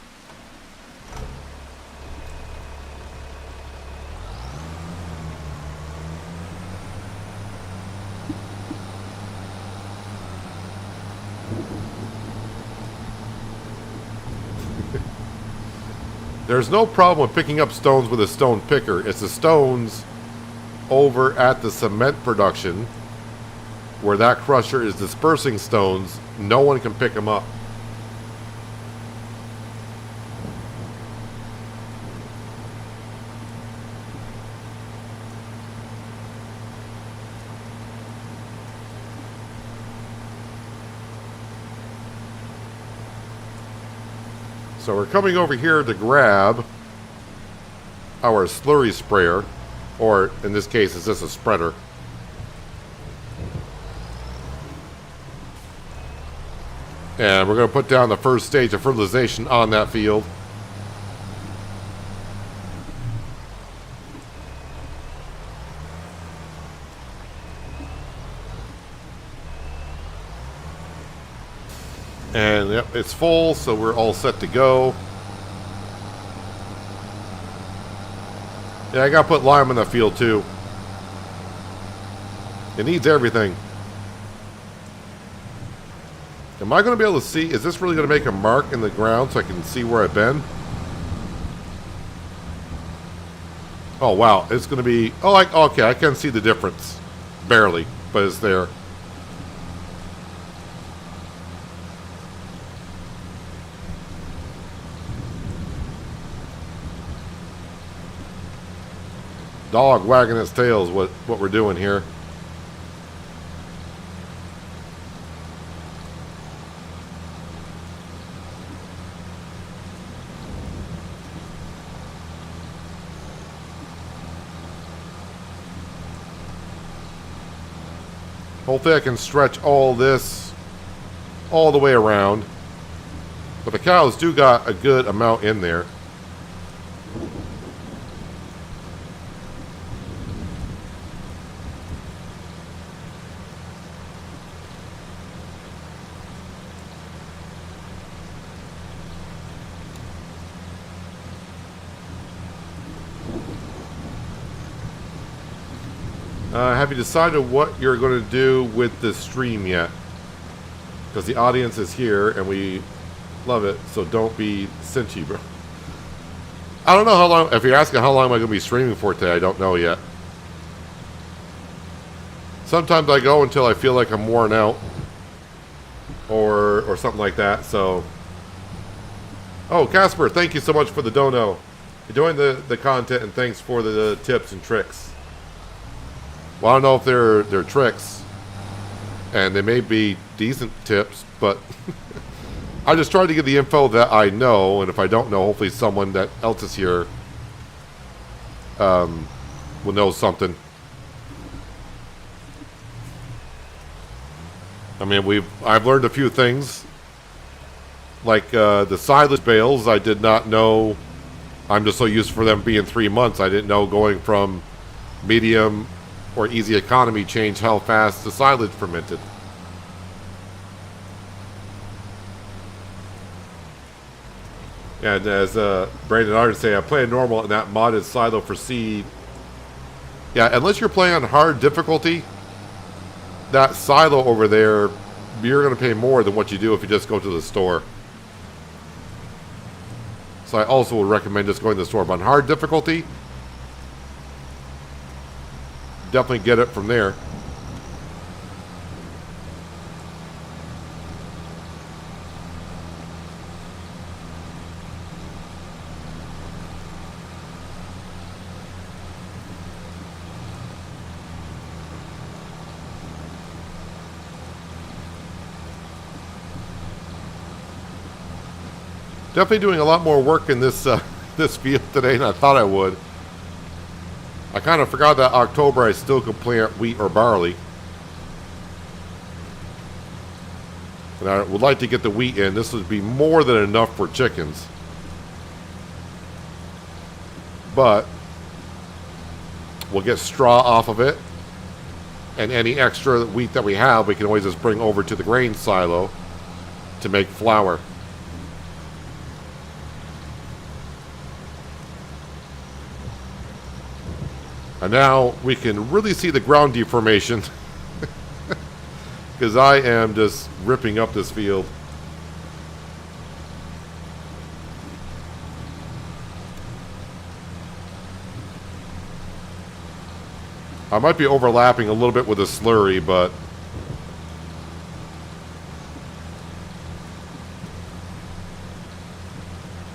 There's no problem with picking up stones with a stone picker. It's the stones over at the cement production where that crusher is dispersing stones. No one can pick them up. So we're coming over here to grab our slurry sprayer, or in this case, it's just a spreader. And we're going to put down the first stage of fertilization on that field. And yep, it's full, so we're all set to go. Yeah, I gotta put lime in the field too. It needs everything. Am I gonna be able to see? Is this really gonna make a mark in the ground so I can see where I've been? Oh wow, it's gonna be. Oh, okay, I can see the difference, barely, but it's there. Dog wagging its tail is what we're doing here. Hopefully I can stretch all this all the way around. But the cows do got a good amount in there. Have you decided what you're going to do with the stream yet? Because the audience is here and we love it, so don't be cinchy, bro. I don't know how long, if you're asking how long am I going to be streaming for today, I don't know yet. Sometimes I go until I feel like I'm worn out or something like that, so. Oh, Casper, thank you so much for the dono. Enjoying the content and thanks for the tips and tricks. Well, I don't know if they're tricks, and they may be decent tips, but I just try to get the info that I know, and if I don't know, hopefully someone that else is here will know something. I mean, I've learned a few things, like the silage bales. I did not know. I'm just so used for them being 3 months. I didn't know going from medium or easy economy changed how fast the silage fermented. And as Brandon Arden say, I play normal in that modded silo for seed. Yeah, unless you're playing on hard difficulty, that silo over there, you're going to pay more than what you do if you just go to the store. So I also would recommend just going to the store. But on hard difficulty, definitely get it from there. Definitely doing a lot more work in this this field today than I thought I would. I kind of forgot that October I still could plant wheat or barley. And I would like to get the wheat in. This would be more than enough for chickens. But we'll get straw off of it. And any extra wheat that we have, we can always just bring over to the grain silo to make flour. And now we can really see the ground deformation because I am just ripping up this field. I might be overlapping a little bit with the slurry, but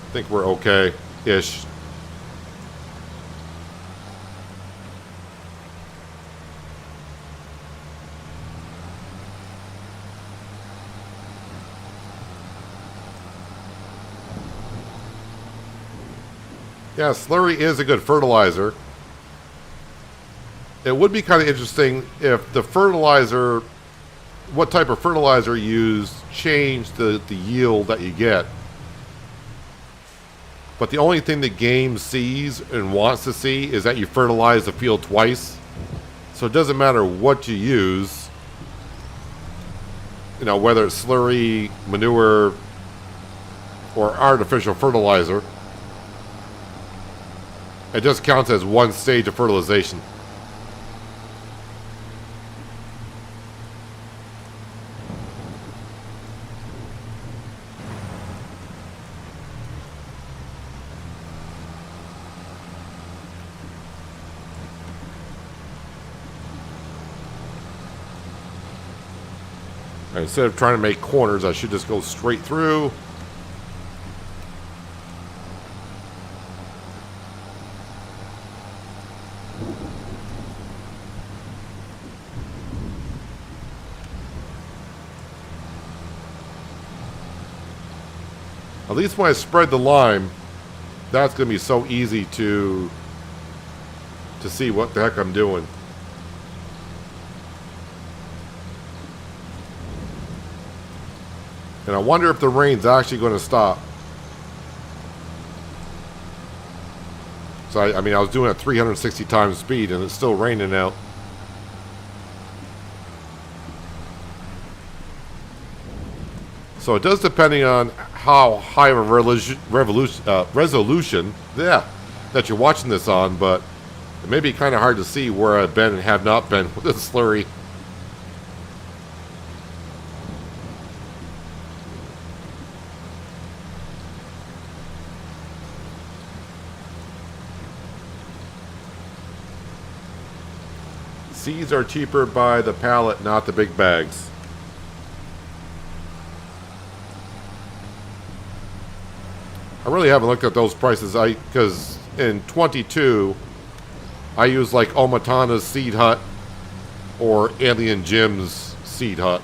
I think we're okay-ish. Yeah, slurry is a good fertilizer. It would be kind of interesting if the fertilizer, what type of fertilizer you use, changed the yield that you get. But the only thing the game sees and wants to see is that you fertilize the field twice. So it doesn't matter what you use. You know, whether it's slurry, manure, or artificial fertilizer. It just counts as one stage of fertilization. And instead of trying to make corners, I should just go straight through. At least when I spread the lime, that's going to be so easy to see what the heck I'm doing. And I wonder if the rain's actually going to stop. So, I mean, I was doing it at 360 times speed, and it's still raining out. So it does depending on how high of a resolution that you're watching this on, but it may be kind of hard to see where I've been and have not been with this slurry. Seeds are cheaper by the pallet, not the big bags. I really haven't looked at those prices. Because in 22, I use like Omatana's Seed Hut or Alien Jim's Seed Hut.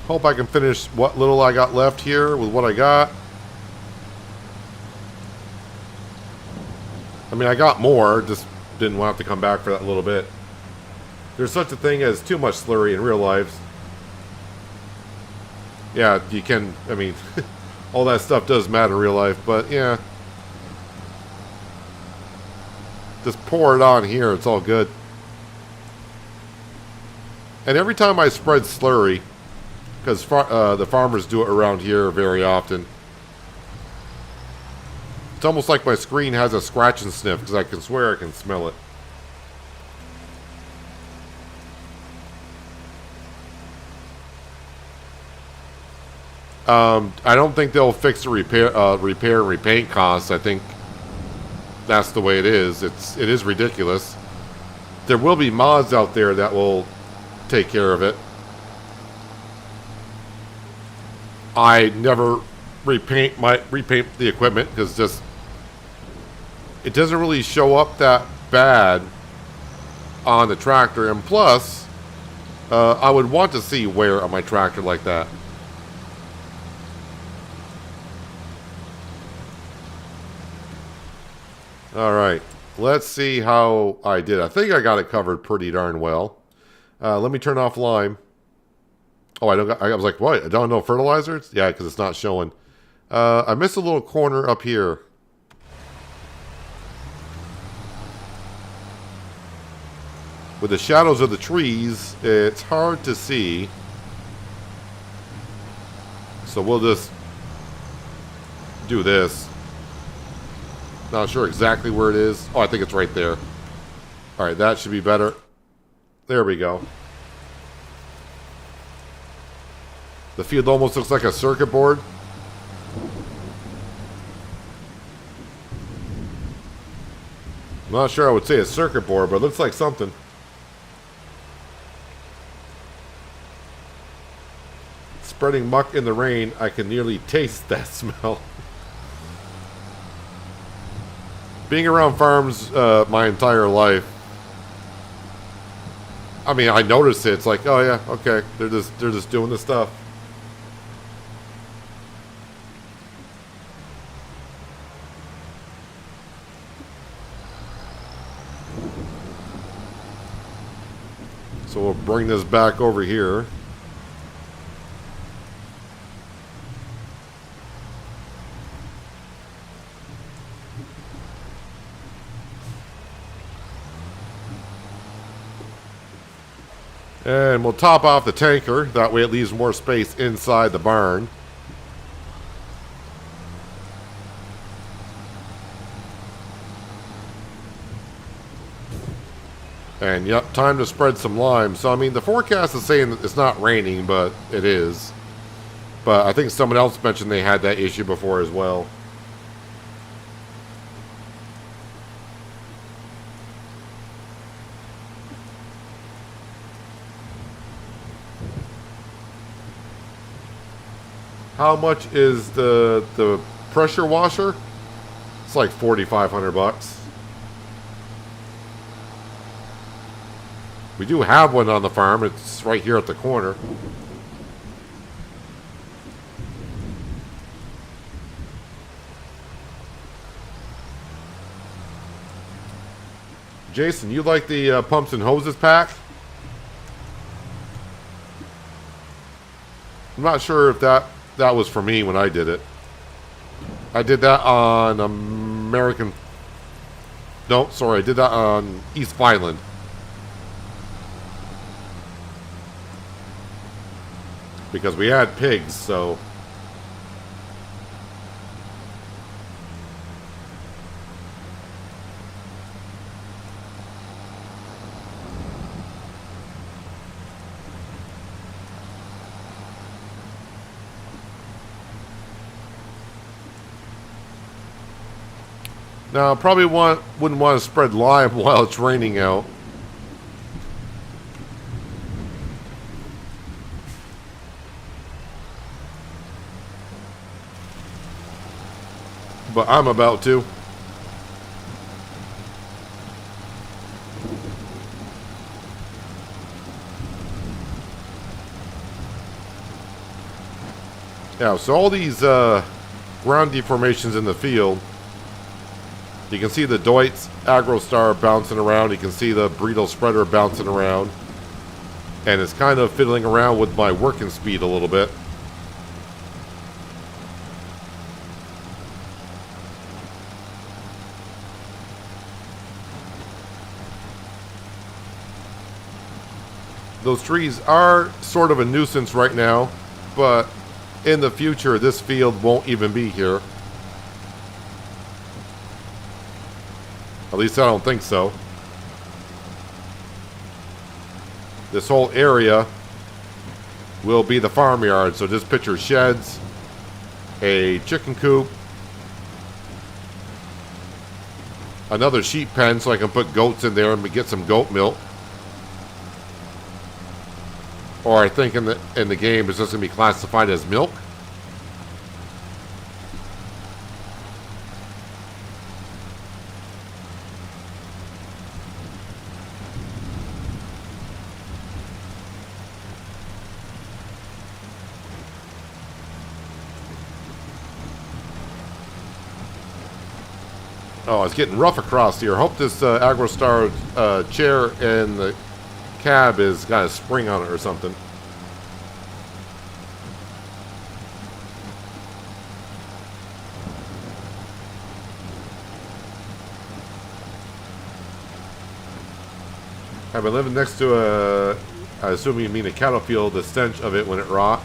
Hope I can finish what little I got left here with what I got. I mean, I got more, just didn't want to have to come back for that little bit. There's such a thing as too much slurry in real life. Yeah, you can, I mean, all that stuff does matter in real life, but yeah. Just pour it on here, it's all good. And every time I spread slurry, because the farmers do it around here very often, it's almost like my screen has a scratch and sniff, because I can swear I can smell it. I don't think they'll fix the repair and repaint costs. I think that's the way it is. It is ridiculous. There will be mods out there that will take care of it. I never repaint the equipment because just it doesn't really show up that bad on the tractor, and plus I would want to see wear on my tractor like that. Alright, let's see how I did. I think I got it covered pretty darn well. Let me turn off lime. Oh, I was like, what? I don't know fertilizer? Yeah, because it's not showing. I missed a little corner up here. With the shadows of the trees, it's hard to see. So we'll just do this. Not sure exactly where it is. Oh, I think it's right there. Alright, that should be better. There we go. The field almost looks like a circuit board. I'm not sure I would say a circuit board, but it looks like something. Spreading muck in the rain, I can nearly taste that smell. Being around farms my entire life, I mean, I noticed it. It's like, oh yeah, okay, they're just doing this stuff. So we'll bring this back over here. And we'll top off the tanker. That way it leaves more space inside the barn. And yep, time to spread some lime. So, I mean, the forecast is saying that it's not raining, but it is. But I think someone else mentioned they had that issue before as well. How much is the pressure washer? It's like $4,500. We do have one on the farm. It's right here at the corner. Jason, you like the pumps and hoses pack? I'm not sure if that was for me when I did it. I did that on American... No, sorry, I did that on East Vineland. Because we had pigs, so... Now, I probably wouldn't want to spread lime while it's raining out. But I'm about to. Yeah, so all these ground deformations in the field, you can see the Deutz AgroStar bouncing around. You can see the Burrito spreader bouncing around. And it's kind of fiddling around with my working speed a little bit. Those trees are sort of a nuisance right now, but in the future, this field won't even be here. At least I don't think so. This whole area will be the farmyard. So just picture sheds, a chicken coop, another sheep pen so I can put goats in there and get some goat milk. Or I think in the game it's just going to be classified as milk. Oh, it's getting rough across here. Hope this AgroStar chair and the cab has got a spring on it or something. I've been living next to a, I assume you mean a cattle field, the stench of it when it rot.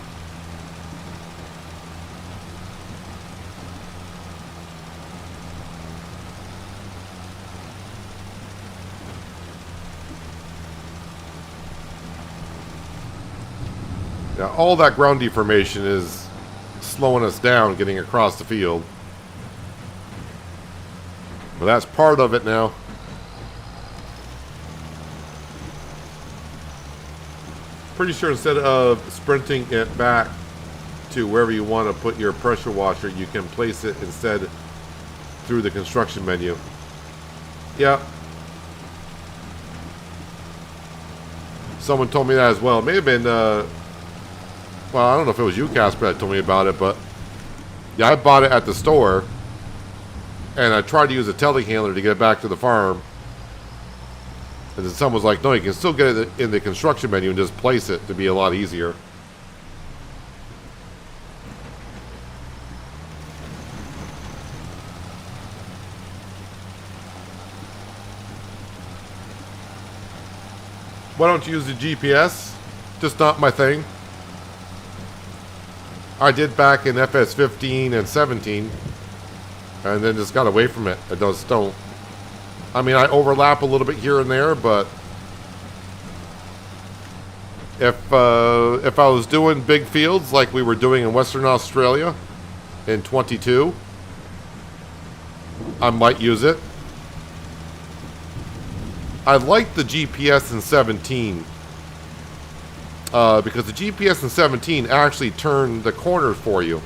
Now, all that ground deformation is slowing us down getting across the field. But that's part of it now. Pretty sure instead of sprinting it back to wherever you want to put your pressure washer, you can place it instead through the construction menu. Yeah. Someone told me that as well. It may have been, well, I don't know if it was you, Casper, that told me about it, but yeah, I bought it at the store, and I tried to use a telehandler to get it back to the farm. And then someone was like, no, you can still get it in the construction menu and just place it to be a lot easier. Why don't you use the GPS? Just not my thing. I did back in FS15 and 17, and then just got away from it. I just don't. I mean, I overlap a little bit here and there, but if I was doing big fields like we were doing in Western Australia in 22, I might use it. I like the GPS in 17 because the GPS in 17 actually turned the corners for you.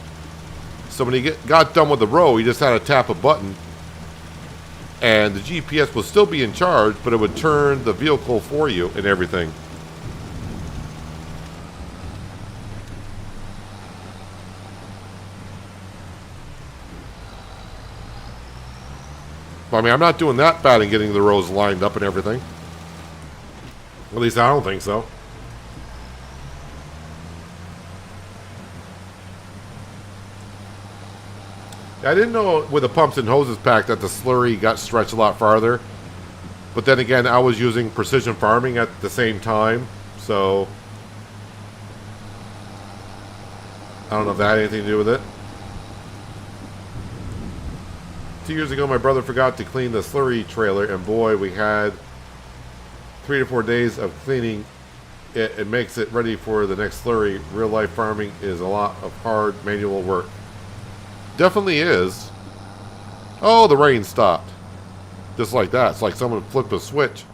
So when you got done with the row, you just had to tap a button, and the GPS would still be in charge, but it would turn the vehicle for you and everything. I mean, I'm not doing that bad in getting the rows lined up and everything. At least I don't think so. I didn't know with the pumps and hoses pack that the slurry got stretched a lot farther. But then again, I was using precision farming at the same time. So I don't know if that had anything to do with it. 2 years ago, my brother forgot to clean the slurry trailer, and boy, we had 3 to 4 days of cleaning it. It makes it ready for the next slurry. Real life farming is a lot of hard manual work. Definitely is. Oh, the rain stopped. Just like that. It's like someone flipped a switch.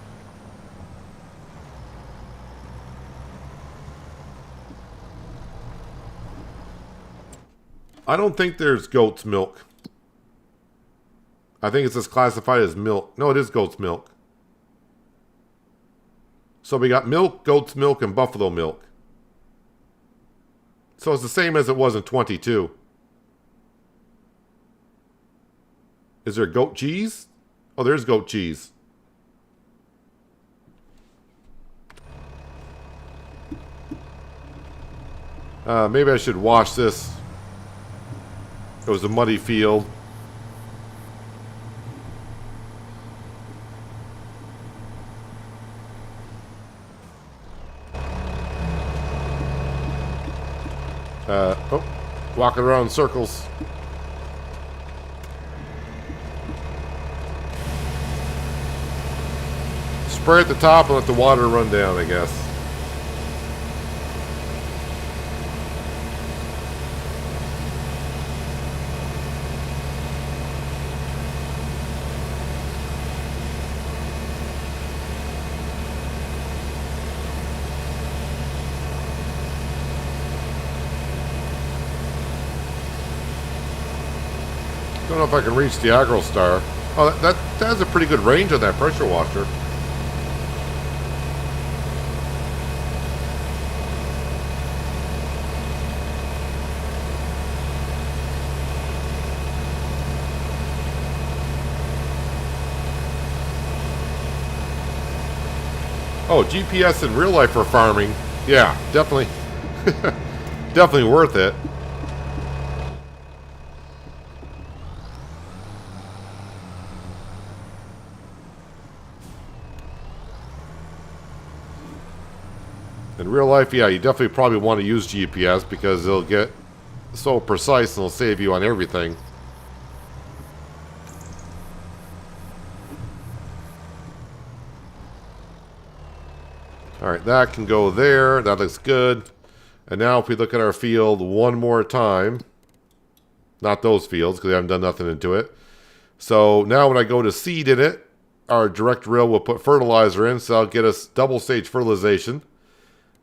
I don't think there's goat's milk. I think it's just classified as milk. No, it is goat's milk. So we got milk, goat's milk, and buffalo milk. So it's the same as it was in 22. Is there goat cheese? Oh, there's goat cheese. Maybe I should wash this. It was a muddy field. Oh, walking around in circles. Spray at the top and let the water run down, I guess. Don't know if I can reach the Agro Star. Oh, that has a pretty good range on that pressure washer. Oh, GPS in real life for farming. Yeah, definitely. Definitely worth it. In real life, yeah, you definitely probably want to use GPS because it'll get so precise and it'll save you on everything. Alright, that can go there. That looks good. And now if we look at our field one more time. Not those fields, because we haven't done nothing into it. So now when I go to seed in it, our direct drill will put fertilizer in, so that'll get us double stage fertilization.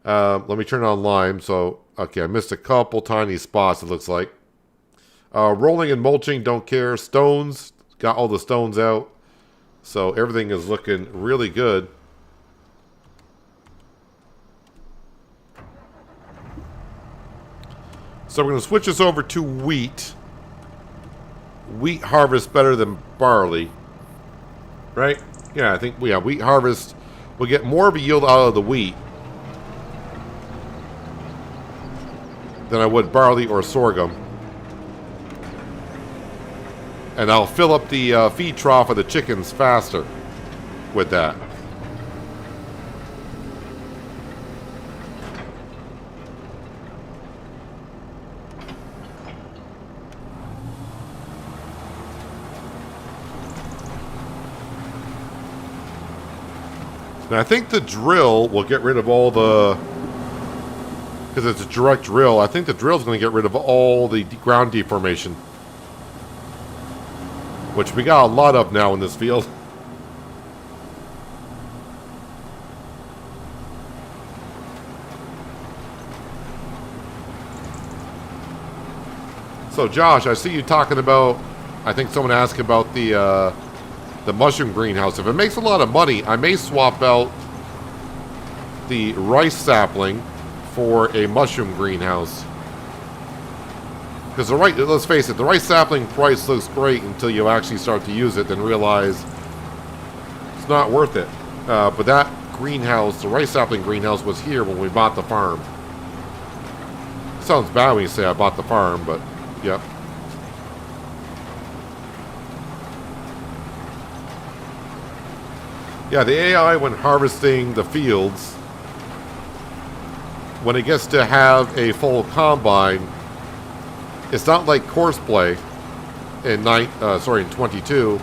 Let me turn on lime. So, okay, I missed a couple tiny spots, it looks like. Rolling and mulching, don't care. Stones, got all the stones out. So everything is looking really good. So we're going to switch this over to wheat. Wheat harvest better than barley. Right? Yeah, I think, yeah, wheat harvest will get more of a yield out of the wheat than I would barley or sorghum. And I'll fill up the feed trough of the chickens faster with that. And I think the drill will get rid of all the... Because it's a direct drill. I think the drill is going to get rid of all the ground deformation. Which we got a lot of now in this field. So Josh, I see you talking about... I think someone asked about the mushroom greenhouse. If it makes a lot of money, I may swap out the rice sapling for a mushroom greenhouse. Because let's face it, the rice sapling price looks great until you actually start to use it and realize it's not worth it. But that greenhouse, the rice sapling greenhouse, was here when we bought the farm. Sounds bad when you say I bought the farm, but yep. Yeah, the AI, when harvesting the fields, when it gets to have a full combine, it's not like Courseplay in 22.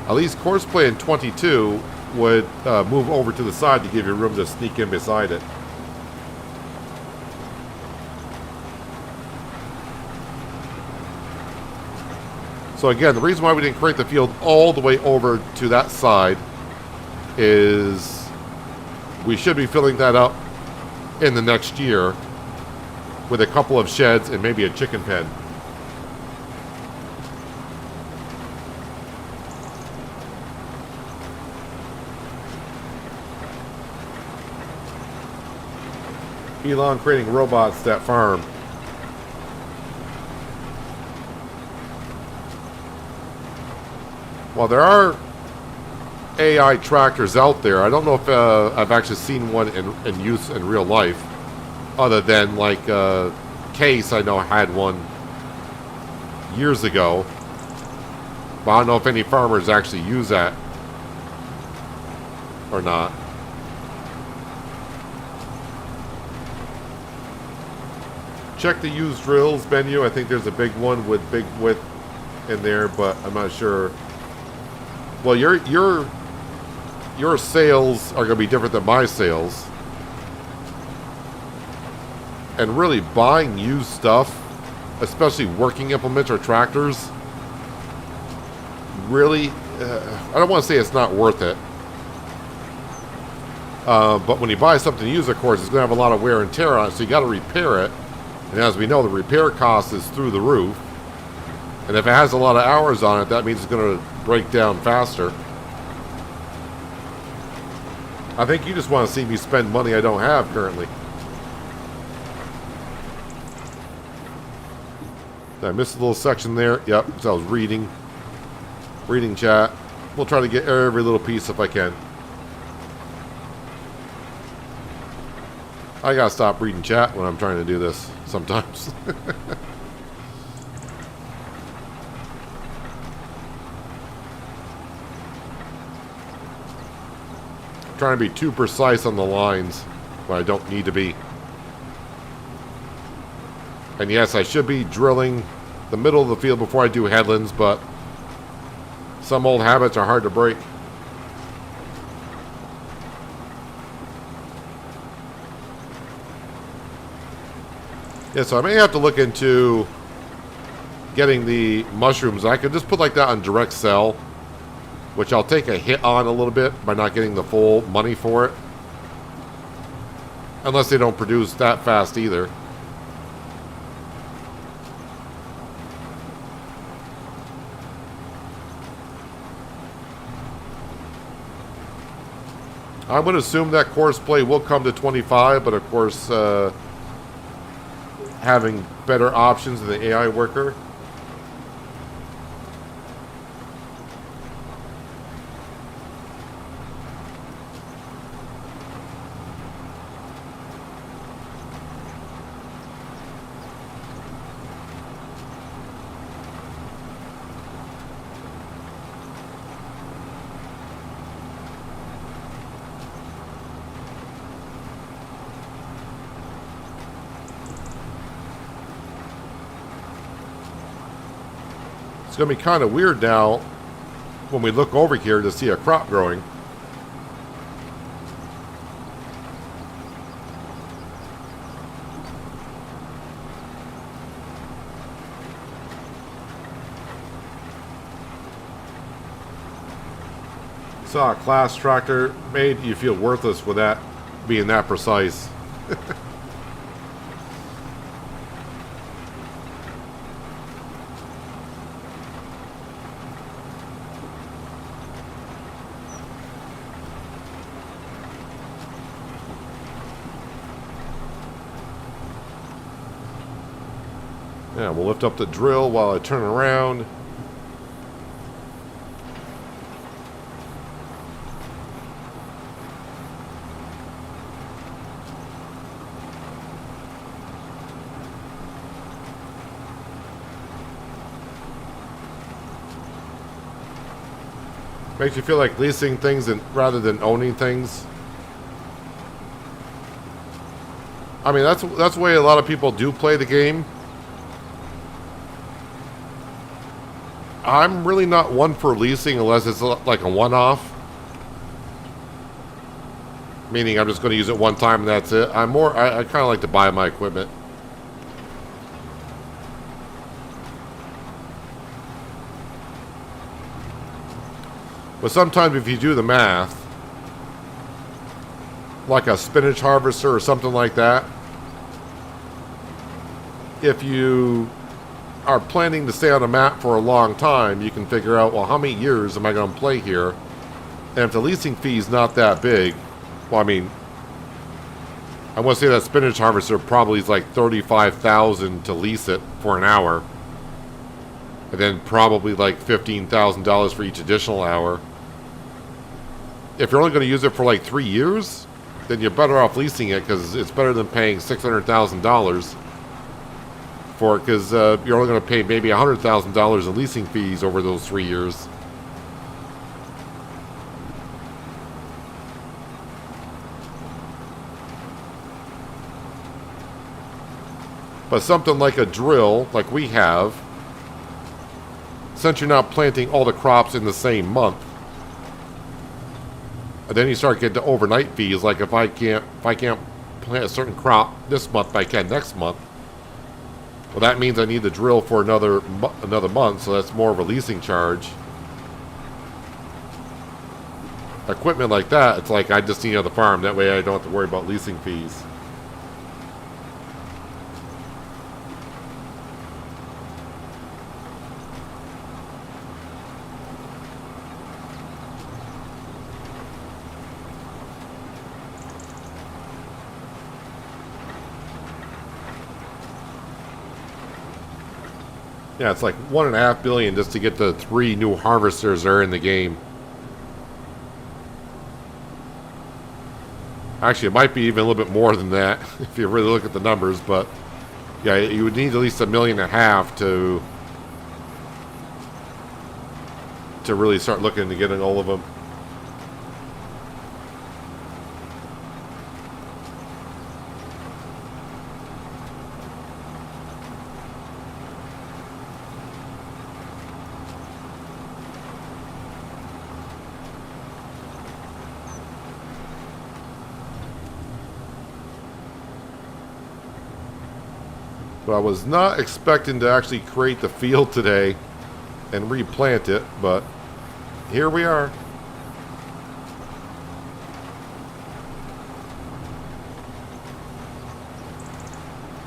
At least Courseplay in 22 would move over to the side to give you room to sneak in beside it. So again, the reason why we didn't create the field all the way over to that side is we should be filling that up in the next year with a couple of sheds and maybe a chicken pen. Elon creating robots that farm. Well, there are AI tractors out there. I don't know if I've actually seen one in use in real life, other than like Case. I know had one years ago, but I don't know if any farmers actually use that or not. Check the used drills menu. I think there's a big one with big width in there, but I'm not sure. Well, your sales are going to be different than my sales. And really buying used stuff, especially working implements or tractors, really, I don't want to say it's not worth it. But when you buy something used, of course, it's going to have a lot of wear and tear on it, so you got to repair it. And as we know, the repair cost is through the roof. And if it has a lot of hours on it, that means it's going to break down faster. I think you just want to see me spend money I don't have currently. Did I miss a little section there? Yep, so I was reading chat. We'll try to get every little piece if I can. I gotta stop reading chat when I'm trying to do this sometimes. Trying to be too precise on the lines when I don't need to be. And yes, I should be drilling the middle of the field before I do headlands, but some old habits are hard to break. Yeah, so I may have to look into getting the mushrooms. I could just put like that on direct sell, which I'll take a hit on a little bit by not getting the full money for it. Unless they don't produce that fast either. I would assume that course play will come to 25, but of course, having better options in the AI worker. It's going to be kind of weird now when we look over here to see a crop growing. Saw a class tractor made you feel worthless with that being that precise. Yeah, we'll lift up the drill while I turn around. Makes you feel like leasing things rather than owning things. I mean, that's the way a lot of people do play the game. I'm really not one for leasing unless it's like a one-off. Meaning I'm just going to use it one time and that's it. I kind of like to buy my equipment. But sometimes if you do the math, like a spinach harvester or something like that, if you are planning to stay on a map for a long time, you can figure out, well, how many years am I going to play here? And if the leasing fee is not that big, well, I mean, I want to say that spinach harvester probably is like $35,000 to lease it for an hour. And then probably like $15,000 for each additional hour. If you're only going to use it for like 3 years, then you're better off leasing it, because it's better than paying $600,000 for it, because you're only going to pay maybe $100,000 in leasing fees over those 3 years. But something like a drill, like we have, since you're not planting all the crops in the same month, and then you start getting to overnight fees. Like if I can't plant a certain crop this month, but I can next month. Well, that means I need the drill for another month, so that's more of a leasing charge. Equipment like that, it's like I just need it on the farm. That way I don't have to worry about leasing fees. Yeah, it's like $1.5 billion just to get the 3 new harvesters that are in the game. Actually, it might be even a little bit more than that if you really look at the numbers. But yeah, you would need at least $1.5 million to really start looking into getting all of them. But I was not expecting to actually create the field today and replant it, but here we are.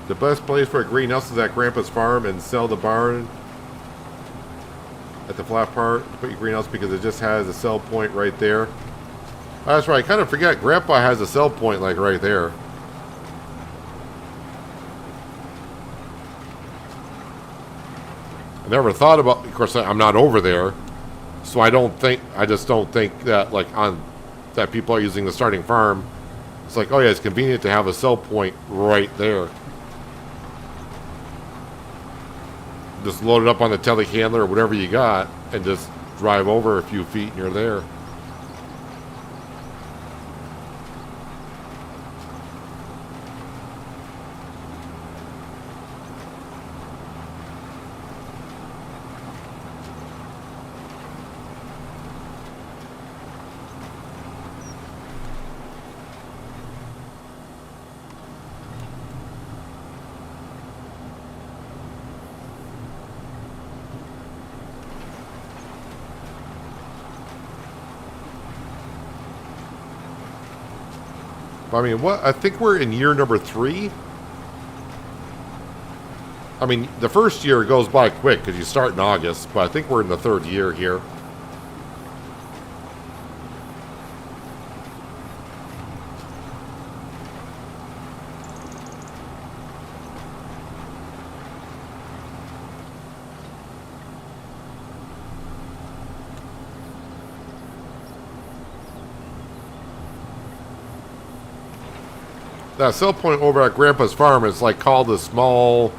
The best place for a greenhouse is at Grandpa's farm, and sell the barn at the flat part to put your greenhouse, because it just has a sell point right there. Oh, that's right, I kind of forget. Grandpa has a sell point like right there. I never thought about, of course I'm not over there, so I just don't think that that people are using the starting farm. It's like, oh yeah, it's convenient to have a sell point right there. Just load it up on the telehandler or whatever you got and just drive over a few feet and you're there. I mean, I think we're in year number 3. I mean, the first year goes by quick because you start in August, but I think we're in the 3rd year here. That sell point over at Grandpa's farm is like called the small,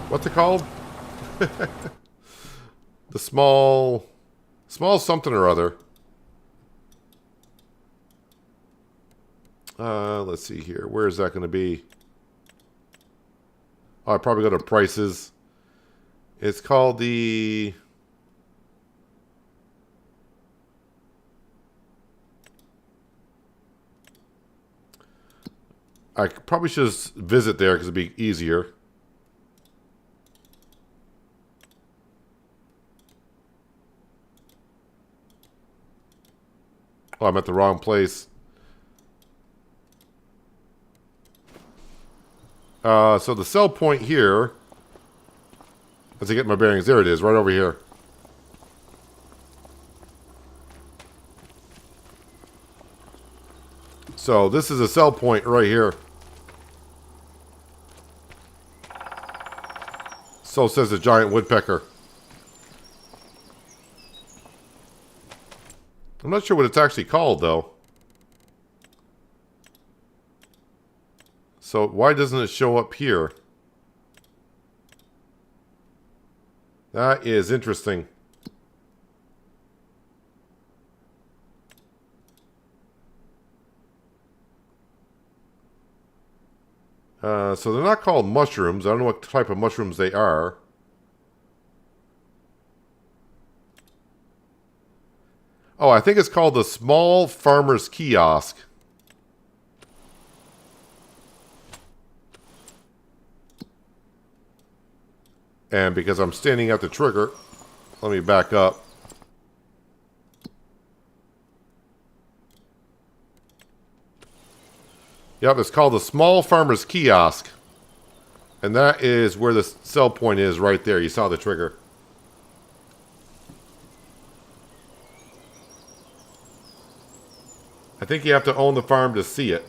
what's it called? The small something or other. Let's see here. Where is that going to be? Oh, I probably go to prices. It's called the... I probably should just visit there because it'd be easier. Oh, I'm at the wrong place. So the sell point here, as I get my bearings, there it is, right over here. So this is a sell point right here. So says the giant woodpecker. I'm not sure what it's actually called, though. So why doesn't it show up here? That is interesting. So they're not called mushrooms. I don't know what type of mushrooms they are. Oh, I think it's called the Small Farmer's Kiosk. And because I'm standing at the trigger, let me back up. Yep, it's called the Small Farmer's Kiosk. And that is where the sell point is right there. You saw the trigger. I think you have to own the farm to see it.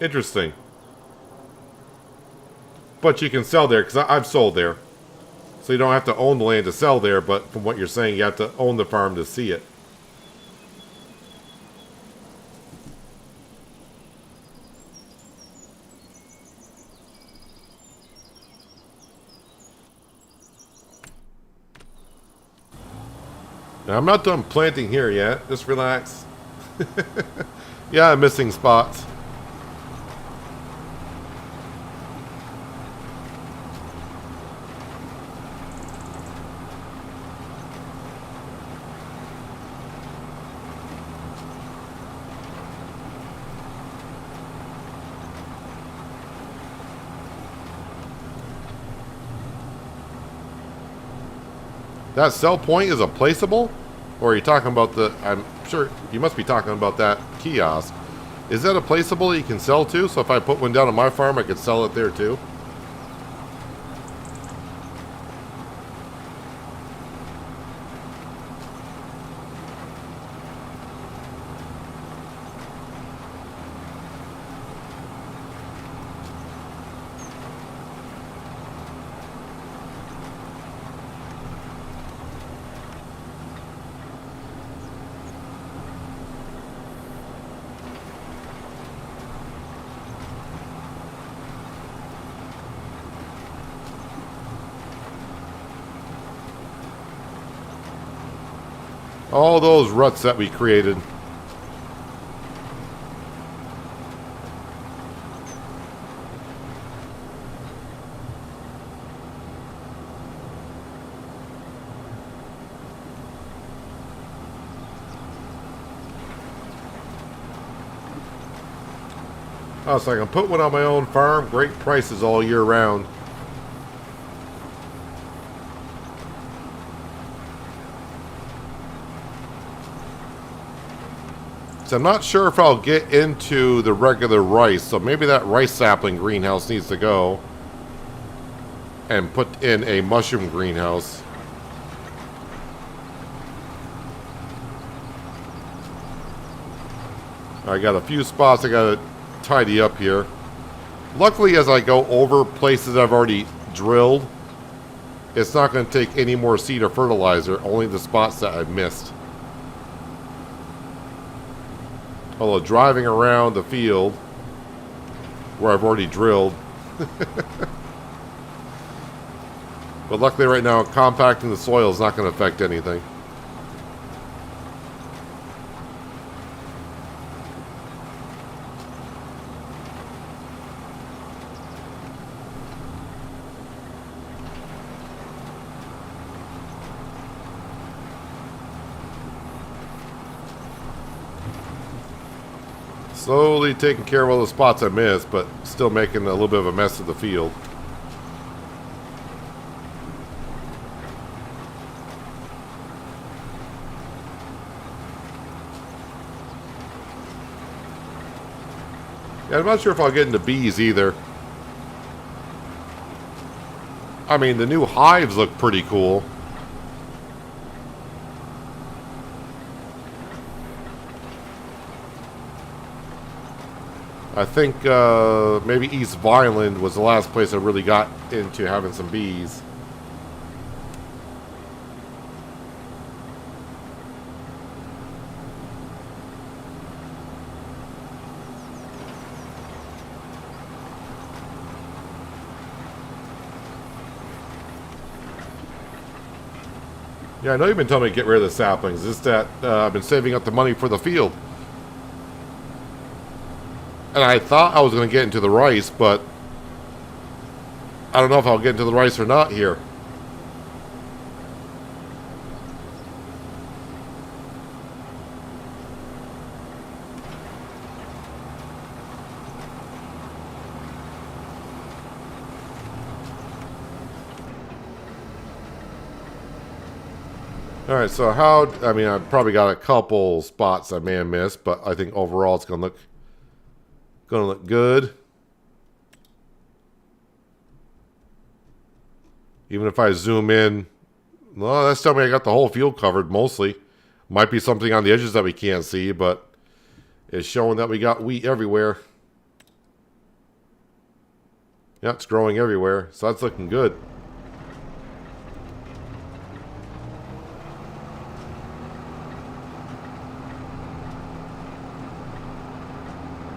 Interesting. But you can sell there, because I've sold there. So you don't have to own the land to sell there, but from what you're saying, you have to own the farm to see it. Now, I'm not done planting here yet. Just relax. Yeah, I'm missing spots. That sell point is a placeable? Or are you talking about the... I'm sure you must be talking about that kiosk. Is that a placeable you can sell to? So if I put one down on my farm, I could sell it there too? All those ruts that we created. Oh, so I can put one on my own farm. Great prices all year round. So I'm not sure if I'll get into the regular rice. So maybe that rice sapling greenhouse needs to go. And put in a mushroom greenhouse. I got a few spots I got to tidy up here. Luckily, as I go over places I've already drilled, it's not going to take any more seed or fertilizer, only the spots that I've missed. Although driving around the field where I've already drilled. But luckily right now, compacting the soil is not going to affect anything. Slowly taking care of all the spots I missed, but still making a little bit of a mess of the field. Yeah, I'm not sure if I'll get into bees either. I mean, the new hives look pretty cool. I think maybe East Vineland was the last place I really got into having some bees. Yeah, I know you've been telling me to get rid of the saplings. It's just that I've been saving up the money for the field. And I thought I was going to get into the rice, but I don't know if I'll get into the rice or not here. Alright, so I mean, I've probably got a couple spots I may have missed, but I think overall it's going to look good. Even if I zoom in, well, that's telling me I got the whole field covered mostly. Might be something on the edges that we can't see, but it's showing that we got wheat everywhere. Yeah, it's growing everywhere, so that's looking good.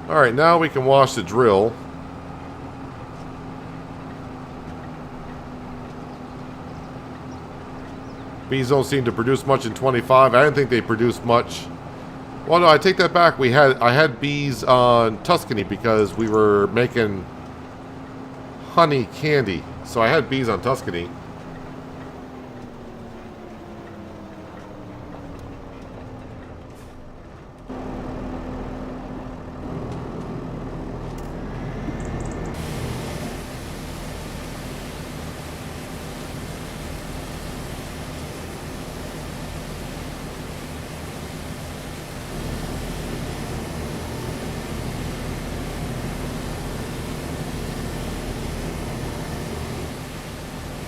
Alright, now we can wash the drill. Bees don't seem to produce much in 25. I didn't think they produced much. Well, no, I take that back. I had bees on Tuscany because we were making honey candy. So I had bees on Tuscany.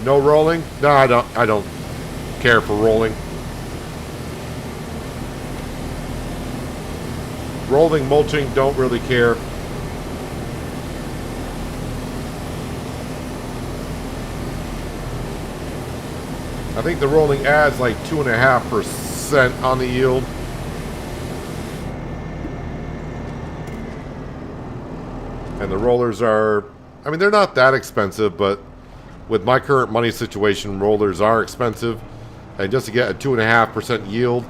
No rolling? No, I don't care for rolling. Rolling, mulching, don't really care. I think the rolling adds like 2.5% on the yield. And the rollers are, I mean, they're not that expensive, but with my current money situation, rollers are expensive. And just to get a 2.5% yield,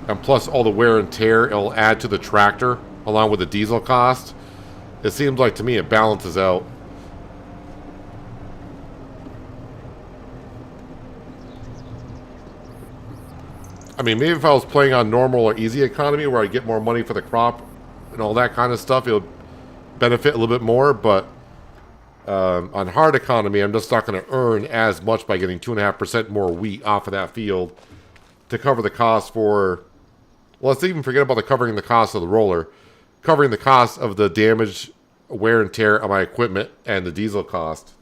and plus all the wear and tear it'll add to the tractor, along with the diesel cost, it seems like to me it balances out. I mean, maybe if I was playing on normal or easy economy, where I get more money for the crop and all that kind of stuff, it would benefit a little bit more, but on hard economy, I'm just not going to earn as much by getting 2.5% more wheat off of that field to cover the cost for, well, let's even forget about covering the cost of the roller, covering the cost of the damage, wear and tear on my equipment, and the diesel cost.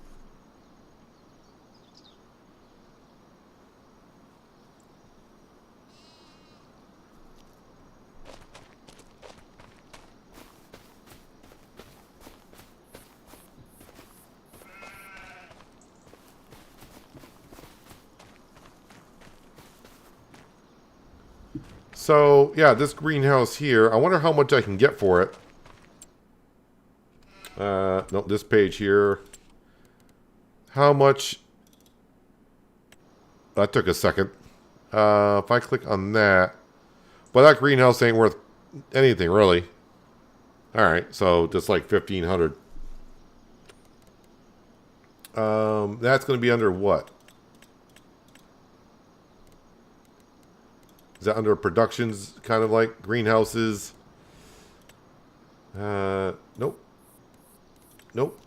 So, yeah, this greenhouse here, I wonder how much I can get for it. No, this page here. How much? That took a second. If I click on that. But that greenhouse ain't worth anything, really. Alright, so just like 1,500. That's going to be under what? Is that under productions, kind of like greenhouses? Nope. Nope.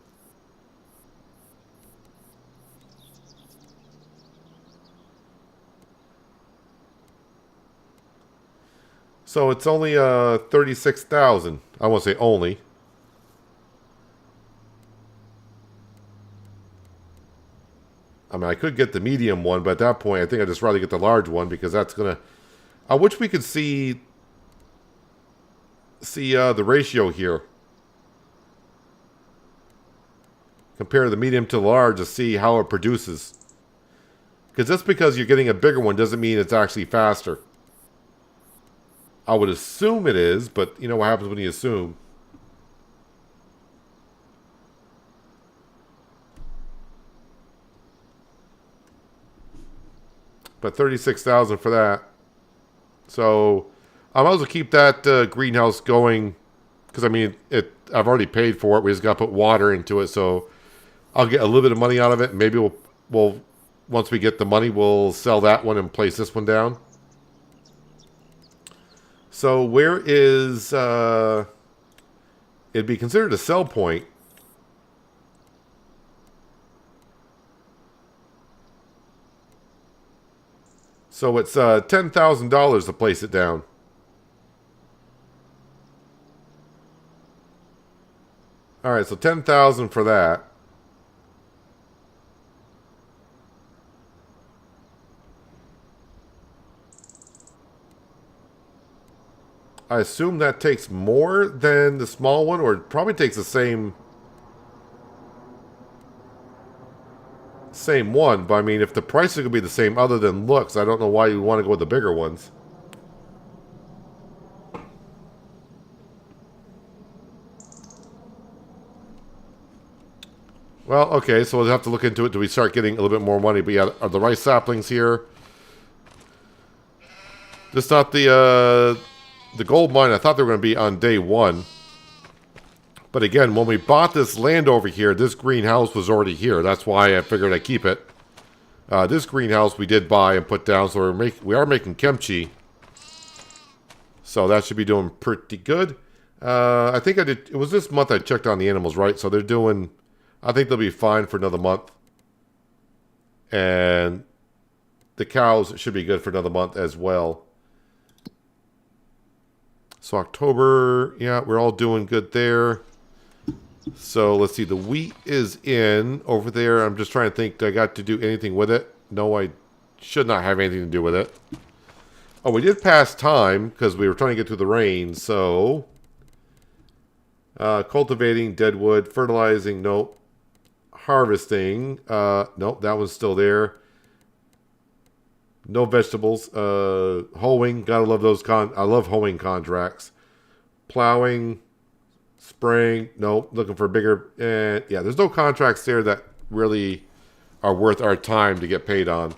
So it's only 36,000. I won't say only. I mean, I could get the medium one, but at that point, I think I'd just rather get the large one because that's gonna. I wish we could see the ratio here. Compare the medium to the large to see how it produces. Because just because you're getting a bigger one doesn't mean it's actually faster. I would assume it is, but you know what happens when you assume. But $36,000 for that. So I might as well keep that greenhouse going. Because I mean, I've already paid for it. We just got to put water into it. So I'll get a little bit of money out of it. Maybe we'll once we get the money, we'll sell that one and place this one down. So where is... it'd be considered a sell point. So it's $10,000 to place it down. All right, so $10,000 for that. I assume that takes more than the small one, or it probably takes the same one. But I mean, if the price is going to be the same other than looks, I don't know why you want to go with the bigger ones. Well, okay, so we'll have to look into it. Do we start getting a little bit more money? But yeah, are the rice saplings here? This is not the gold mine. I thought they were going to be on day one. But again, when we bought this land over here, this greenhouse was already here. That's why I figured I'd keep it. This greenhouse we did buy and put down, so we are making kimchi. So that should be doing pretty good. I think I did. It was this month I checked on the animals, right? So they're doing... I think they'll be fine for another month. And the cows should be good for another month as well. So October, yeah, we're all doing good there. So let's see, the wheat is in over there. I'm just trying to think, do I got to do anything with it? No, I should not have anything to do with it. Oh, we did pass time because we were trying to get through the rain, so... cultivating, deadwood, fertilizing, nope. Harvesting, nope, that one's still there. No vegetables. Hoeing, gotta love those. I love hoeing contracts. Plowing, spraying, nope. Looking for bigger. Yeah, there's no contracts there that really are worth our time to get paid on.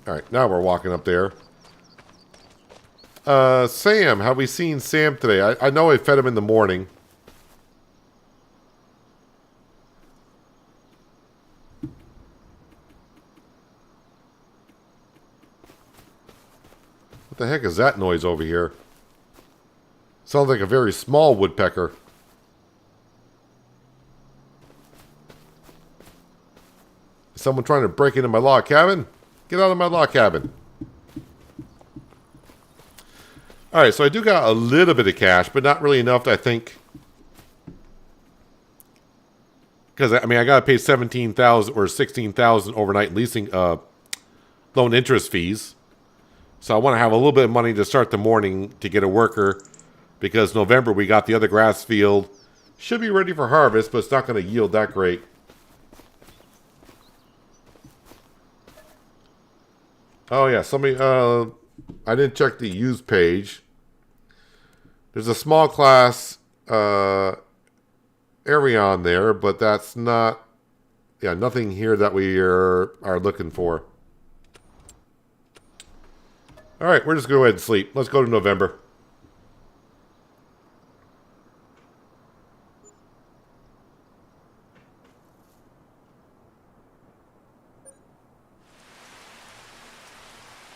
All right, now we're walking up there. Sam, have we seen Sam today? I know I fed him in the morning. What the heck is that noise over here? Sounds like a very small woodpecker. Is someone trying to break into my log cabin? Get out of my log cabin. Alright, so I do got a little bit of cash, but not really enough, I think. Because, I mean, I got to pay $17,000 or $16,000 overnight leasing loan interest fees. So I want to have a little bit of money to start the morning to get a worker. Because November we got the other grass field. Should be ready for harvest, but it's not going to yield that great. Oh, yeah, somebody... I didn't check the used page. There's a small class area on there, but that's not... Yeah, nothing here that we are looking for. Alright, we're just going to go ahead and sleep. Let's go to November.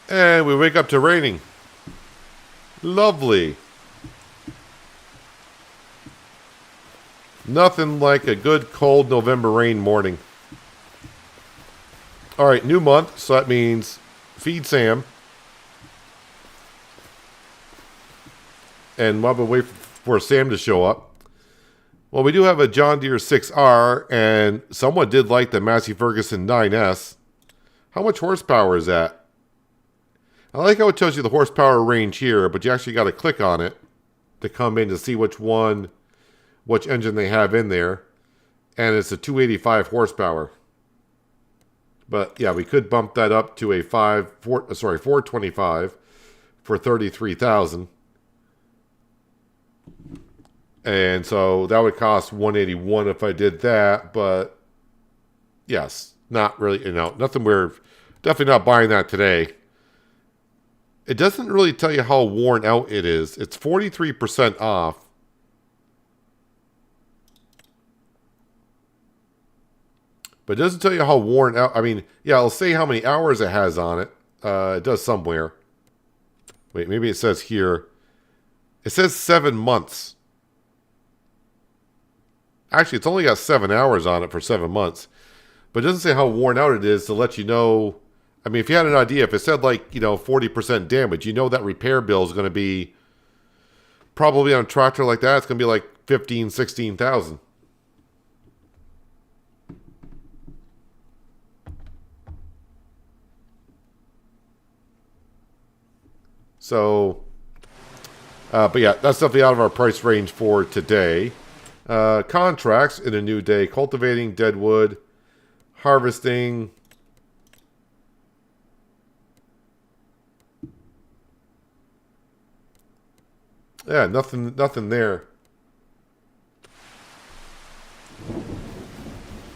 And we wake up to raining. Lovely. Nothing like a good cold November rain morning. Alright, new month, so that means feed Sam. And while we wait for Sam to show up. Well, we do have a John Deere 6R, and someone did like the Massey Ferguson 9S. How much horsepower is that? I like how it tells you the horsepower range here, but you actually got to click on it. to come in to see which engine they have in there. And it's a 285 horsepower. But yeah, we could bump that up to a 425 for 33,000. And so that would cost 181 if I did that, but yes, not really, nothing. We're definitely not buying that today. It doesn't really tell you how worn out it is. It's 43% off. But it doesn't tell you how worn out. I mean, yeah, it'll say how many hours it has on it. It does somewhere. Wait, maybe it says here. It says 7 months. Actually, it's only got 7 hours on it for 7 months. But it doesn't say how worn out it is to let you know. I mean, if you had an idea, if it said like, 40% damage, that repair bill is going to be probably on a tractor like that. It's going to be like 15, 16,000. So, but yeah, that's definitely out of our price range for today. Contracts in a new day: cultivating, deadwood, harvesting. Yeah, nothing there.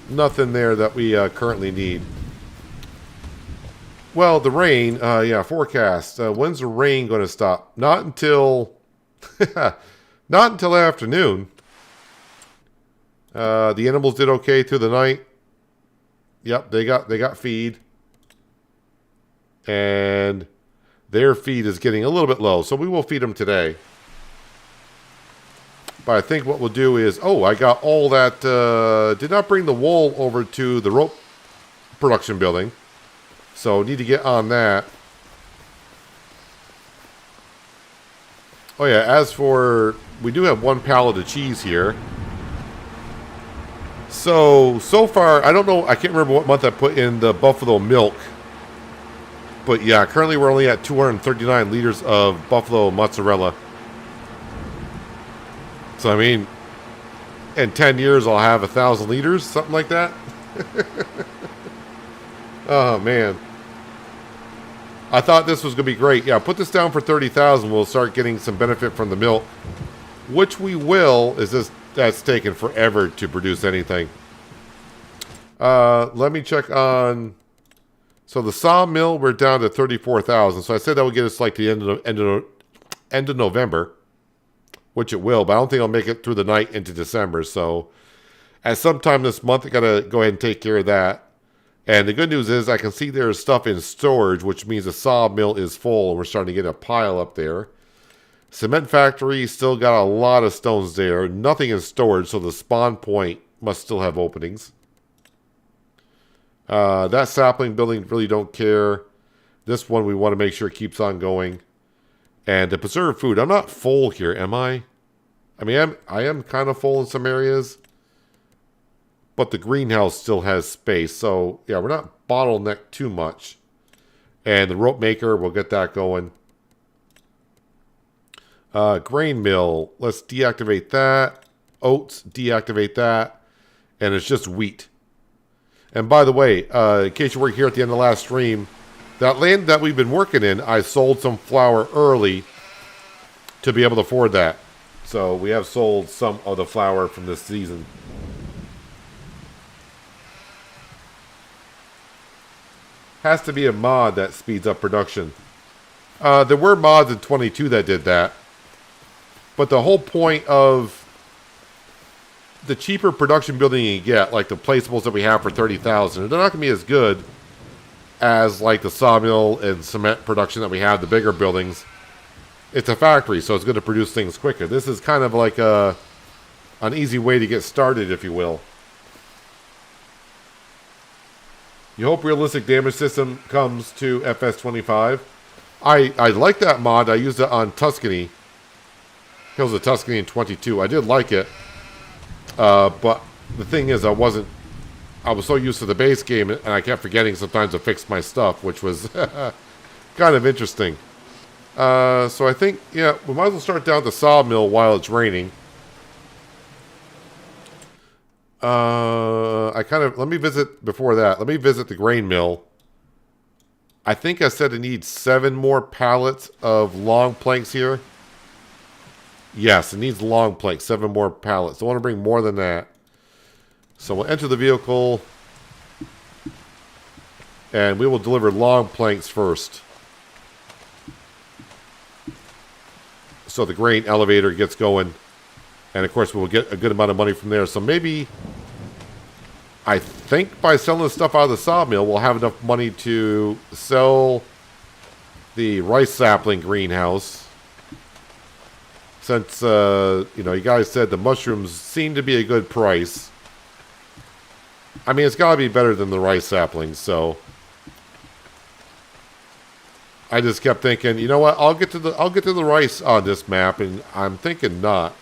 Nothing there that we currently need. Well, the rain, yeah, forecast. When's the rain going to stop? Not until, not until afternoon. The animals did okay through the night. Yep, they got feed, and their feed is getting a little bit low, so we will feed them today. But I think what we'll do is, I got all that. Did not bring the wool over to the rope production building. So need to get on that. Oh yeah, as for, we do have 1 pallet of cheese here. So far, I don't know, I can't remember what month I put in the buffalo milk. But yeah, currently we're only at 239 liters of buffalo mozzarella. So I mean, in 10 years I'll have 1,000 liters, something like that. Oh man. I thought this was going to be great. Yeah, put this down for 30,000. We'll start getting some benefit from the milk, which we will. That's taken forever to produce anything. Let me check on. So the sawmill, we're down to 34,000. So I said that would get us like the end of November, which it will. But I don't think I'll make it through the night into December. So at some time this month, I gotta go ahead and take care of that. And the good news is I can see there's stuff in storage, which means the sawmill is full, and we're starting to get a pile up there. Cement factory still got a lot of stones there. Nothing in storage, so the spawn point must still have openings. That sapling building, really don't care. This one we want to make sure it keeps on going. And the preserved food, I'm not full here, am I? I mean, I am kind of full in some areas. But the greenhouse still has space. So, yeah, we're not bottlenecked too much. And the rope maker, we'll get that going. Grain mill, let's deactivate that. Oats, deactivate that. And it's just wheat. And by the way, in case you weren't here at the end of the last stream, that land that we've been working in, I sold some flour early to be able to afford that. So we have sold some of the flour from this season. Has to be a mod that speeds up production. There were mods in 22 that did that. But the whole point of the cheaper production building you get, like the placeables that we have for 30,000, they're not going to be as good as like the sawmill and cement production that we have, the bigger buildings. It's a factory, so it's going to produce things quicker. This is kind of like an easy way to get started, if you will. You hope realistic damage system comes to FS25. I like that mod. I used it on Tuscany. Hills of Tuscany in 22. I did like it. But the thing is, I was so used to the base game, and I kept forgetting sometimes to fix my stuff, which was kind of interesting. So I think, yeah, we might as well start down at the sawmill while it's raining. Let me visit, before that, let me visit the grain mill. I think I said it needs 7 more pallets of long planks here. Yes, it needs long planks, 7 more pallets. I want to bring more than that. So we'll enter the vehicle, and we will deliver long planks first. So the grain elevator gets going. And of course, we'll get a good amount of money from there. So maybe, I think by selling the stuff out of the sawmill, we'll have enough money to sell the rice sapling greenhouse. Since, you know, you guys said the mushrooms seem to be a good price. I mean, it's got to be better than the rice saplings, so I just kept thinking, you know what? I'll get to the rice on this map, and I'm thinking not,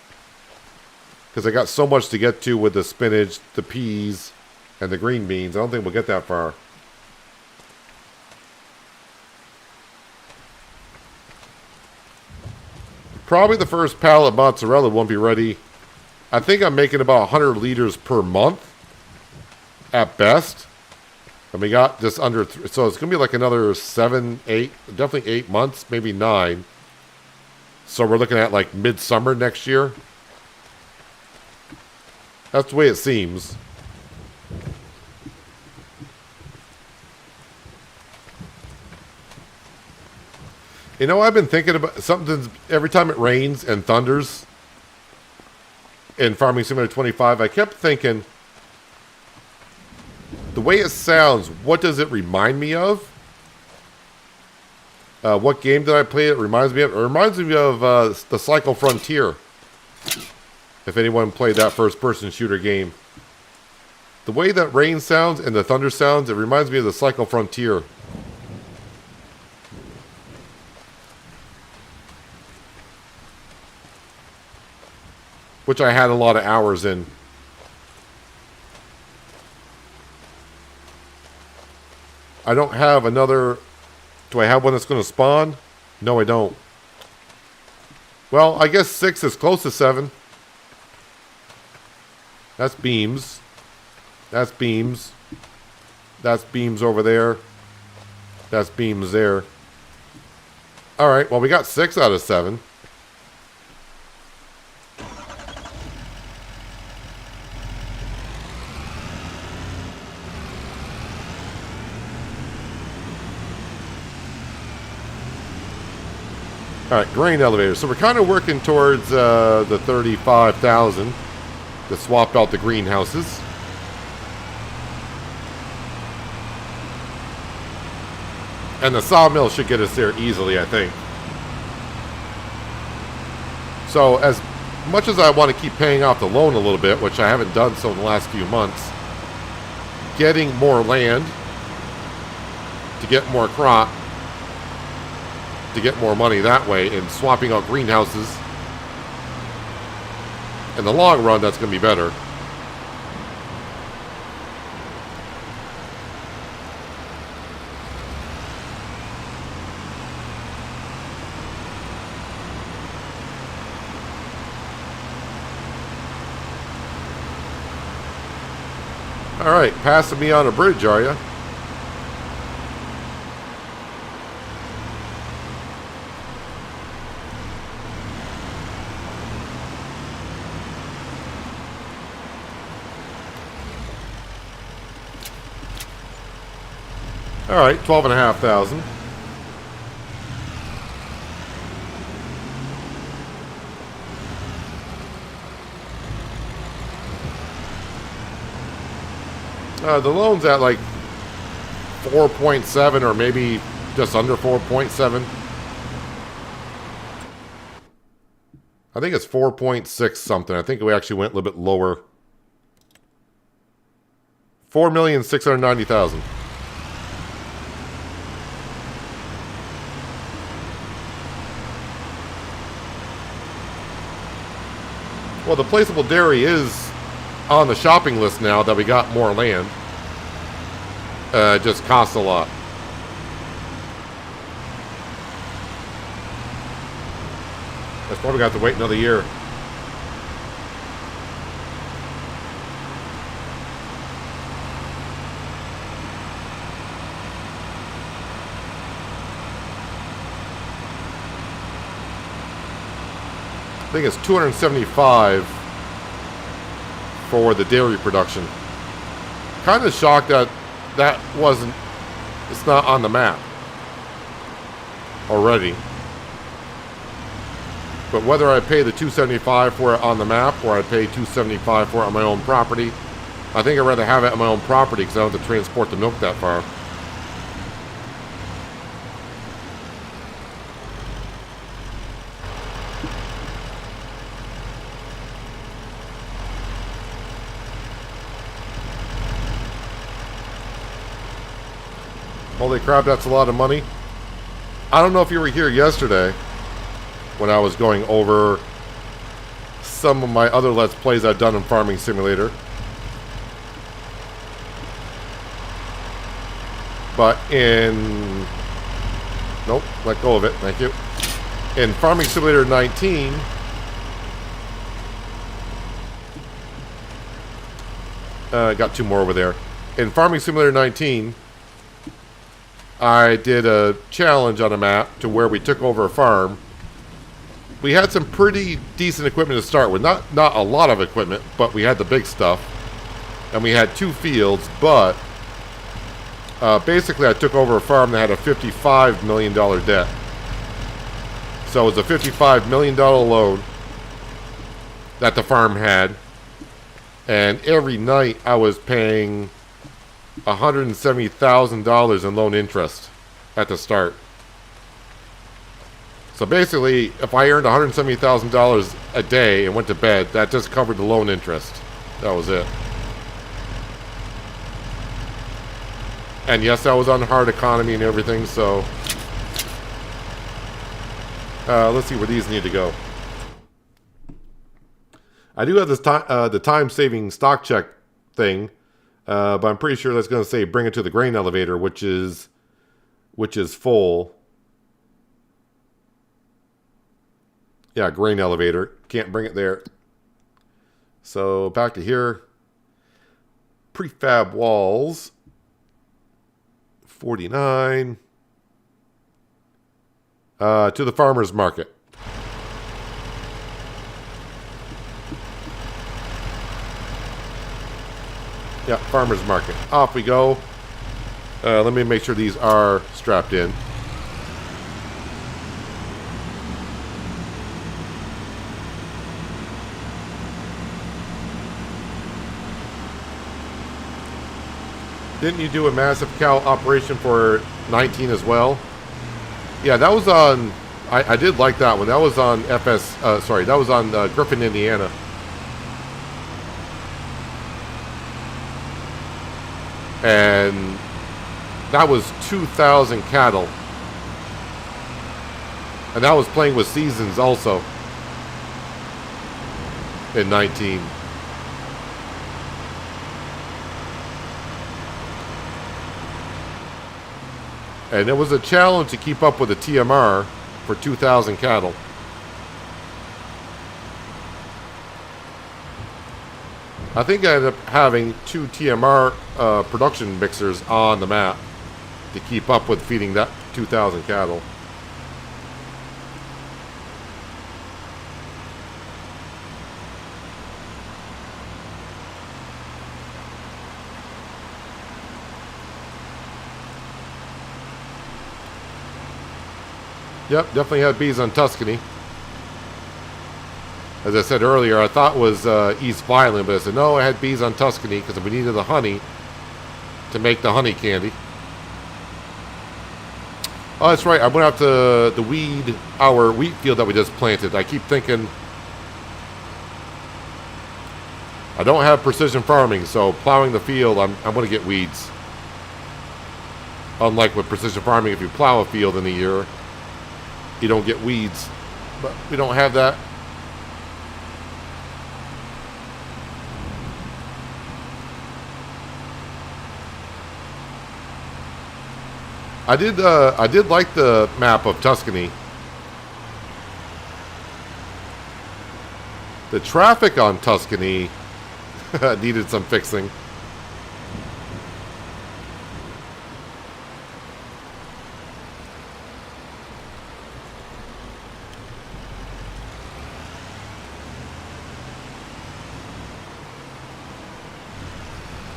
because I got so much to get to with the spinach, the peas, and the green beans. I don't think we'll get that far. Probably the first pallet of mozzarella won't be ready. I think I'm making about 100 liters per month at best. And we got just under, so it's going to be like another 7, 8, definitely 8 months, maybe 9. So we're looking at like midsummer next year. That's the way it seems. You know, I've been thinking about something every time it rains and thunders in Farming Simulator 25. I kept thinking, the way it sounds, what does it remind me of? What game did I play it reminds me of? It reminds me of the Cycle Frontier. If anyone played that first-person shooter game. The way that rain sounds and the thunder sounds, it reminds me of the Cycle Frontier. Which I had a lot of hours in. I don't have another... Do I have one that's going to spawn? No, I don't. Well, I guess 6 is close to 7. That's beams. That's beams. That's beams over there. That's beams there. Alright, well we got 6 out of 7. Alright, grain elevator. So we're kind of working towards the 35,000 to swap out the greenhouses. And the sawmill should get us there easily, I think. So as much as I want to keep paying off the loan a little bit, which I haven't done so in the last few months, getting more land to get more crop, to get more money that way, and swapping out greenhouses, in the long run, that's going to be better. Alright, passing me on a bridge, are you? Alright, 12,500. The loan's at like 4.7 or maybe just under 4.7. I think it's 4.6 something. I think we actually went a little bit lower. 4,690,000. Well, the placeable dairy is on the shopping list now that we got more land. It just costs a lot. That's probably got to wait another year. I think it's 275 for the dairy production. Kind of shocked that that wasn't, it's not on the map already. But whether I pay the 275 for it on the map or I pay 275 for it on my own property, I think I'd rather have it on my own property because I don't have to transport the milk that far. Holy crap, that's a lot of money. I don't know if you were here yesterday when I was going over some of my other Let's Plays I've done in Farming Simulator. But in... Nope, let go of it, thank you. In Farming Simulator 19... got two more over there. In Farming Simulator 19... I did a challenge on a map to where we took over a farm. We had some pretty decent equipment to start with. Not a lot of equipment, but we had the big stuff. And we had 2 fields, but basically I took over a farm that had a $55 million debt. So it was a $55 million loan that the farm had. And every night I was paying $170,000 in loan interest at the start. So basically, if I earned $170,000 a day and went to bed, that just covered the loan interest. That was it. And yes, I was on hard economy and everything, so... let's see where these need to go. I do have this the time-saving stock check thing. But I'm pretty sure that's going to say bring it to the grain elevator, which is full. Yeah, grain elevator. Can't bring it there. So back to here. Prefab walls. 49. To the farmer's market. Yeah, farmer's market. Off we go. Let me make sure these are strapped in. Didn't you do a massive cow operation for 19 as well? Yeah, that was on... I did like that one. That was on that was on Griffin, Indiana. And that was 2,000 cattle. And that was playing with seasons also. In 19. And it was a challenge to keep up with the TMR for 2,000 cattle. I think I ended up having 2 TMR production mixers on the map to keep up with feeding that 2,000 cattle. Yep, definitely had bees on Tuscany. As I said earlier, I thought it was East Violin, but I said, no, I had bees on Tuscany because we needed the honey to make the honey candy. Oh, that's right. I went out to the our wheat field that we just planted. I keep thinking, I don't have precision farming, so plowing the field, I'm going to get weeds. Unlike with precision farming, if you plow a field in a year, you don't get weeds. But we don't have that. I did like the map of Tuscany. The traffic on Tuscany needed some fixing.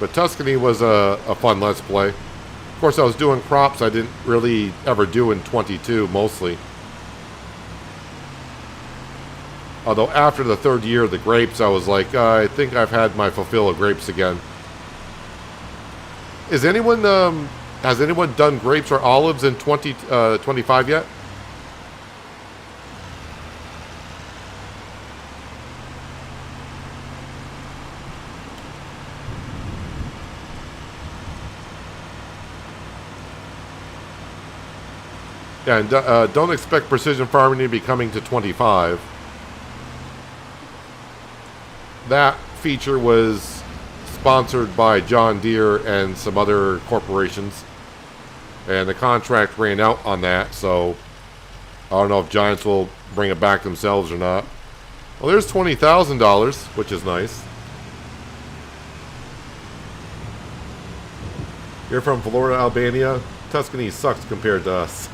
But Tuscany was a fun Let's Play. Of course, I was doing crops I didn't really ever do in 22, mostly. Although after the third year of the grapes, I was like, I think I've had my fulfill of grapes again. Is anyone, has anyone done grapes or olives in 25 yet? Yeah, and don't expect precision farming to be coming to 25. That feature was sponsored by John Deere and some other corporations. And the contract ran out on that, so I don't know if Giants will bring it back themselves or not. Well, there's $20,000, which is nice. You're from Florida, Albania? Tuscany sucks compared to us.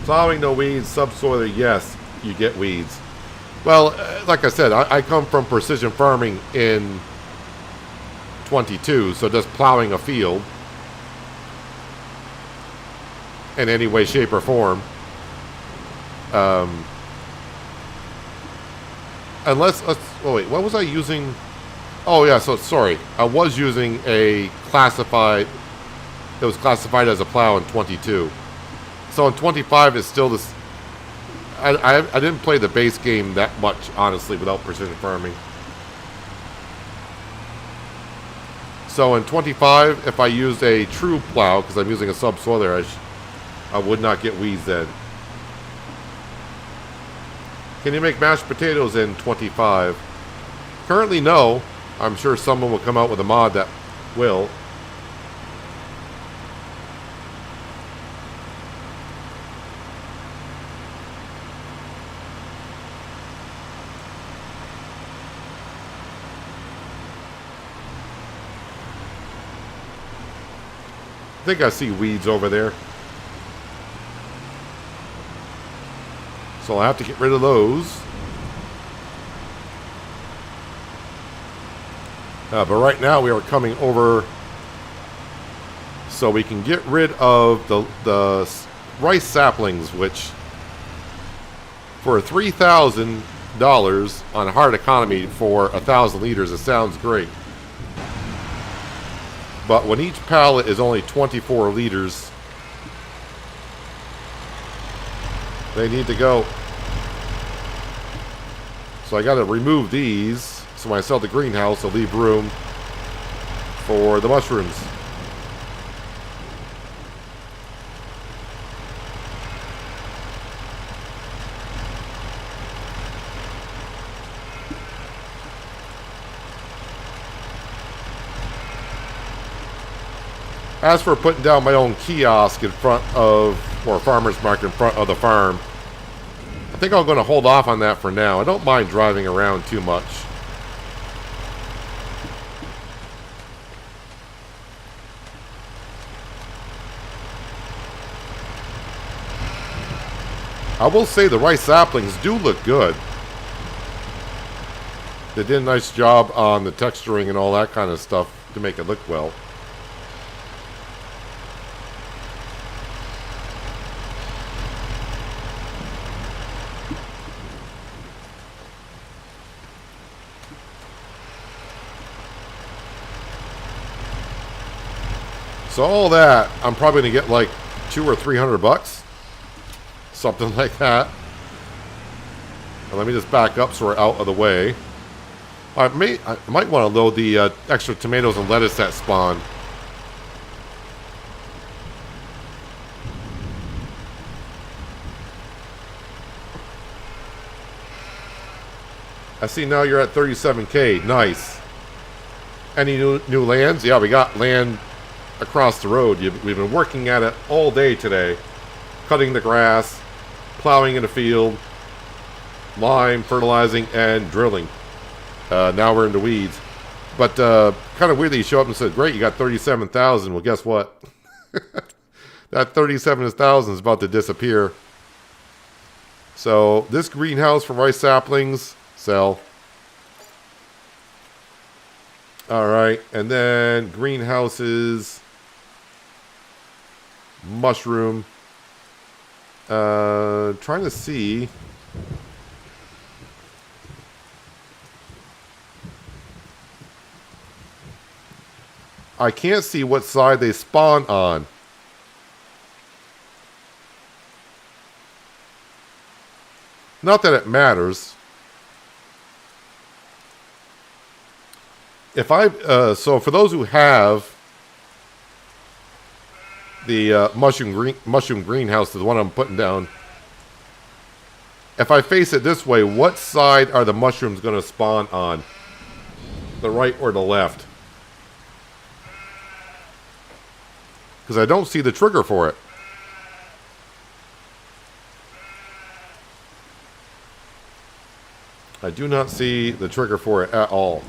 Plowing no weeds, subsoiler, yes, you get weeds. Well, like I said, I come from precision farming in 22, so just plowing a field in any way, shape, or form. Unless, oh wait, what was I using? Oh yeah, so sorry, I was using a classified, it was classified as a plow in 22. So in 25 it's still this, I didn't play the base game that much, honestly, without precision farming. So in 25, if I used a true plow, because I'm using a subsoiler, I would not get weeds then. Can you make mashed potatoes in 25? Currently, no. I'm sure someone will come out with a mod that will. I think I see weeds over there. So I'll have to get rid of those. But right now we are coming over so we can get rid of the rice saplings, which for $3,000 on hard economy for 1,000 liters, it sounds great. But when each pallet is only 24 liters, they need to go. So I got to remove these. So when I sell the greenhouse, I'll leave room for the mushrooms. As for putting down my own kiosk in front of, or farmer's market in front of the farm, I think I'm going to hold off on that for now. I don't mind driving around too much. I will say the rice saplings do look good. They did a nice job on the texturing and all that kind of stuff to make it look well. So all that, I'm probably going to get like $200 or $300. Something like that. And let me just back up so we're out of the way. I might want to load the extra tomatoes and lettuce that spawn. I see now you're at 37K. Nice. Any new lands? Yeah, we got land across the road. We've been working at it all day today. Cutting the grass, plowing in the field, lime, fertilizing, and drilling. Now we're in the weeds. But kind of weirdly, you show up and said, great, you got 37,000. Well, guess what? That 37,000 is about to disappear. So this greenhouse for rice saplings, sell. All right, and then greenhouses, mushroom. Trying to see. I can't see what side they spawn on. Not that it matters. If I, so for those who have the mushroom greenhouse, the one I'm putting down, if I face it this way, what side are the mushrooms going to spawn on? The right or the left? Because I don't see the trigger for it. I do not see the trigger for it at all.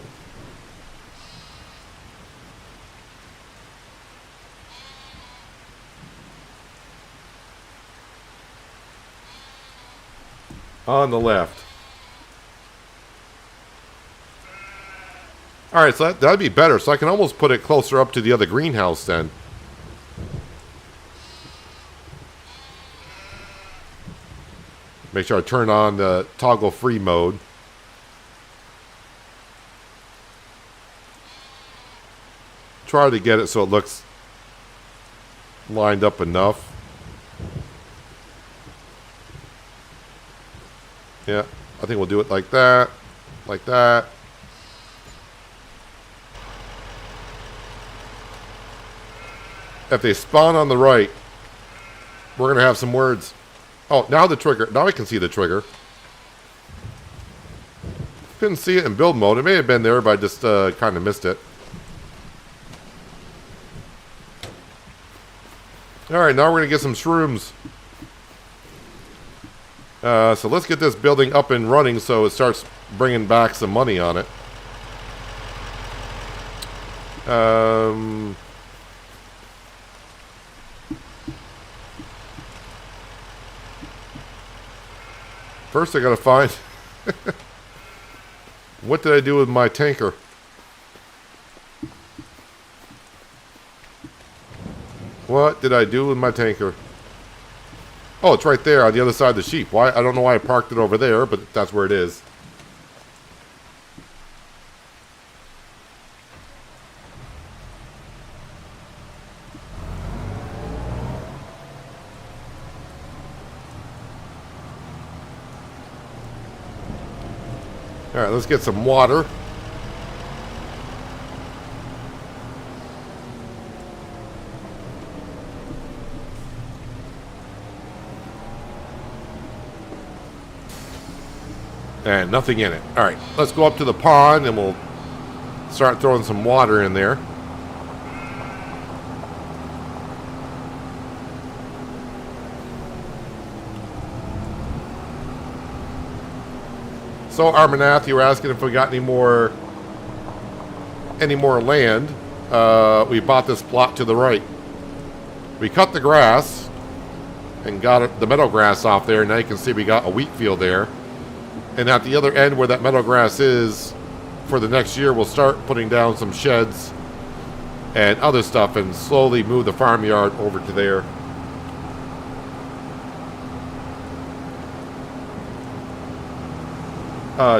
On the left. Alright, so that'd be better. So I can almost put it closer up to the other greenhouse then. Make sure I turn on the toggle free mode. Try to get it so it looks lined up enough. Yeah, I think we'll do it like that. Like that. If they spawn on the right, we're going to have some words. Oh, now the trigger. Now I can see the trigger. Couldn't see it in build mode. It may have been there, but I just kind of missed it. Alright, now we're going to get some shrooms. So let's get this building up and running so it starts bringing back some money on it. First I gotta find... What did I do with my tanker? What did I do with my tanker? Oh, it's right there on the other side of the sheep. Why? I don't know why I parked it over there, but that's where it is. All right, let's get some water. And nothing in it. All right, let's go up to the pond and we'll start throwing some water in there. So, Armanath, you were asking if we got any more land. We bought this plot to the right. We cut the grass and got the meadow grass off there. Now you can see we got a wheat field there. And at the other end where that meadow grass is, for the next year, we'll start putting down some sheds and other stuff and slowly move the farmyard over to there.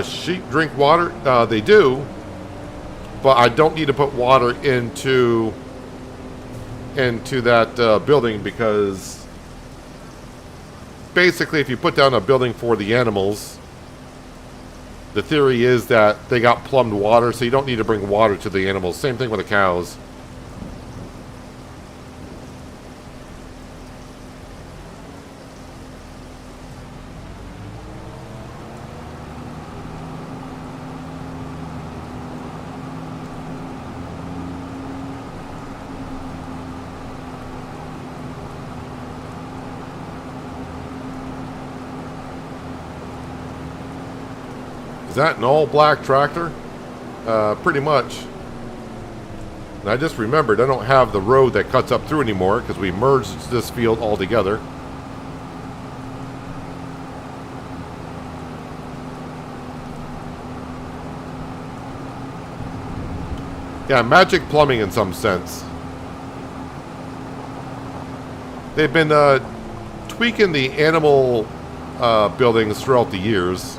Sheep drink water? They do. But I don't need to put water into that building because basically if you put down a building for the animals, the theory is that they got plumbed water, so you don't need to bring water to the animals. Same thing with the cows. Is that an all-black tractor? Pretty much. And I just remembered I don't have the road that cuts up through anymore because we merged this field all together. Yeah, magic plumbing in some sense. They've been tweaking the animal buildings throughout the years.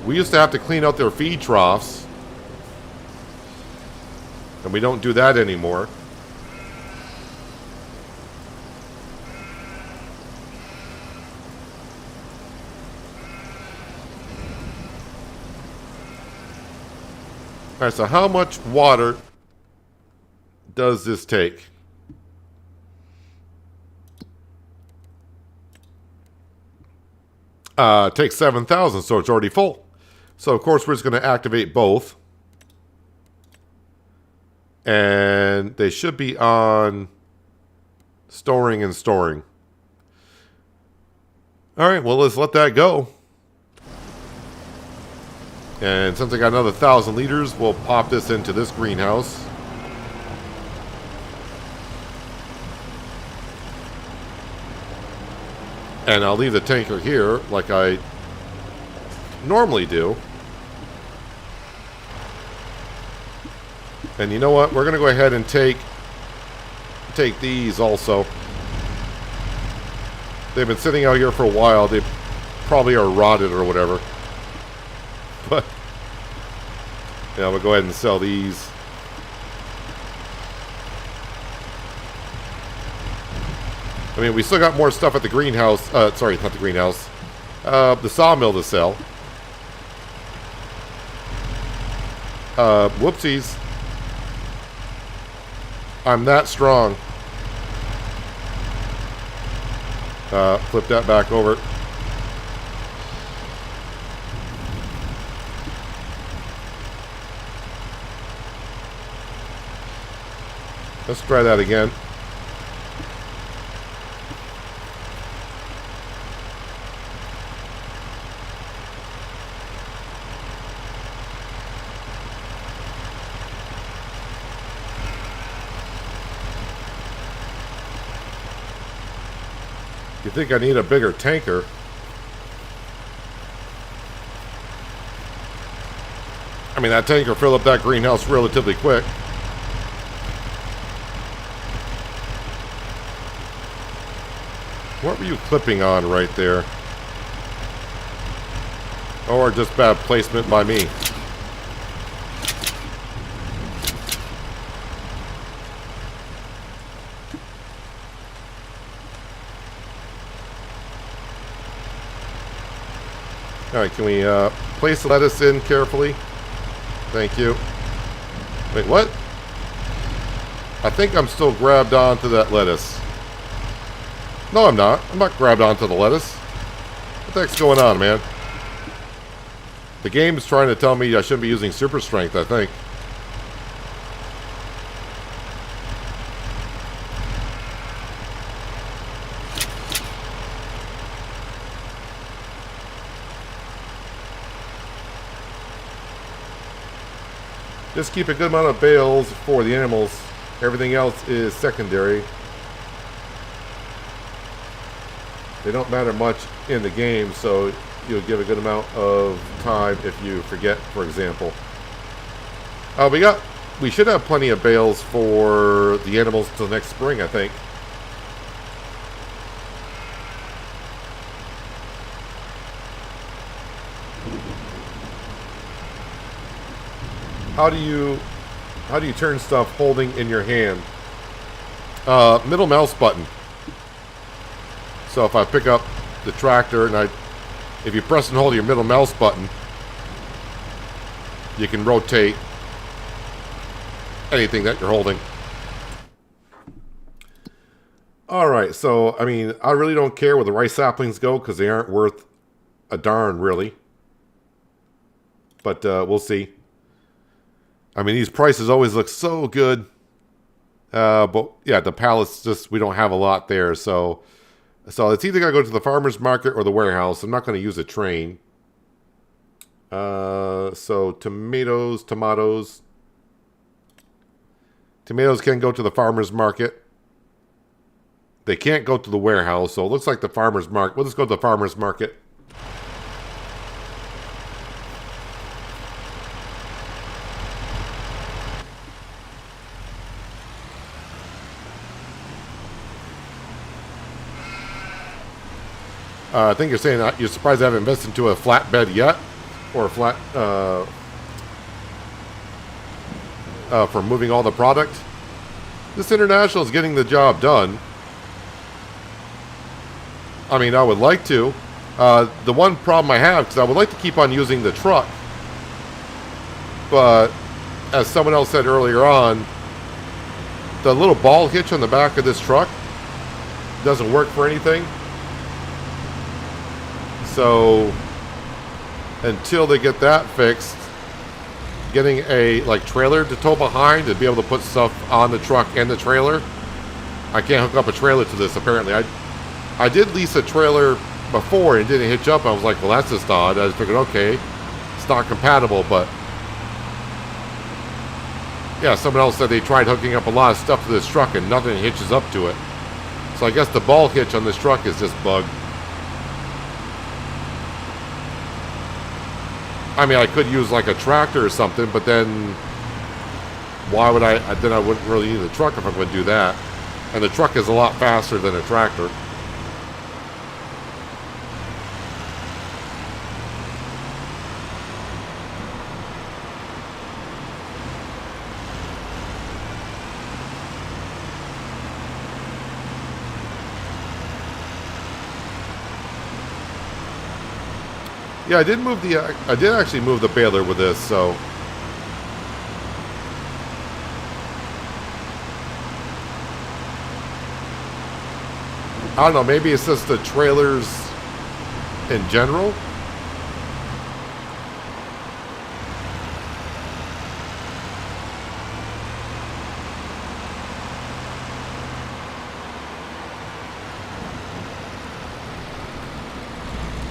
We used to have to clean out their feed troughs, and we don't do that anymore. Alright, so how much water does this take? It takes 7,000, so it's already full. So, of course, we're just going to activate both. And they should be on storing and storing. Alright, well, let's let that go. And since I got another 1,000 liters, we'll pop this into this greenhouse. And I'll leave the tanker here like I normally do. And you know what? We're going to go ahead and take these also. They've been sitting out here for a while. They probably are rotted or whatever. But yeah, we'll go ahead and sell these. I mean, we still got more stuff at the greenhouse. Sorry, not the greenhouse. The sawmill to sell. Whoopsies. I'm that strong. Flip that back over. Let's try that again. You think I need a bigger tanker? I mean, that tanker filled up that greenhouse relatively quick. What were you clipping on right there? Or just bad placement by me? Alright, can we place the lettuce in carefully? Thank you. Wait, what? I think I'm still grabbed onto that lettuce. No, I'm not. I'm not grabbed onto the lettuce. What the heck's going on, man? The game's trying to tell me I shouldn't be using super strength, I think. Just keep a good amount of bales for the animals. Everything else is secondary. They don't matter much in the game, so you'll give a good amount of time if you forget, for example. We should have plenty of bales for the animals till next spring, I think. How do you turn stuff holding in your hand? Middle mouse button. So if I pick up the tractor and if you press and hold your middle mouse button, you can rotate anything that you're holding. Alright, so I mean, I really don't care where the rice saplings go because they aren't worth a darn, really. But we'll see. I mean, these prices always look so good. But yeah, the pallets, just we don't have a lot there. So So it's either got to go to the farmer's market or the warehouse. I'm not going to use a train. So tomatoes. Tomatoes can go to the farmer's market. They can't go to the warehouse, so it looks like the farmer's market. We'll just go to the farmer's market. I think you're saying you're surprised I haven't invested into a flatbed yet, or a flat for moving all the product. This International is getting the job done. I mean, I would like to. The one problem I have, because I would like to keep on using the truck, but as someone else said earlier on, the little ball hitch on the back of this truck doesn't work for anything. So until they get that fixed, getting a trailer to tow behind to be able to put stuff on the truck and the trailer, I can't hook up a trailer to this. Apparently, I did lease a trailer before and didn't hitch up. I was like, well, that's just odd. I just figured, okay, it's not compatible. But yeah, someone else said they tried hooking up a lot of stuff to this truck and nothing hitches up to it. So I guess the ball hitch on this truck is just bugged. I mean, I could use like a tractor or something, but then why would I wouldn't really need a truck if I'm going to do that. And the truck is a lot faster than a tractor. Yeah, I did actually move the baler with this, so I don't know, maybe it's just the trailers in general.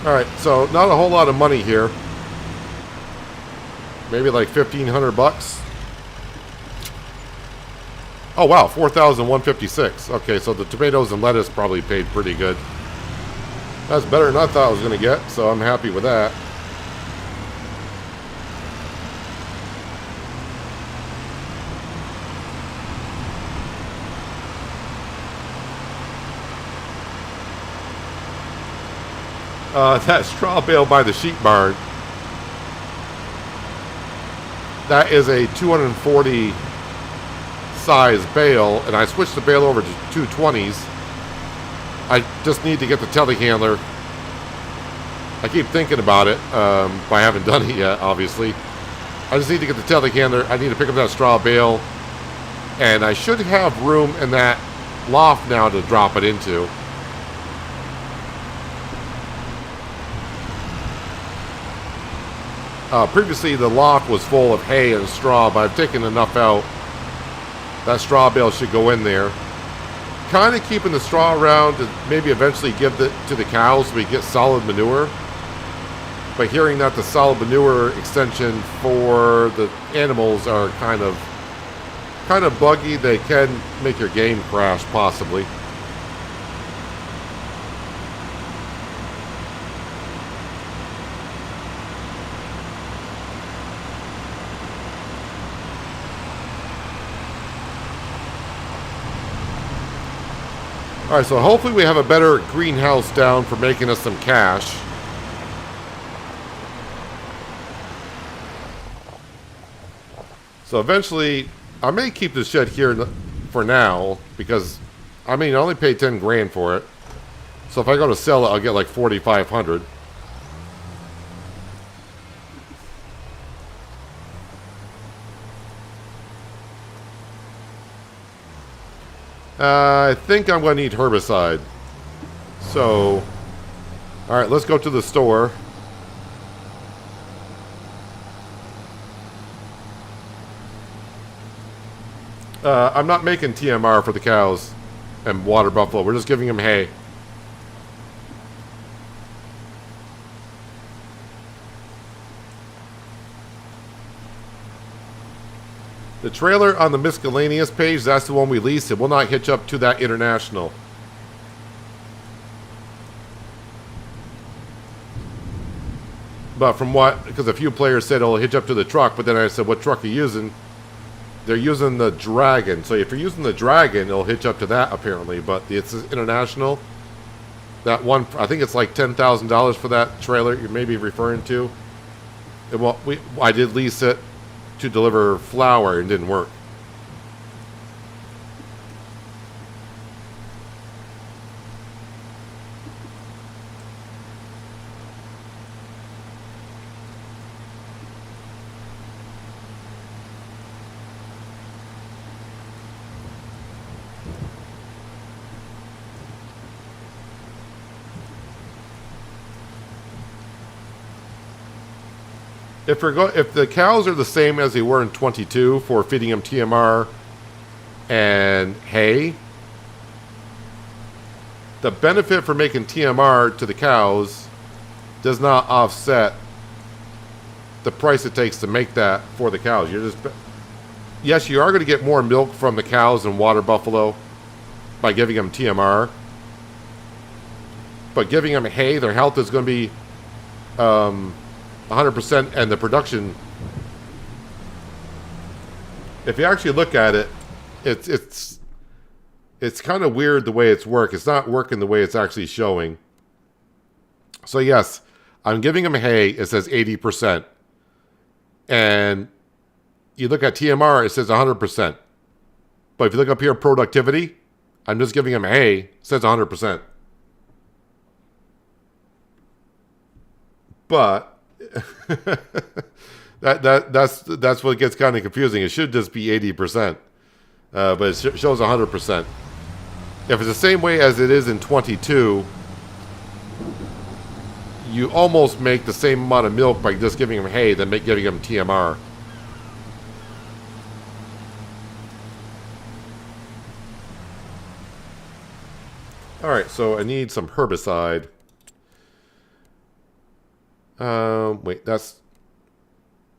Alright, so not a whole lot of money here. Maybe like 1,500 bucks. Oh wow, 4,156. Okay, so the tomatoes and lettuce probably paid pretty good. That's better than I thought I was going to get, so I'm happy with that. That straw bale by the sheep barn, that is a 240 size bale, and I switched the bale over to 220s. I just need to get the telehandler. I keep thinking about it, but I haven't done it yet, obviously. I just need to get the telehandler. I need to pick up that straw bale, and I should have room in that loft now to drop it into. Previously, the loft was full of hay and straw, but I've taken enough out. That straw bale should go in there. Kind of keeping the straw around to maybe eventually give it to the cows so we get solid manure. But hearing that the solid manure extension for the animals are kind of buggy, they can make your game crash, possibly. Alright, so hopefully we have a better greenhouse down for making us some cash. So eventually, I may keep this shed here for now, because, I mean, I only paid 10 grand for it. So if I go to sell it, I'll get like 4,500. I think I'm going to need herbicide. So, alright, let's go to the store. I'm not making TMR for the cows and water buffalo. We're just giving them hay. The trailer on the miscellaneous page, that's the one we lease. It will not hitch up to that international. But from what, because a few players said it'll hitch up to the truck, but then I said, what truck are you using? They're using the Dragon. So if you're using the Dragon, it'll hitch up to that apparently. But it's international. That one, I think it's like $10,000 for that trailer you may be referring to. And well, I did lease it to deliver flour and didn't work. If the cows are the same as they were in 22 for feeding them TMR and hay, the benefit for making TMR to the cows does not offset the price it takes to make that for the cows. Yes, you are going to get more milk from the cows and water buffalo by giving them TMR, but giving them hay, their health is going to be 100%, and the production, if you actually look at it, it's kind of weird the way it's worked. It's not working the way it's actually showing. So yes, I'm giving them hay. It says 80%, and you look at TMR, it says 100%. But if you look up here, productivity, I'm just giving them hay. It says 100%. But that's what gets kind of confusing. It should just be 80%, but it shows 100%. If it's the same way as it is in 22, you almost make the same amount of milk by just giving them hay than giving them TMR. All right, so I need some herbicide. Wait, that's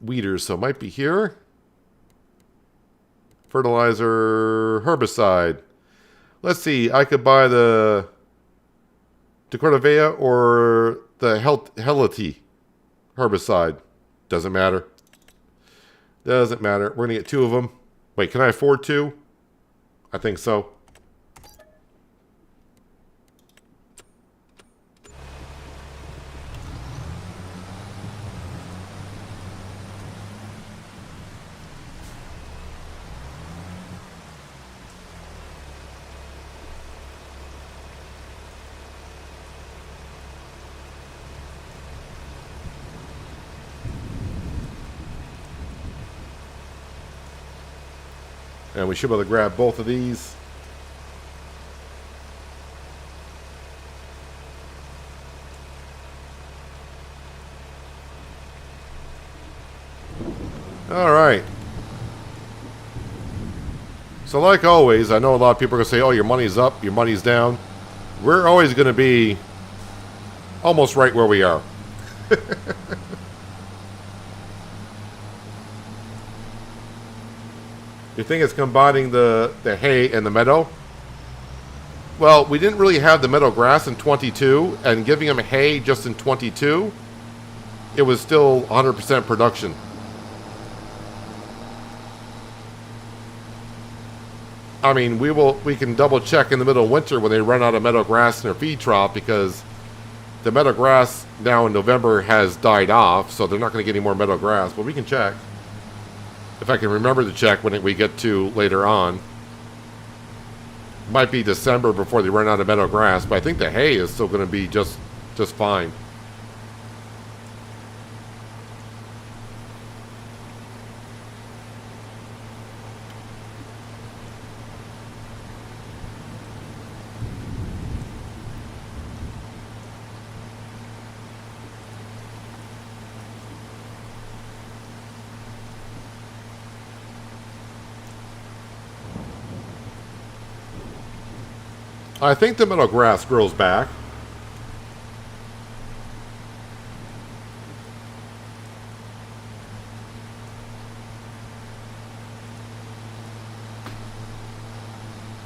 weeders, so it might be here. Fertilizer, herbicide. Let's see, I could buy the cooperatively or the Helity herbicide. Doesn't matter. Doesn't matter. We're gonna get 2 of them. Wait, can I afford 2? I think so. And we should be able to grab both of these. All right. So like always, I know a lot of people are going to say, oh, your money's up, your money's down. We're always going to be almost right where we are. You think it's combining the hay and the meadow? Well, we didn't really have the meadow grass in 22, and giving them hay just in 22, it was still 100% production. I mean, we can double check in the middle of winter when they run out of meadow grass in their feed trough, because the meadow grass now in November has died off, so they're not going to get any more meadow grass, but we can check. If I can remember to check when we get to later on. Might be December before they run out of meadow grass, but I think the hay is still going to be just fine. I think the meadow grass grows back.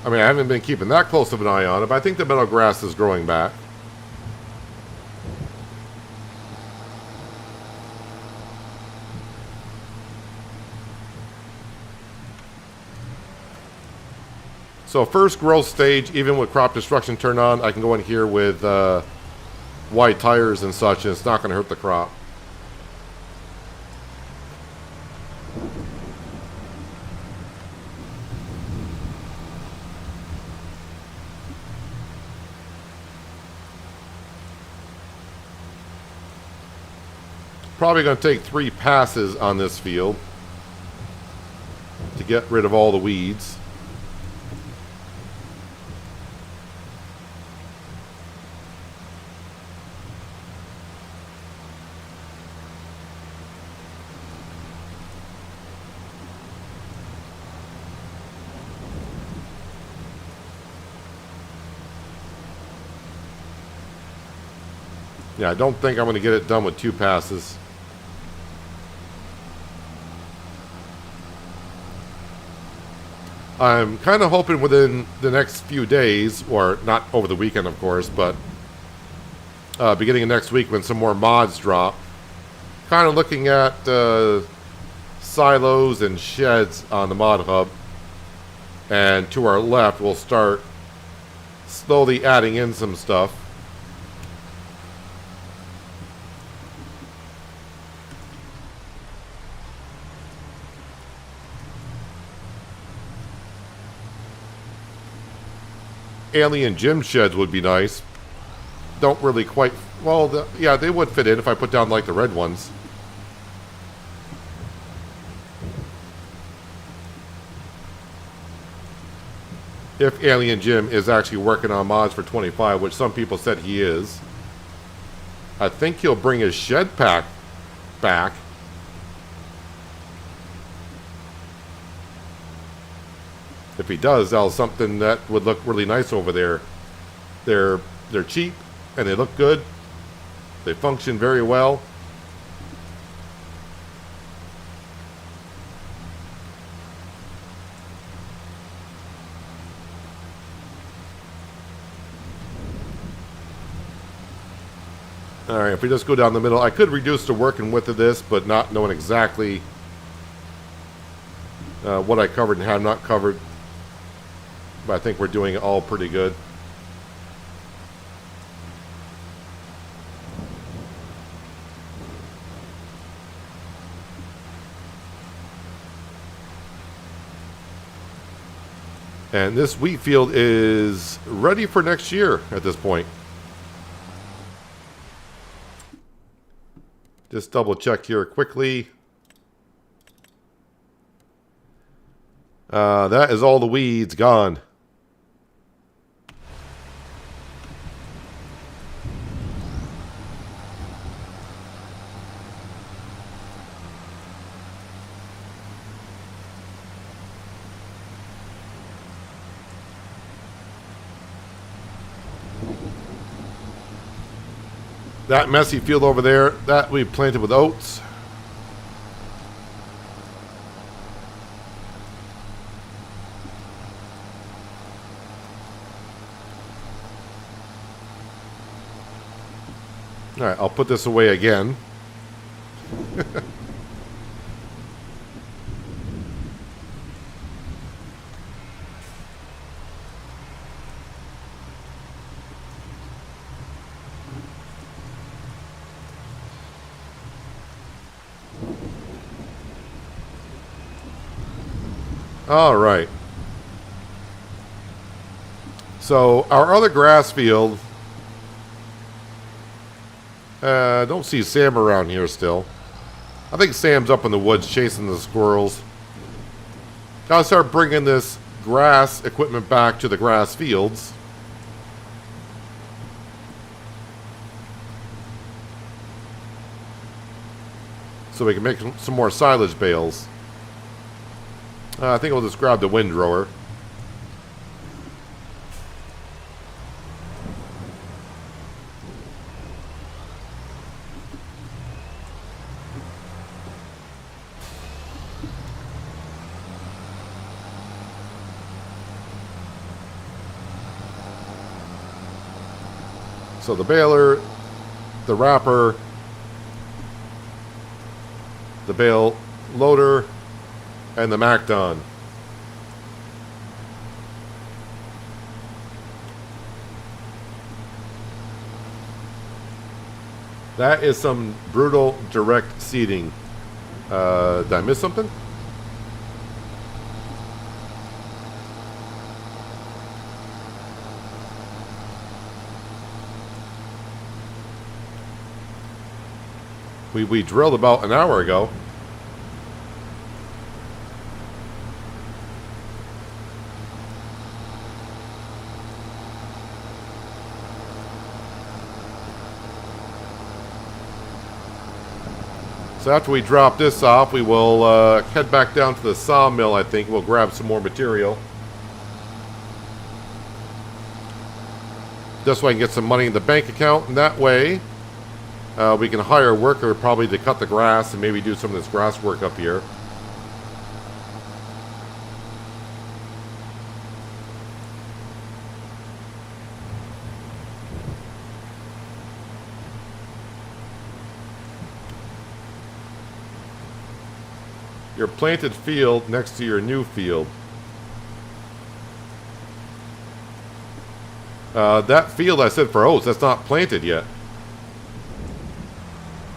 I mean, I haven't been keeping that close of an eye on it, but I think the meadow grass is growing back. So first growth stage, even with crop destruction turned on, I can go in here with wide tires and such, and it's not going to hurt the crop. Probably going to take 3 passes on this field to get rid of all the weeds. Yeah, I don't think I'm going to get it done with 2 passes. I'm kind of hoping within the next few days, or not over the weekend, of course, but beginning of next week when some more mods drop, kind of looking at silos and sheds on the mod hub. And to our left, we'll start slowly adding in some stuff. Alien gym sheds would be nice. Don't really quite... Well, yeah, they would fit in if I put down, like, the red ones. If Alien Jim is actually working on mods for 25, which some people said he is. I think he'll bring his shed pack back. If he does, that'll something that would look really nice over there. They're cheap and they look good. They function very well. Alright, if we just go down the middle, I could reduce the working width of this, but not knowing exactly what I covered and have not covered. But I think we're doing it all pretty good. And this wheat field is ready for next year at this point. Just double check here quickly. That is all the weeds gone. That messy field over there, that we planted with oats. All right, I'll put this away again. All right. So our other grass field, don't see Sam around here still. I think Sam's up in the woods chasing the squirrels. Gotta start bringing this grass equipment back to the grass fields. So we can make some more silage bales. I think I'll just grab the windrower. So the baler, the wrapper, the bale loader, and the McDon. That is some brutal direct seeding. Did I miss something? We drilled about an hour ago. So after we drop this off, we will head back down to the sawmill, I think. We'll grab some more material. Just so I can get some money in the bank account, and that way we can hire a worker probably to cut the grass and maybe do some of this grass work up here. Your planted field next to your new field. That field I said for oats, that's not planted yet.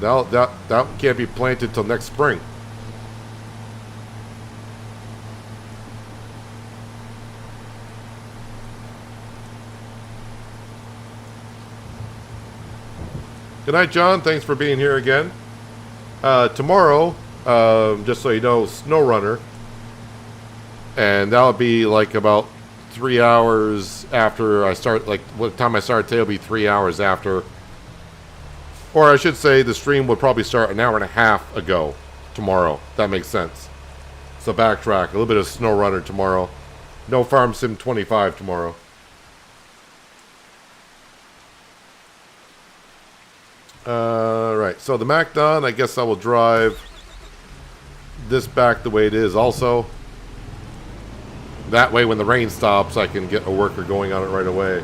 That can't be planted till next spring. Good night, John. Thanks for being here again. Tomorrow, just so you know, snow runner, and that'll be like about 3 hours after I start. Like what time I start today will be 3 hours after. Or I should say the stream would probably start an hour and a half ago tomorrow. That makes sense. So backtrack. A little bit of SnowRunner tomorrow. No Farm Sim 25 tomorrow. Right. So the McDon, I guess I will drive this back the way it is also. That way when the rain stops, I can get a worker going on it right away.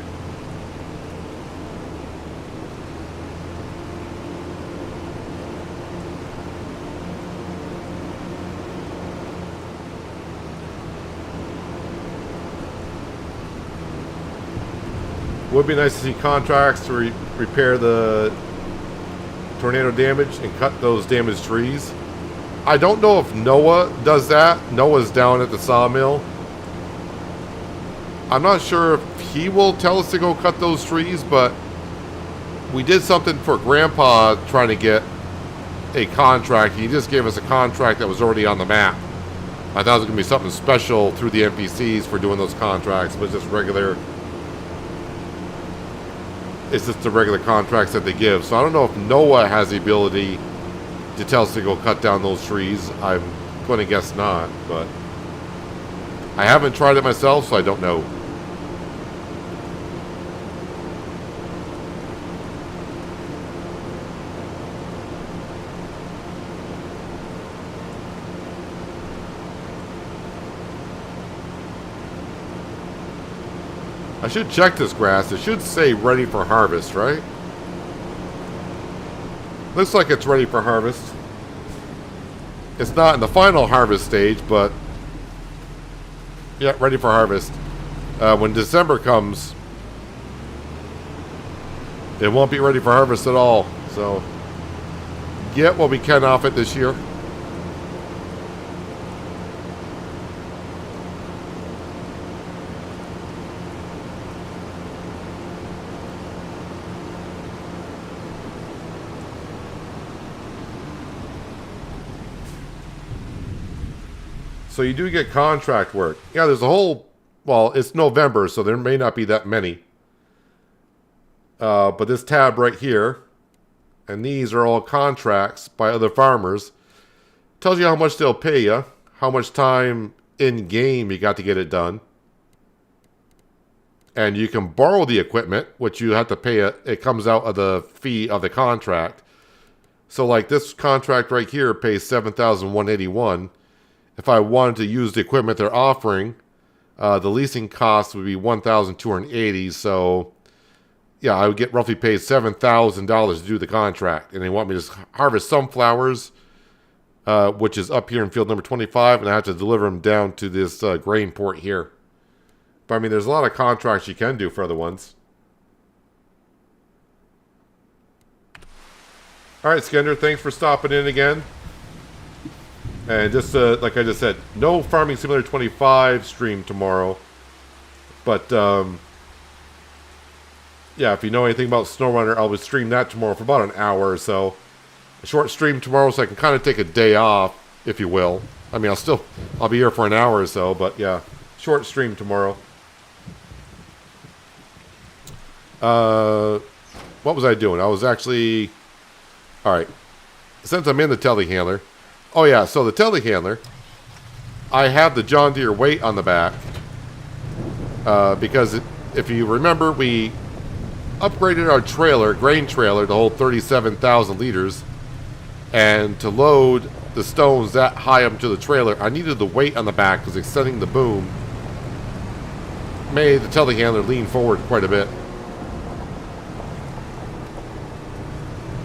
Would be nice to see contracts to repair the tornado damage and cut those damaged trees. I don't know if Noah does that. Noah's down at the sawmill. I'm not sure if he will tell us to go cut those trees, but we did something for Grandpa trying to get a contract. He just gave us a contract that was already on the map. I thought it was going to be something special through the NPCs for doing those contracts, but it's just regular. It's just the regular contracts that they give. So I don't know if Noah has the ability to tell us to go cut down those trees. I'm going to guess not, but I haven't tried it myself, so I don't know. I should check this grass. It should say ready for harvest, right? Looks like it's ready for harvest. It's not in the final harvest stage, but yeah, ready for harvest. When December comes, it won't be ready for harvest at all. So get what we can off it this year. So you do get contract work. Yeah, there's a whole... Well, it's November, so there may not be that many. But this tab right here, and these are all contracts by other farmers. Tells you how much they'll pay you, how much time in-game you got to get it done. And you can borrow the equipment, which you have to pay. It comes out of the fee of the contract. So like this contract right here pays $7,181. If I wanted to use the equipment they're offering, the leasing cost would be $1,280. So yeah, I would get roughly paid $7,000 to do the contract. And they want me to harvest sunflowers, which is up here in field number 25, and I have to deliver them down to this grain port here. But I mean, there's a lot of contracts you can do for other ones. All right, Skender, thanks for stopping in again. And just like I just said, no Farming Simulator 25 stream tomorrow. But yeah, if you know anything about SnowRunner, I'll stream that tomorrow for about an hour or so. A short stream tomorrow, so I can kind of take a day off, if you will. I mean, I'll be here for an hour or so, but yeah, short stream tomorrow. What was I doing? I was actually... Alright. Since I'm in the telehandler... Oh yeah, so the telehandler... I have the John Deere weight on the back. Because if you remember, we upgraded our trailer, grain trailer, to hold 37,000 liters. And to load the stones that high up to the trailer, I needed the weight on the back because extending the boom made the telehandler lean forward quite a bit.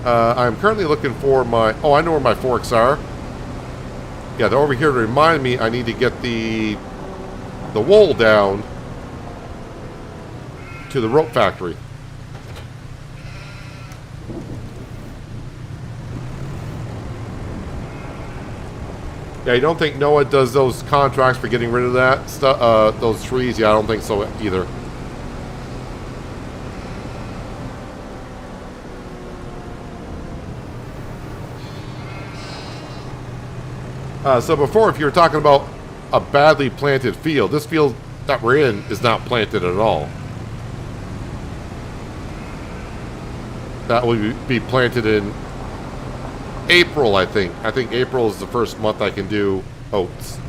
I'm currently looking for my... Oh, I know where my forks are. Yeah, they're over here to remind me I need to get the wool down to the rope factory. Yeah, you don't think Noah does those contracts for getting rid of that stuff, those trees? Yeah, I don't think so either. So before, if you were talking about a badly planted field, this field that we're in is not planted at all. That will be planted in April, I think. I think April is the first month I can do oats.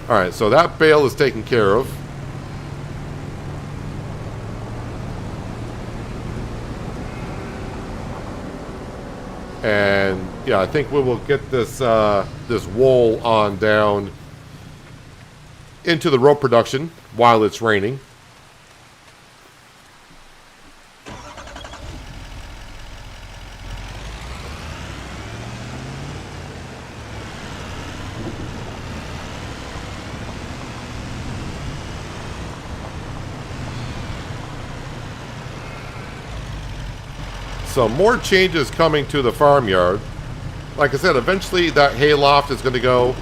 Alright, so that bale is taken care of. And yeah, I think we will get this this wool on down into the rope production while it's raining. So more changes coming to the farmyard. Like I said, eventually that hay loft is going to go.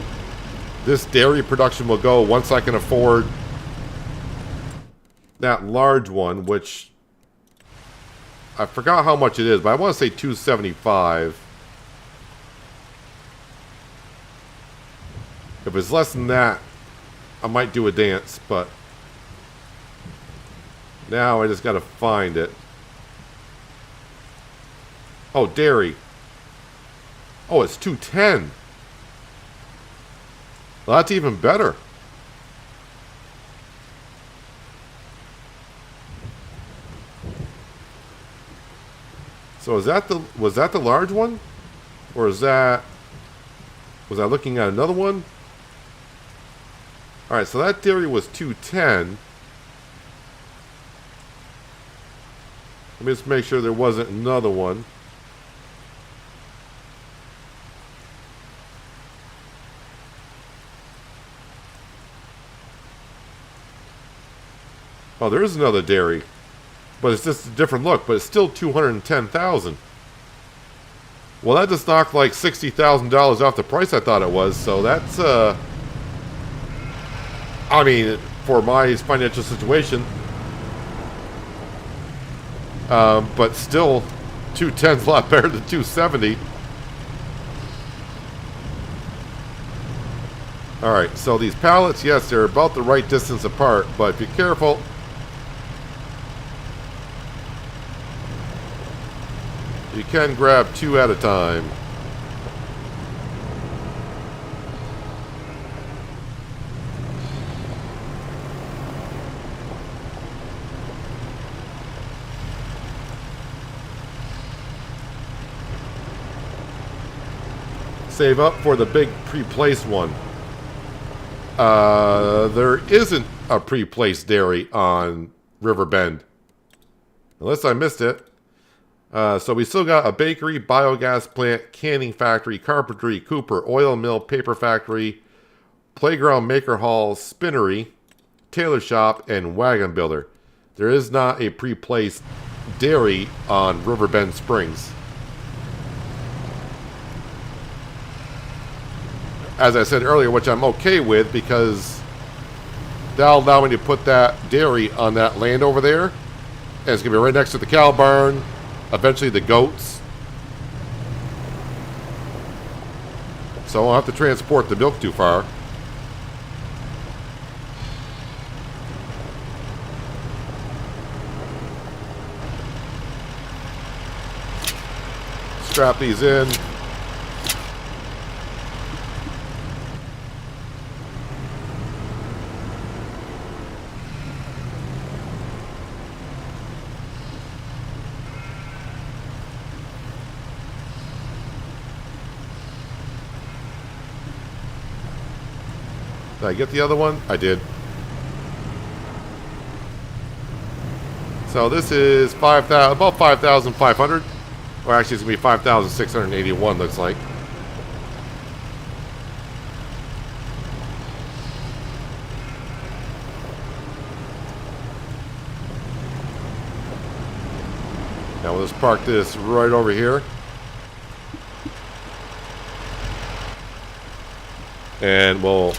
This dairy production will go once I can afford that large one, which I forgot how much it is, but I want to say $275. If it's less than that, I might do a dance, but now I just got to find it. Oh, dairy. Oh, it's 210. Well, that's even better. So was that the large one? Or was I looking at another one? Alright, so that dairy was 210. Let me just make sure there wasn't another one. Oh, there is another dairy. But it's just a different look. But it's still $210,000. Well, that just knocked like $60,000 off the price I thought it was. So that's, I mean, for my financial situation. But still, 210 is a lot better than 270. Alright, so these pallets, yes, they're about the right distance apart. But if you're careful... You can grab two at a time. Save up for the big pre-placed one. There isn't a pre-placed dairy on River Bend. Unless I missed it. So we still got a bakery, biogas plant, canning factory, carpentry, cooper, oil mill, paper factory, playground maker hall, spinnery, tailor shop, and wagon builder. There is not a pre-placed dairy on Riverbend Springs. As I said earlier, which I'm okay with because that'll allow me to put that dairy on that land over there. And it's going to be right next to the cow barn, eventually the goats. So I won't have to transport the milk too far. Strap these in. Did I get the other one? I did. So this is about 5,500. Or actually, it's going to be 5,681, looks like. Now we'll just park this right over here. And we'll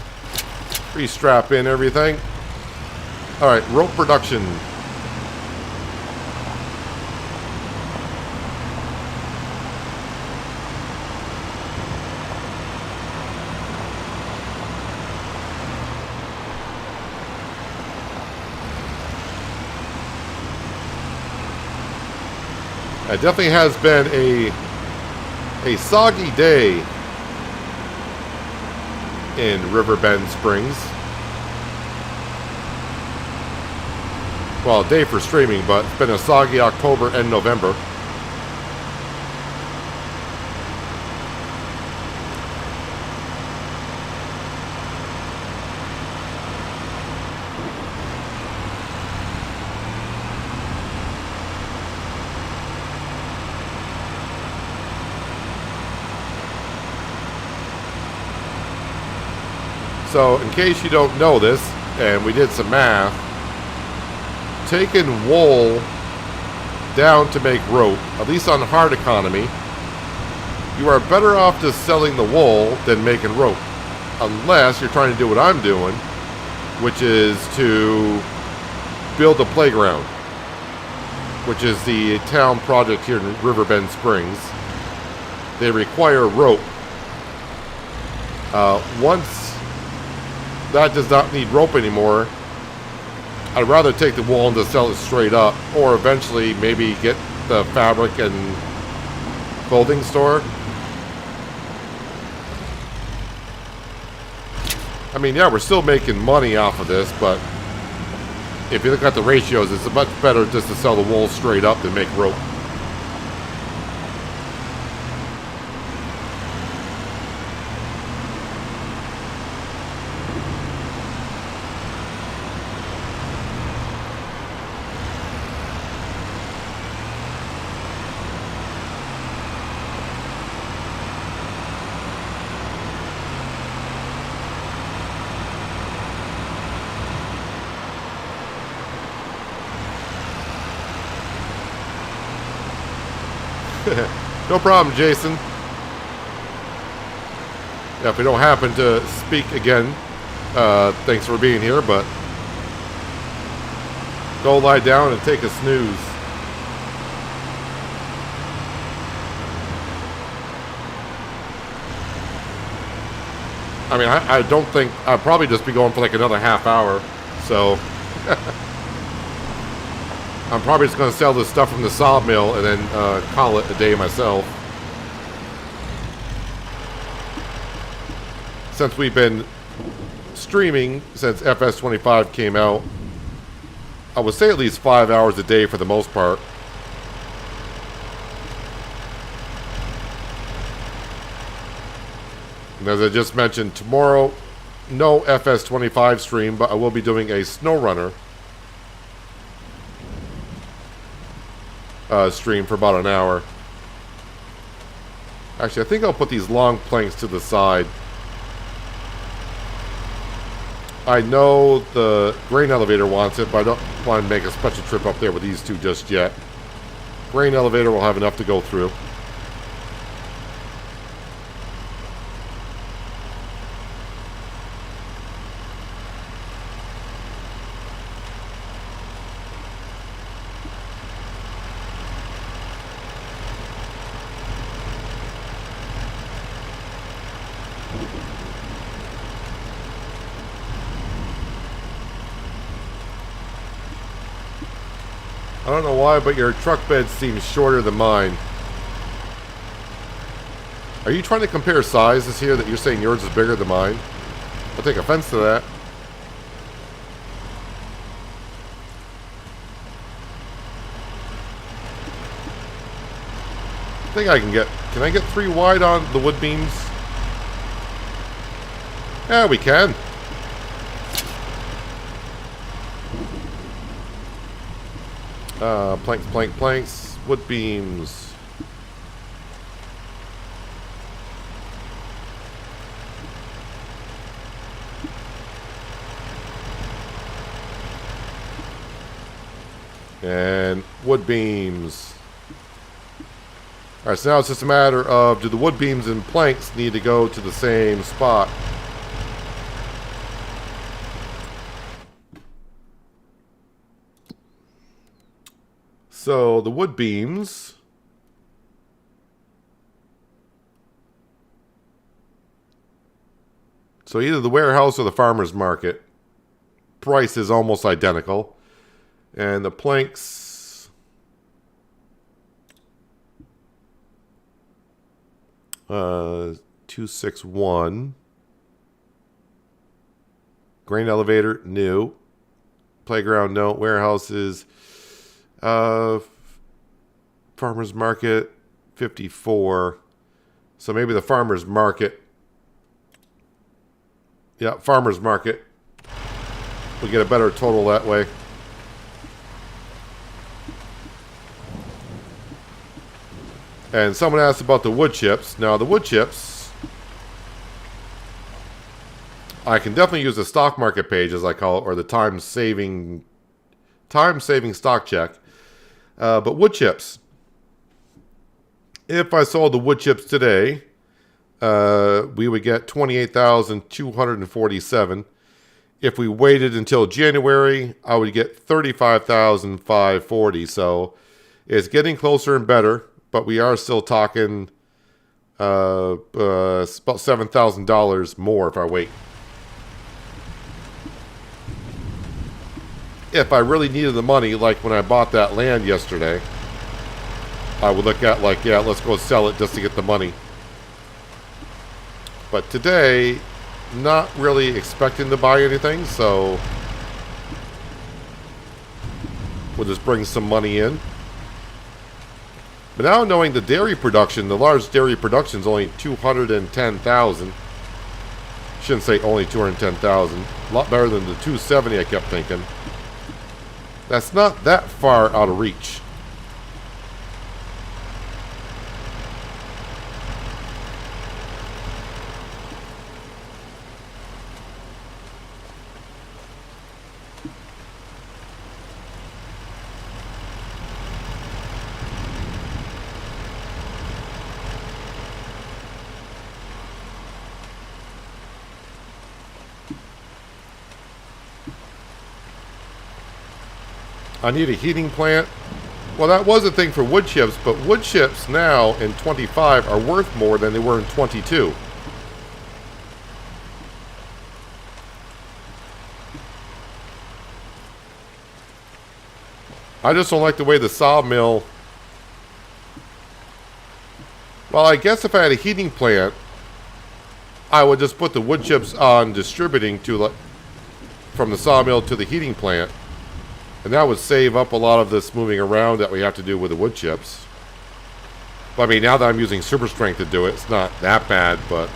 re-strap in everything. Alright, rope production. It definitely has been a soggy day in Riverbend Springs. Well, a day for streaming, but it's been a soggy October and November. So, in case you don't know this, and we did some math, taking wool down to make rope, at least on hard economy, you are better off just selling the wool than making rope. Unless you're trying to do what I'm doing, which is to build a playground, which is the town project here in Riverbend Springs. They require rope. Once that does not need rope anymore, I'd rather take the wool and just sell it straight up, or eventually maybe get the fabric and clothing store. I mean, yeah, we're still making money off of this, but if you look at the ratios, it's much better just to sell the wool straight up than make rope. No problem, Jason. Yeah, if we don't happen to speak again, thanks for being here, but go lie down and take a snooze. I mean, I don't think... I'll probably just be going for like another half hour, so... I'm probably just going to sell this stuff from the sawmill and then call it a day myself. Since we've been streaming since FS25 came out, I would say at least 5 hours a day for the most part. And as I just mentioned, tomorrow no FS25 stream, but I will be doing a SnowRunner stream for about an hour. Actually, I think I'll put these long planks to the side. I know the grain elevator wants it, but I don't want to make a special trip up there with these two just yet. Grain elevator will have enough to go through. I don't know why, but your truck bed seems shorter than mine. Are you trying to compare sizes here that you're saying yours is bigger than mine? I'll take offense to that. I think I can I get 3 wide on the wood beams? Yeah, we can. Planks, wood beams. And wood beams. Alright, so now it's just a matter of, do the wood beams and planks need to go to the same spot? So the wood beams, so either the warehouse or the farmer's market, price is almost identical. And the planks, 261. Grain elevator, new. Playground, no. Warehouses, farmer's market, 54. So maybe the farmer's market. Yeah, farmer's market. We get a better total that way. And someone asked about the wood chips. Now the wood chips, I can definitely use the stock market page, as I call it, or the time saving stock check. But wood chips, if I sold the wood chips today, we would get 28,247. If we waited until January, I would get 35,540. So it's getting closer and better, but we are still talking about $7,000 more if I wait. If I really needed the money, like when I bought that land yesterday, I would look at like, yeah, let's go sell it just to get the money. But today, not really expecting to buy anything, so we'll just bring some money in. But now knowing the dairy production, the large dairy production is only 210,000. Shouldn't say only 210,000. A lot better than the 270 I kept thinking. That's not that far out of reach. I need a heating plant. Well, that was a thing for wood chips, but wood chips now in 25 are worth more than they were in 22. I just don't like the way the sawmill... Well, I guess if I had a heating plant, I would just put the wood chips on distributing to from the sawmill to the heating plant. And that would save up a lot of this moving around that we have to do with the wood chips. But I mean, now that I'm using super strength to do it, it's not that bad, but...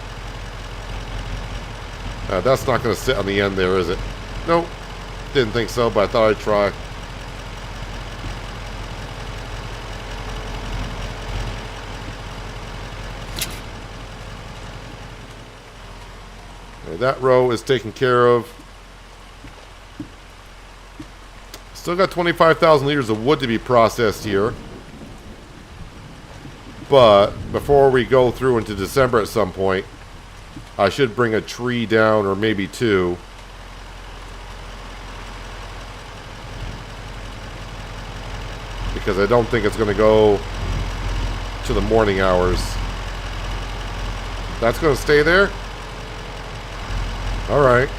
That's not going to sit on the end there, is it? Nope. Didn't think so, but I thought I'd try. Okay, that row is taken care of. Still got 25,000 liters of wood to be processed here. But before we go through into December at some point, I should bring a tree down, or maybe two. Because I don't think it's going to go to the morning hours. That's going to stay there? Alright.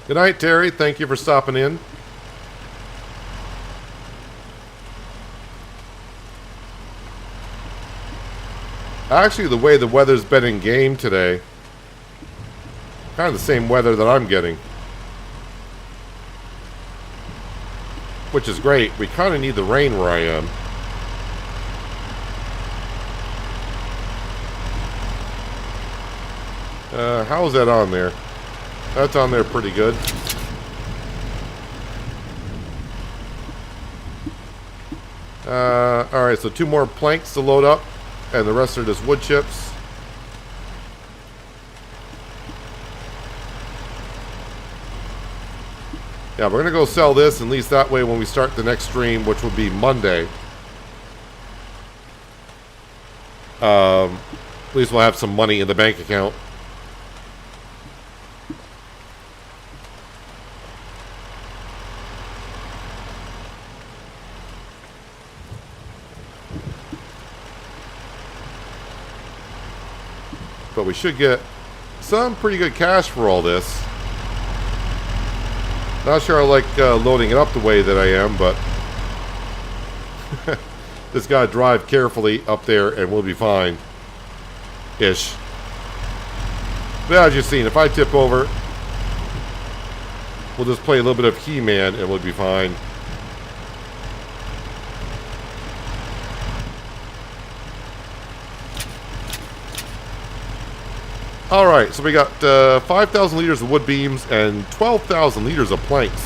Good night, Terry. Thank you for stopping in. Actually, the way the weather's been in game today, kind of the same weather that I'm getting. Which is great. We kind of need the rain where I am. How's that on there? That's on there pretty good. Alright, so 2 more planks to load up, and the rest are just wood chips. Yeah, we're going to go sell this, at least that way when we start the next stream, which will be Monday. At least we'll have some money in the bank account. But we should get some pretty good cash for all this. Not sure I like loading it up the way that I am, but just gotta drive carefully up there and we'll be fine. Ish. But as you've seen, if I tip over, we'll just play a little bit of He-Man and we'll be fine. Alright, so we got 5,000 liters of wood beams and 12,000 liters of planks.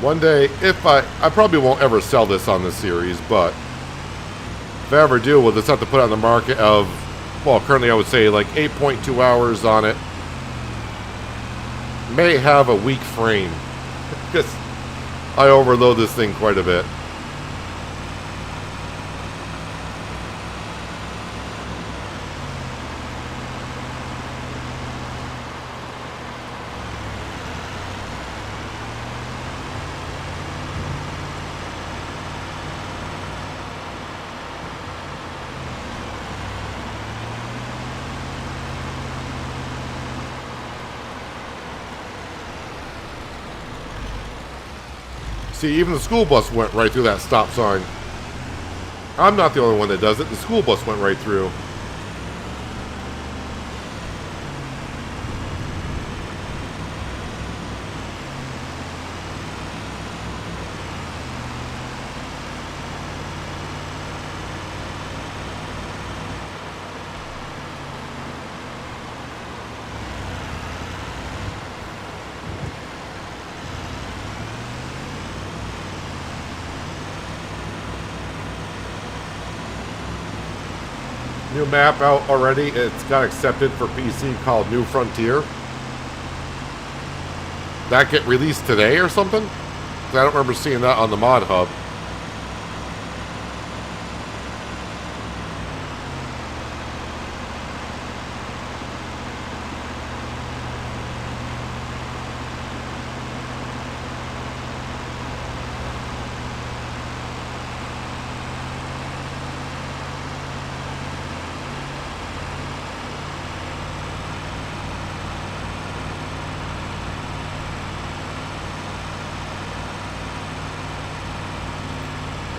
One day, if I probably won't ever sell this on this series, but if I ever do, we'll just have to put it on the market of, well, currently I would say like 8.2 hours on it. May have a weak frame, because I overload this thing quite a bit. See, even the school bus went right through that stop sign. I'm not the only one that does it. The school bus went right through. New map out already. It's got accepted for PC called New Frontier. That get released today or something? 'Cause I don't remember seeing that on the mod hub.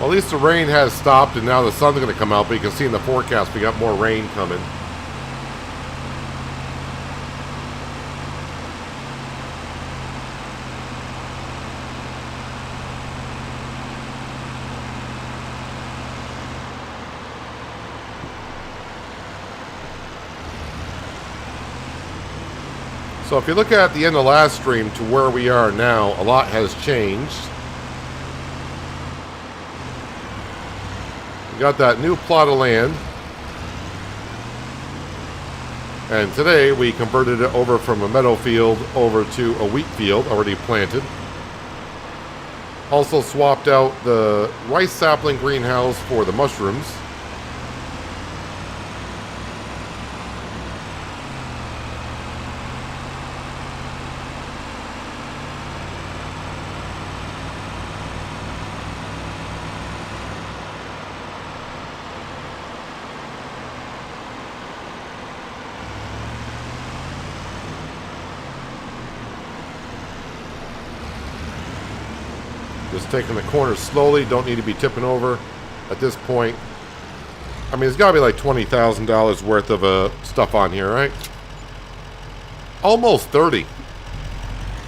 Well, at least the rain has stopped, and now the sun's going to come out, but you can see in the forecast we got more rain coming. So if you look at the end of last stream to where we are now, a lot has changed. We got that new plot of land. And today we converted it over from a meadow field over to a wheat field already planted. Also swapped out the rice sapling greenhouse for the mushrooms. Just taking the corners slowly, don't need to be tipping over at this point. I mean, there's got to be like $20,000 worth of stuff on here, right? Almost 30.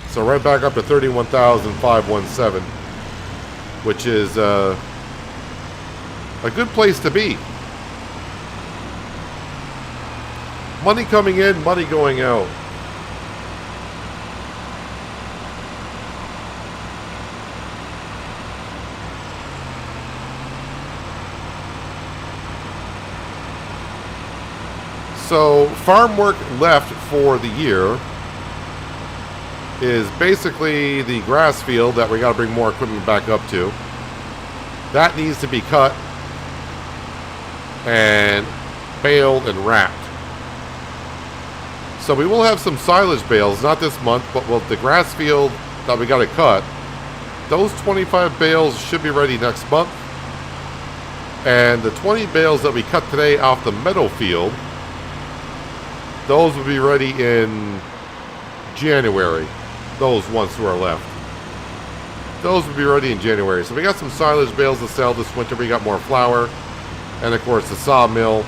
So right back up to 31,517, which is a good place to be. Money coming in, money going out. So, farm work left for the year is basically the grass field that we got to bring more equipment back up to. That needs to be cut and baled and wrapped. So we will have some silage bales, not this month, but with the grass field that we got to cut, those 25 bales should be ready next month. And the 20 bales that we cut today off the meadow field, those will be ready in January. Those ones who are left. Those will be ready in January. So we got some silage bales to sell this winter. We got more flour. And of course the sawmill.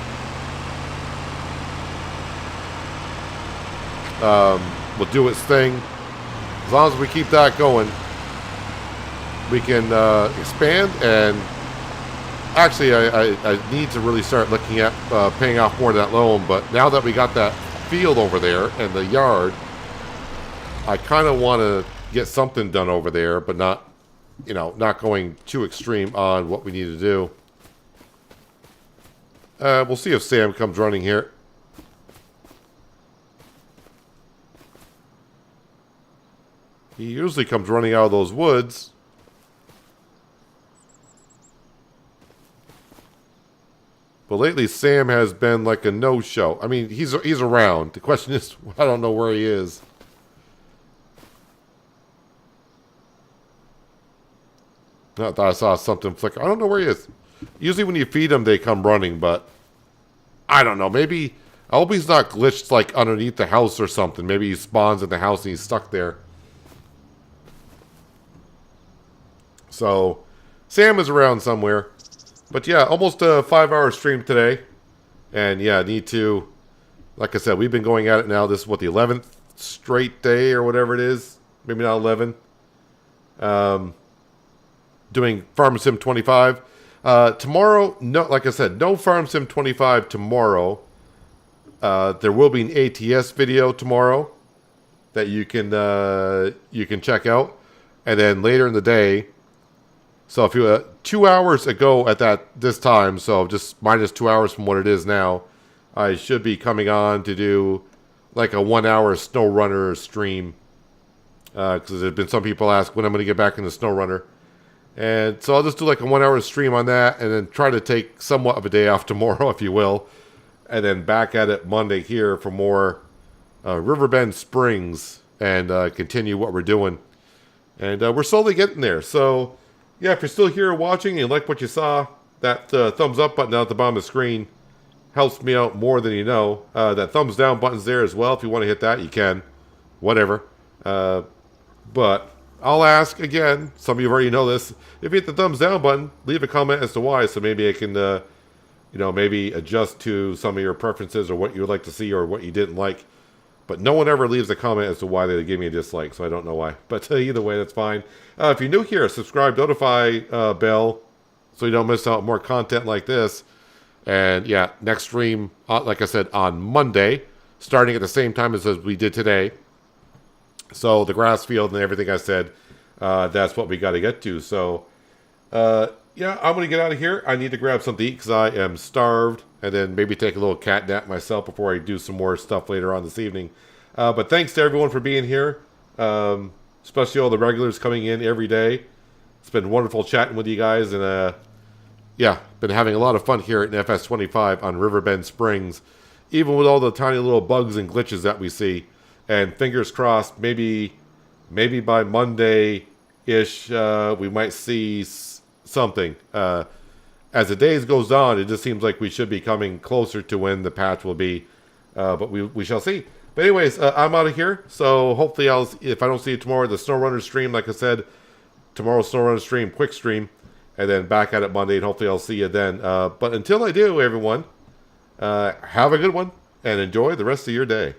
Will do its thing. As long as we keep that going, we can expand. And actually I need to really start looking at paying off more of that loan. But now that we got that field over there and the yard, I kind of want to get something done over there, but not, you know, not going too extreme on what we need to do. We'll see if Sam comes running here. He usually comes running out of those woods. But lately, Sam has been like a no-show. I mean, he's around. The question is, I don't know where he is. I thought I saw something flicker. I don't know where he is. Usually when you feed them, they come running, but I don't know. Maybe, I hope he's not glitched like underneath the house or something. Maybe he spawns in the house and he's stuck there. So, Sam is around somewhere. But yeah, almost a 5-hour stream today. And yeah, need to, like I said, we've been going at it now. This is what, the 11th straight day or whatever it is. Maybe not 11. Doing Farm Sim 25. Tomorrow, no, like I said, no Farm Sim 25 tomorrow. There will be an ATS video tomorrow that you can check out. And then later in the day, so if you 2 hours ago at this time, so just minus 2 hours from what it is now, I should be coming on to do like a 1-hour SnowRunner stream. Because there's been some people ask when I'm going to get back into SnowRunner. And so I'll just do like a 1-hour stream on that and then try to take somewhat of a day off tomorrow, if you will. And then back at it Monday here for more Riverbend Springs and continue what we're doing. And we're slowly getting there. So, yeah, if you're still here watching and you like what you saw, that thumbs up button down at the bottom of the screen helps me out more than you know. That thumbs down button's there as well. If you want to hit that, you can. Whatever. But I'll ask again. Some of you already know this. If you hit the thumbs down button, leave a comment as to why, so maybe I can, maybe adjust to some of your preferences or what you would like to see or what you didn't like. But no one ever leaves a comment as to why they gave me a dislike, so I don't know why. But either way, that's fine. If you're new here, subscribe, notify bell, so you don't miss out on more content like this. And yeah, next stream, like I said, on Monday, starting at the same time as we did today. So the grass field and everything I said, that's what we got to get to. So yeah, I'm going to get out of here. I need to grab something to eat because I am starved. And then maybe take a little cat nap myself before I do some more stuff later on this evening. But thanks to everyone for being here. Especially all the regulars coming in every day. It's been wonderful chatting with you guys. And yeah, been having a lot of fun here at FS25 on Riverbend Springs. Even with all the tiny little bugs and glitches that we see. And fingers crossed, maybe by Monday-ish, we might see something. As the days goes on, it just seems like we should be coming closer to when the patch will be. But we shall see. But anyways, I'm out of here. So hopefully if I don't see you tomorrow, the SnowRunner stream, like I said, tomorrow's SnowRunner stream, quick stream. And then back at it Monday, and hopefully I'll see you then. But until I do, everyone, have a good one. And enjoy the rest of your day.